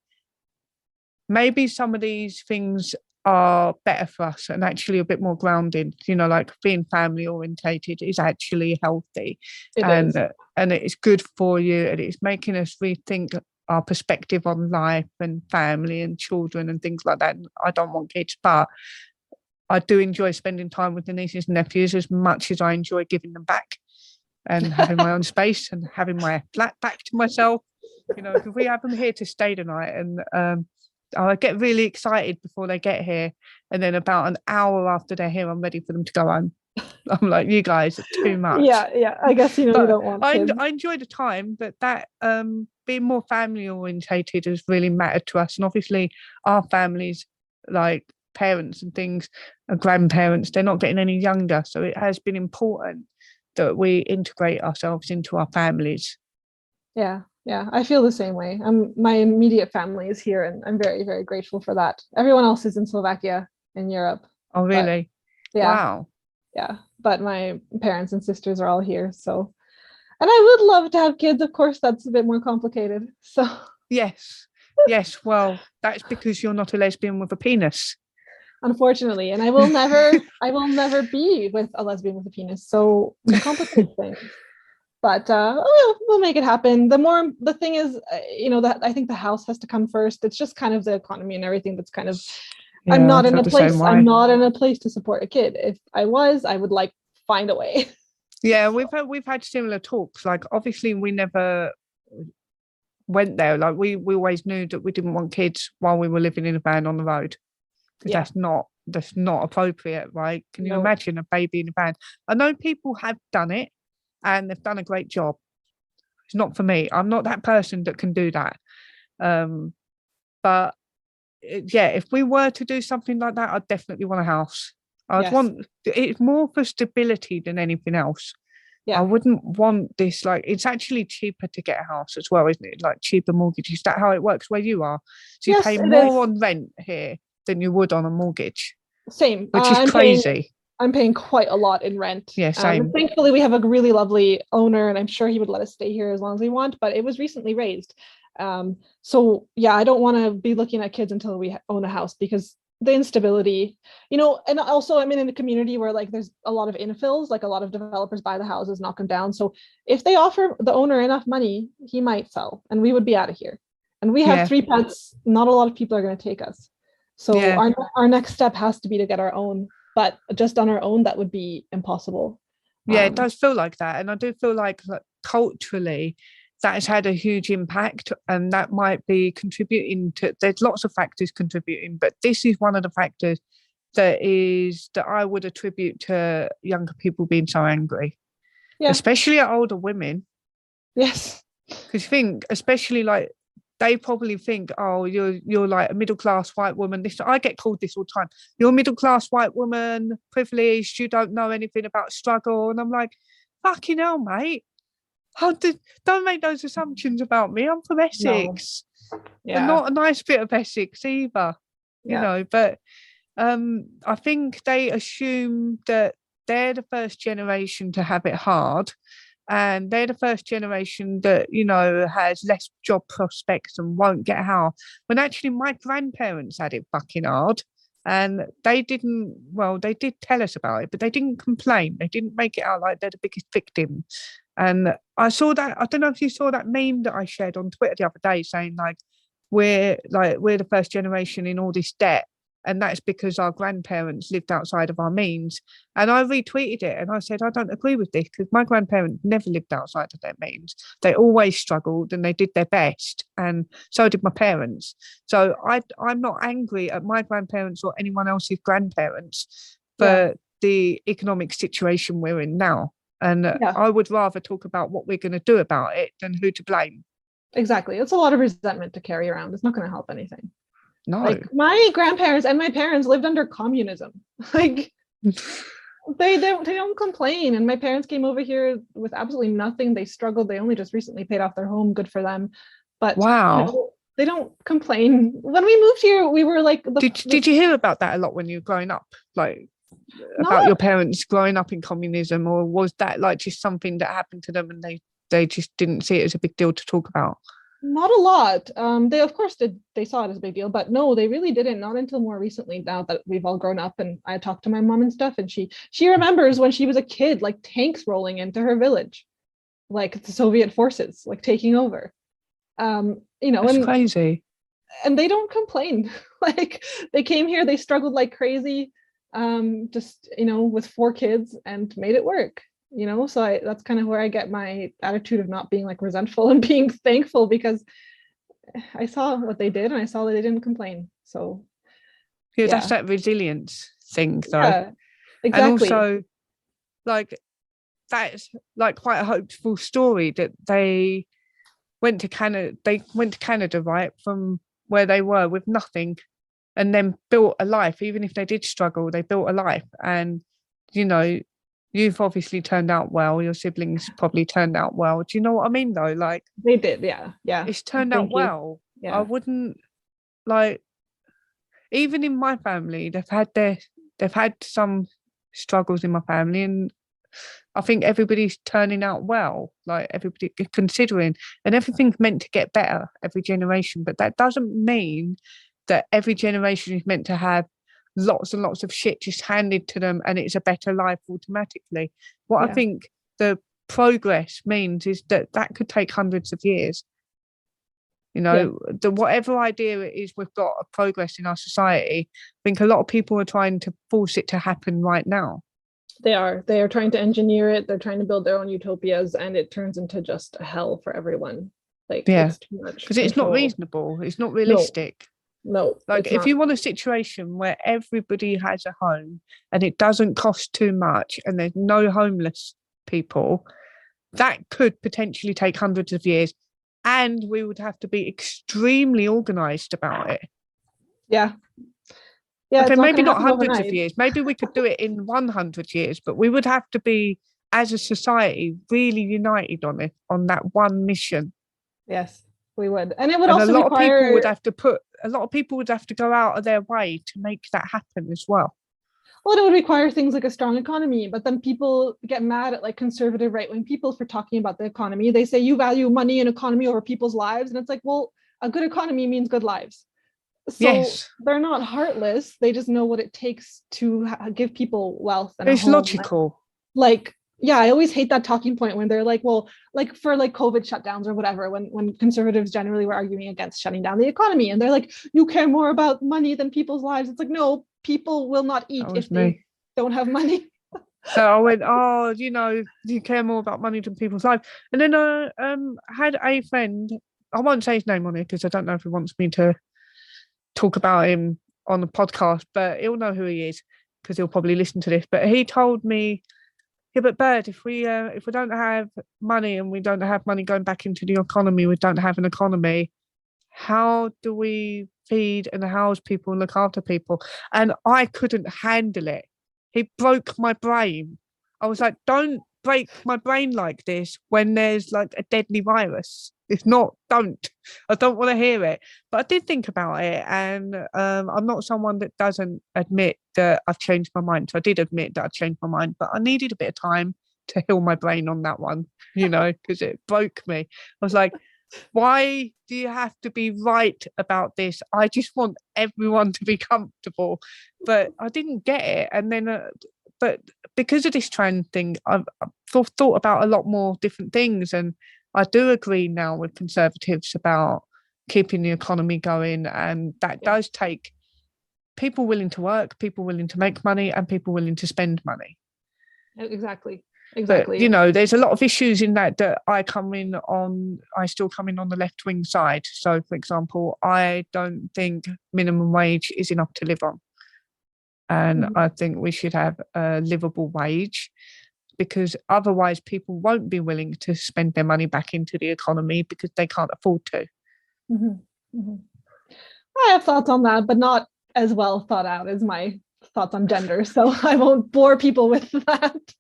maybe some of these things are better for us and actually a bit more grounded. Like being family orientated is actually healthy. And it's good for you. And it's making us rethink our perspective on life and family and children and things like that. I don't want kids, but I do enjoy spending time with the nieces and nephews as much as I enjoy giving them back and having my own space and having my flat back to myself. Because we have them here to stay tonight, and I get really excited before they get here, and then about an hour after they're here, I'm ready for them to go home. I'm like, you guys are too much. Yeah. I guess you don't want kids. I enjoy the time, but that being more family orientated has really mattered to us, and obviously our families, like parents and things and grandparents, they're not getting any younger, so it has been important that we integrate ourselves into our families. Yeah, I feel the same way. My immediate family is here, and I'm very, very grateful for that. Everyone else is in Slovakia, in Europe. Oh really? Wow. Yeah, but my parents and sisters are all here, so, and I would love to have kids. Of course, that's a bit more complicated, so yes, well, that's because you're not a lesbian with a penis. Unfortunately, and I will never be with a lesbian with a penis, so it complicates things. But we'll make it happen. The thing is, that I think the house has to come first. It's just kind of the economy and everything that's kind of. I'm not in a place to support a kid. If I was, I would like find a way. Yeah, we've had similar talks. Like, obviously, we never went there. Like, we always knew that we didn't want kids while we were living in a van on the road, because Yeah. that's not appropriate, right? Can you No. imagine a baby in a van? I know people have done it, and they've done a great job. It's not for me. I'm not that person that can do that. But yeah, if we were to do something like that, I'd definitely want a house. I'd Yes. want it's more for stability than anything else. Yeah. I wouldn't want this, like, it's actually cheaper to get a house as well, isn't it? Like, cheaper mortgages. Is that how it works where you are? So you Yes, pay it more is. on rent here than you would on a mortgage, Same. which is crazy. I'm paying quite a lot in rent. Yeah, same. Thankfully, we have a really lovely owner, and I'm sure he would let us stay here as long as we want, but it was recently raised. So yeah, I don't want to be looking at kids until we own a house, because the instability, and also I'm in a community where, like, there's a lot of infills, like a lot of developers buy the houses, knock them down. So if they offer the owner enough money, he might sell and we would be out of here. And we have 3 pets. Not a lot of people are going to take us. So our next step has to be to get our own, but just on our own, that would be impossible. Yeah, it does feel like that. And I do feel like culturally, that has had a huge impact, and that might be contributing to, there's lots of factors contributing, but this is one of the factors that I would attribute to younger people being so angry, especially at older women. Yes. Because you think, especially, like, they probably think, oh, you're like a middle-class white woman. I get called this all the time. You're a middle-class white woman, privileged, you don't know anything about struggle. And I'm like, fucking hell, mate. Don't make those assumptions about me. I'm from Essex. No. Yeah. Not a nice bit of Essex either, but I think they assume that they're the first generation to have it hard, and they're the first generation that, has less job prospects and won't get a house, when actually my grandparents had it fucking hard. And they did tell us about it, but they didn't complain. They didn't make it out like they're the biggest victim. And I saw that, I don't know if you saw that meme that I shared on Twitter the other day, saying we're the first generation in all this debt, and that's because our grandparents lived outside of our means. And I retweeted it and I said, I don't agree with this, because my grandparents never lived outside of their means. They always struggled and they did their best, and so did my parents. So I'm not angry at my grandparents or anyone else's grandparents for the economic situation we're in now. And I would rather talk about what we're going to do about it than who to blame. Exactly. It's a lot of resentment to carry around. It's not going to help anything. No. Like, my grandparents and my parents lived under communism. Like, they don't complain. And my parents came over here with absolutely nothing. They struggled. They only just recently paid off their home. Good for them. But wow. They don't complain. When we moved here, we were like... Did you hear about that a lot when you were growing up? Like, about your parents growing up in communism, or was that like just something that happened to them and they just didn't see it as a big deal to talk about? Not a lot. They of course did. They saw it as a big deal, but no, they really didn't. Not until more recently, now that we've all grown up and I talked to my mom and stuff, and she remembers when she was a kid, like tanks rolling into her village, like the Soviet forces, like taking over. That's crazy. And they don't complain. Like, they came here, they struggled like crazy. Just with 4 kids, and made it work, so that's kind of where I get my attitude of not being like resentful and being thankful, because I saw what they did and I saw that they didn't complain. So that's that resilience thing, though. Yeah, exactly. And also, like, that's like quite a hopeful story that they went to Canada, right, from where they were with nothing, and then built a life. Even if they did struggle, they built a life. And, you've obviously turned out well. Your siblings probably turned out well. Do you know what I mean, though? Like, they did, yeah. It's turned out well. Yeah. I wouldn't, like, even in my family, they've had some struggles in my family, and I think everybody's turning out well. Like, everybody considering, and everything's meant to get better every generation, but that doesn't mean that every generation is meant to have lots and lots of shit just handed to them and it's a better life automatically. What I think the progress means is that could take hundreds of years. The whatever idea it is we've got of progress in our society, I think a lot of people are trying to force it to happen right now. They are trying to engineer it. They're trying to build their own utopias, and it turns into just a hell for everyone. Like, Yeah, it's too much because it's not control. reasonable. It's not No, realistic. no, Like, it's if not. you want a situation where everybody has a home and it doesn't cost too much and there's no homeless people, that could potentially take hundreds of years, and we would have to be extremely organized about it. Yeah. Yeah, Okay, it's not maybe going to not happen hundreds of overnight. years. Maybe we could do it in 100 years, but we would have to be, as a society, really united on it, on that one mission. Yes, we would. And it would And also a lot of people would have to go out of their way to make that happen as well. Well, it would require things like a strong economy, but then people get mad at like conservative right-wing people for talking about the economy. They say you value money and economy over people's lives. And it's like, well, a good economy means good lives. So Yes, they're not heartless. They just know what it takes to give people wealth and a it's home. logical. Like, yeah, I always hate that talking point when they're like, well, like for like COVID shutdowns or whatever, when conservatives generally were arguing against shutting down the economy, and they're like, you care more about money than people's lives. It's like, no, people will not eat if they don't have money. So I went, oh, you care more about money than people's lives. And then I had a friend, I won't say his name on it because I don't know if he wants me to talk about him on the podcast, but he'll know who he is because he'll probably listen to this. But he told me, yeah, but Bird, if we don't have money and we don't have money going back into the economy, we don't have an economy. How do we feed and house people and look after people? And I couldn't handle it. He broke my brain. I was like, don't break my brain like this when there's like a deadly virus. If not, don't. I don't want to hear it. But I did think about it, and I'm not someone that doesn't admit that I've changed my mind. So I did admit that I've changed my mind, but I needed a bit of time to heal my brain on that one, because it broke me. I was like, why do you have to be right about this? I just want everyone to be comfortable. But I didn't get it. And then, but because of this trend thing, I've thought about a lot more different things. And I do agree now with conservatives about keeping the economy going. And that does take people willing to work, people willing to make money, and people willing to spend money. Exactly. But there's a lot of issues in that I still come in on the left wing side. So, for example, I don't think minimum wage is enough to live on, and I think we should have a livable wage, because otherwise people won't be willing to spend their money back into the economy because they can't afford to. I have thoughts on that, but not as well thought out as my thoughts on gender, so I won't bore people with that.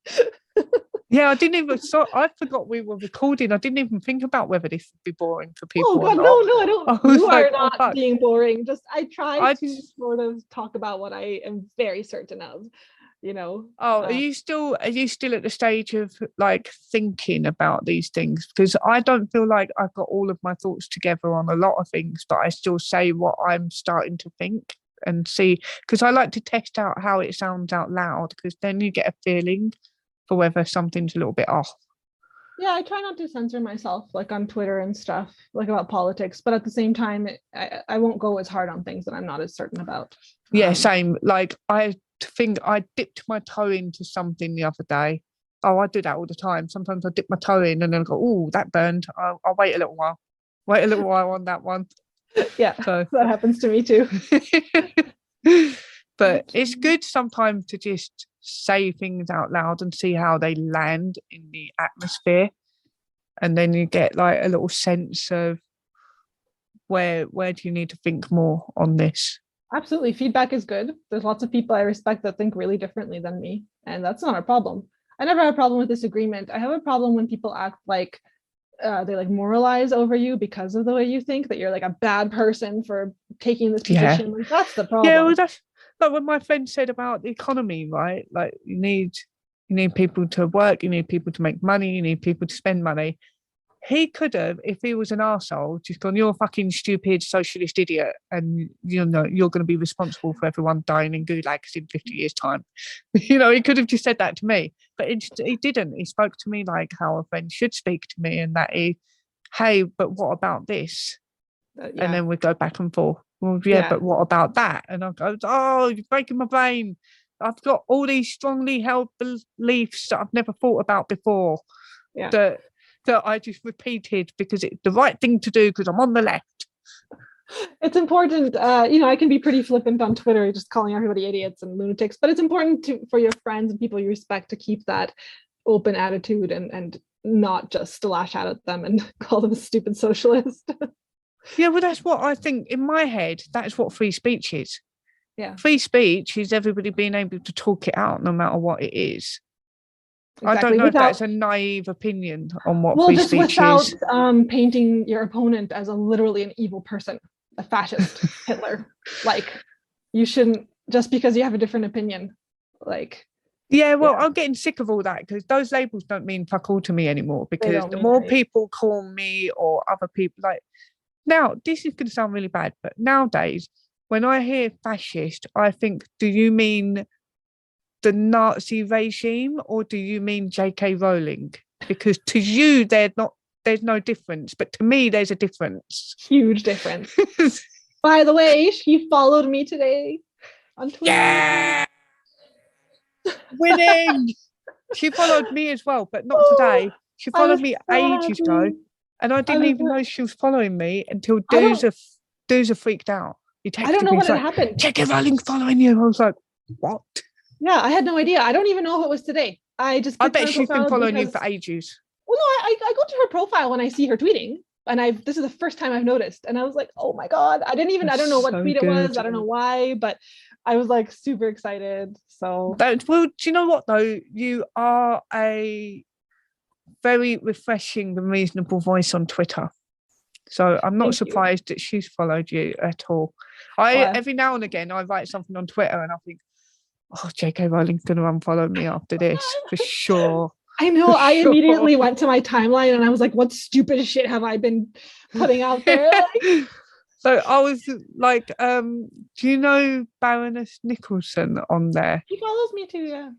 Yeah, I forgot we were recording. I didn't even think about whether this would be boring for people. Oh God, no, I don't. You are not being boring. Just I try to sort of talk about what I am very certain of. Are you still at the stage of like thinking about these things? Because I don't feel like I've got all of my thoughts together on a lot of things, but I still say what I'm starting to think and see, because I like to test out how it sounds out loud, because then you get a feeling for whether something's a little bit off. Yeah, I try not to censor myself like on Twitter and stuff like about politics, but at the same time I won't go as hard on things that I'm not as certain about. Yeah, same. Like I think I dipped my toe into something the other day. Oh, I do that all the time. Sometimes I dip my toe in and then I go, oh, that burned. I'll wait a little while. Wait a little while on that one. Yeah, so that happens to me too. But it's good sometimes to just say things out loud and see how they land in the atmosphere. And then you get like a little sense of where do you need to think more on this. Absolutely. Feedback is good. There's lots of people I respect that think really differently than me, and that's not a problem. I never have a problem with disagreement. I have a problem when people act like they like moralize over you because of the way you think, that you're like a bad person for taking this position. Like, that's the problem. Yeah, well, that's like what my friend said about the economy, right? Like you need people to work, you need people to make money, you need people to spend money. He could have, if he was an arsehole, just gone, you're a fucking stupid socialist idiot, and you're going to be responsible for everyone dying in gulags in 50 years' time. He could have just said that to me, but he didn't. He spoke to me like how a friend should speak to me, and that hey, but what about this? And then we go back and forth. Well, yeah, but what about that? And I go, oh, you're breaking my brain. I've got all these strongly held beliefs that I've never thought about before. Yeah. That I just repeated because it's the right thing to do because I'm on the left. It's important, I can be pretty flippant on Twitter, just calling everybody idiots and lunatics, but it's important for your friends and people you respect to keep that open attitude and not just lash out at them and call them a stupid socialist. Yeah, well, that's what I think in my head. That's what free speech is. Yeah. Free speech is everybody being able to talk it out no matter what it is. Exactly. I don't know if that's a naive opinion on what free speech is. Painting your opponent as literally an evil person, a fascist, Hitler. Like, you shouldn't, just because you have a different opinion. Like, yeah, well, I'm getting sick of all that because those labels don't mean fuck all to me anymore, because the more people call me or other people, like, now, this is going to sound really bad, but nowadays, when I hear fascist, I think, do you mean the Nazi regime or do you mean J.K. Rowling? Because to you, there's no difference, but to me, there's a difference. Huge difference. By the way, she followed me today on Twitter. Yeah! Winning! She followed me as well, but not today. She followed me ages ago, and I didn't even know she was following me until Doozer freaked out. He texted me. I don't know what had happened. J.K. Rowling following you. I was like, what? Yeah, I had no idea. I don't even know if it was today. I bet she's been following you for ages. Well, no, I go to her profile when I see her tweeting, and this is the first time I've noticed, and I was like, oh my god, I don't know what tweet it was. I don't know why, but I was like super excited. So, well, do you know what though? You are a very refreshing and reasonable voice on Twitter. So I'm not surprised that she's followed you at all. Every now and again I write something on Twitter and I think, oh, J.K. Rowling's going to unfollow me after this for sure. I know. I immediately went to my timeline and I was like, what stupid shit have I been putting out there? So I was like, do you know Baroness Nicholson on there? She follows me too, yeah.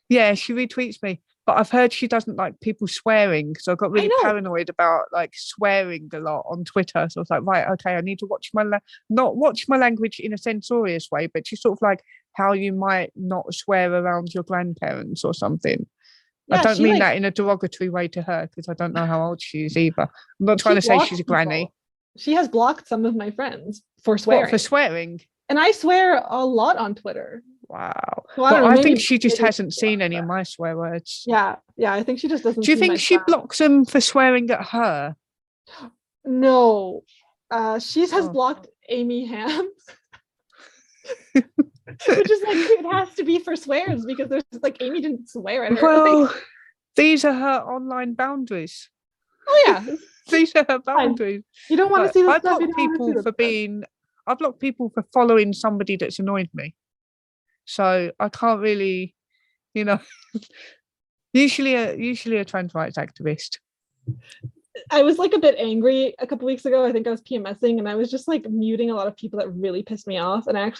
Yeah, she retweets me. But I've heard she doesn't like people swearing. So I got really paranoid about like swearing a lot on Twitter. So I was like, right, okay, I need to not watch my language in a censorious way, but just sort of like how you might not swear around your grandparents or something. Yeah, I don't mean that in a derogatory way to her because I don't know how old she is either. I'm not trying to say she's a granny. She has blocked some of my friends for swearing. What, for swearing? And I swear a lot on Twitter. Wow. So I think she just hasn't seen any of my swear words. Yeah, I think she just doesn't. Do you think she blocks them for swearing at her? No. She has blocked Amy Hams. Which is like, it has to be for swears because there's like, Amy didn't swear at her. Well, these are her online boundaries. Oh yeah. These are her boundaries. You don't want to see the stuff. I block people for following somebody that's annoyed me. So I can't really, usually a trans rights activist. I was like a bit angry a couple weeks ago. I think I was PMSing and I was just like muting a lot of people that really pissed me off. And I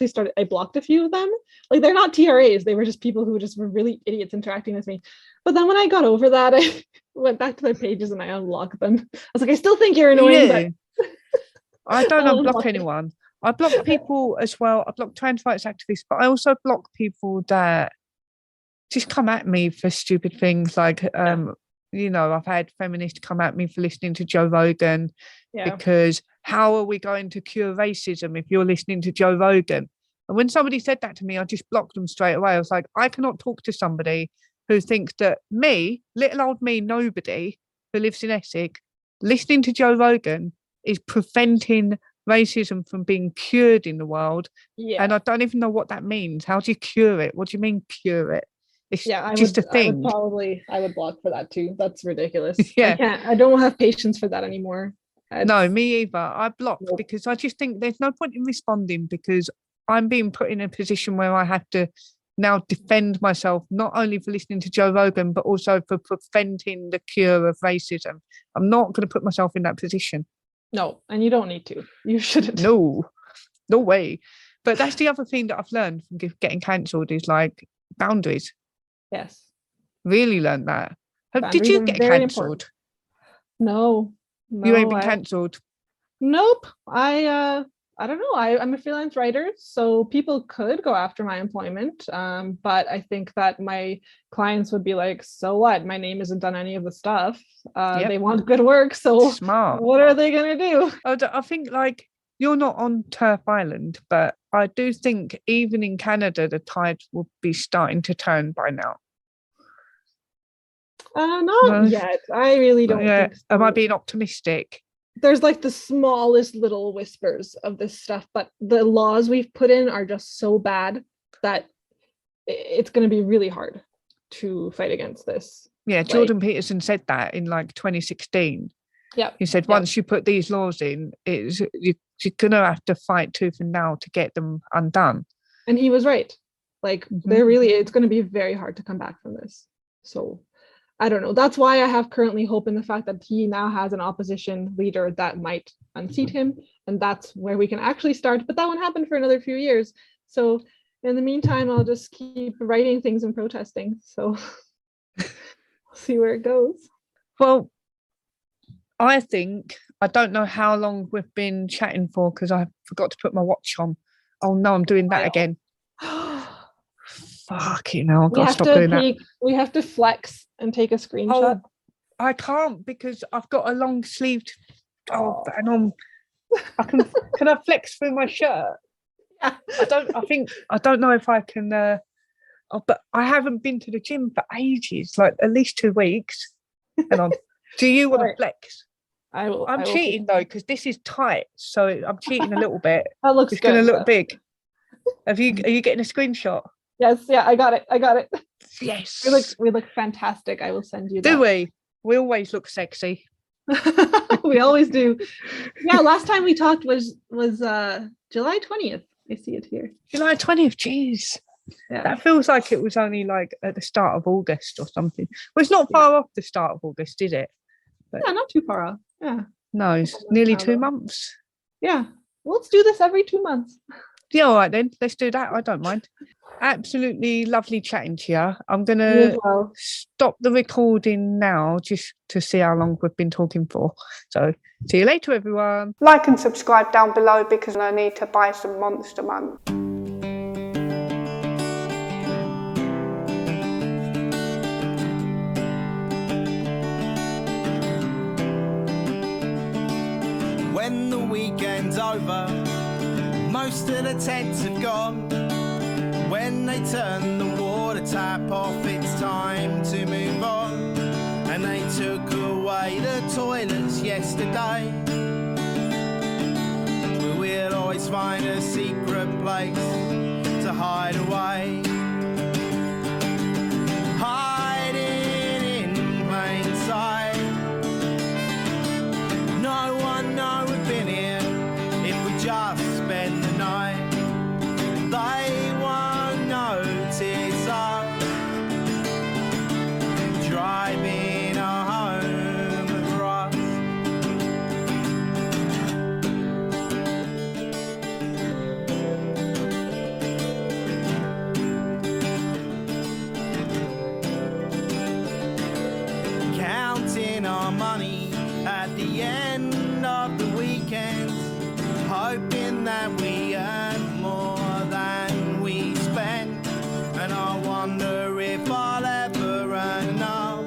blocked a few of them. Like, they're not TRAs. They were just people who were really idiots interacting with me. But then when I got over that, I went back to my pages and I unlocked them. I was like, I still think you're annoying, but I don't unblock anyone. I block people as well. I block trans rights activists, but I also block people that just come at me for stupid things. Like, I've had feminists come at me for listening to Joe Rogan because how are we going to cure racism if you're listening to Joe Rogan? And when somebody said that to me, I just blocked them straight away. I was like, I cannot talk to somebody who thinks that me, little old me, nobody who lives in Essex, listening to Joe Rogan is preventing racism from being cured in the world. Yeah. And I don't even know what that means. How do you cure it? What do you mean cure it? It's just a thing. I would block for that too. That's ridiculous. Yeah. I don't have patience for that anymore. No, me either. I block because I just think there's no point in responding because I'm being put in a position where I have to now defend myself, not only for listening to Joe Rogan, but also for preventing the cure of racism. I'm not going to put myself in that position. No, and you don't need to. You shouldn't. No way. But that's the other thing that I've learned from getting cancelled is like boundaries. Yes. Really learned that. Did you get I don't know. I'm a freelance writer, so people could go after my employment. But I think that my clients would be like, so what? My name isn't on any of the stuff. They want good work. So Smart. what are they going to do? I think like you're not on Turf Island, but I do think even in Canada, the tide will be starting to turn by now. Not yet. I really don't think so. Am I being optimistic? There's like the smallest little whispers of this stuff, but the laws we've put in are just so bad that it's going to be really hard to fight against this. Yeah, Jordan Peterson said that in like 2016. Yeah, he said once you put these laws in, you're gonna have to fight tooth and nail to get them undone. And he was right. Like it's going to be very hard to come back from this. So I don't know. That's why I have currently hope in the fact that he now has an opposition leader that might unseat him. And that's where we can actually start. But that won't happen for another few years. So in the meantime, I'll just keep writing things and protesting. So see where it goes. Well, I don't know how long we've been chatting for because I forgot to put my watch on. Oh no, I'm doing that again. Fucking hell, I've got to stop doing that. We have to flex and take a screenshot. Oh, I can't because I've got a long sleeved. And can I flex through my shirt? Yeah. I don't know if I can. But I haven't been to the gym for ages, like at least 2 weeks. Hang on. Do you want to flex? I'm cheating though because this is tight, so I'm cheating a little bit. That looks. It's going to look big. Are you getting a screenshot? Yes, yeah, I got it. Yes. We look fantastic. I will send you that. Do we? We always look sexy. We always do. Yeah, last time we talked was July 20th. I see it here. July 20th, jeez. Yeah. That feels like it was only like at the start of August or something. Well, it's not far off the start of August, is it? But yeah, not too far off. Yeah. No, it's nearly 2 months. Yeah. Well, let's do this every 2 months. Yeah, all right then. Let's do that. I don't mind. Absolutely lovely chatting to you. I'm going to stop the recording now just to see how long we've been talking for. So, see you later, everyone. Like and subscribe down below because I need to buy some Monster Man. When the weekend's over, most of the tents have gone. When they turn the water tap off, it's time to move on. And they took away the toilets yesterday, but we'll always find a secret place to hide away. Hiding in plain sight. No one knows we've been here if we just spend the night. They won't notice us driving home for us. Counting our money at the end of the weekend, hoping that we earn more than we spend. And I wonder if I'll ever earn enough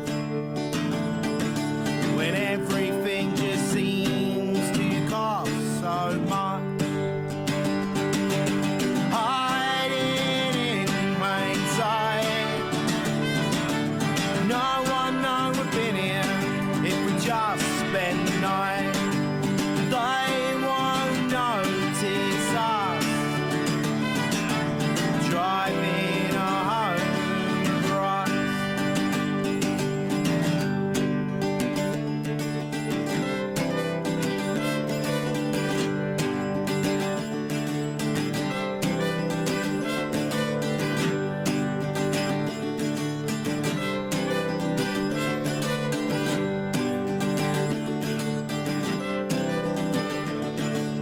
when everything just seems to cost so much. Hiding in plain sight. No one knows we've been here if we just spend the night. They won't notice us driving home for us.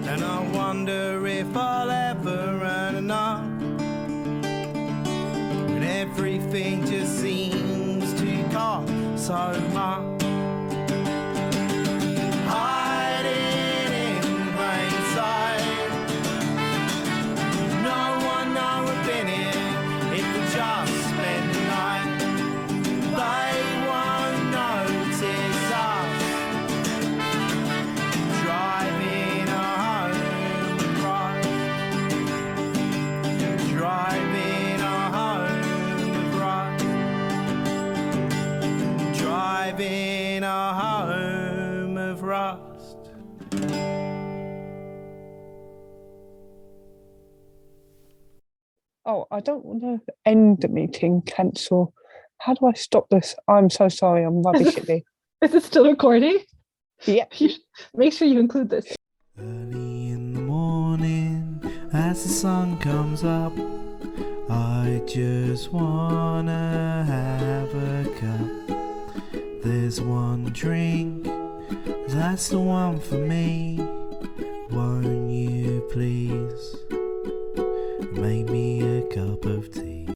And I wonder if I'll ever earn enough when everything just seems to cost so much. Hiding in plain sight. live in a home of rust. Oh, I don't want to end the meeting, cancel. How do I stop this? I'm so sorry, I'm rubbish at this. Is it still recording? Yeah. Make sure you include this. Early in the morning, as the sun comes up, I just wanna have a cup. There's one drink, that's the one for me. Won't you please make me a cup of tea?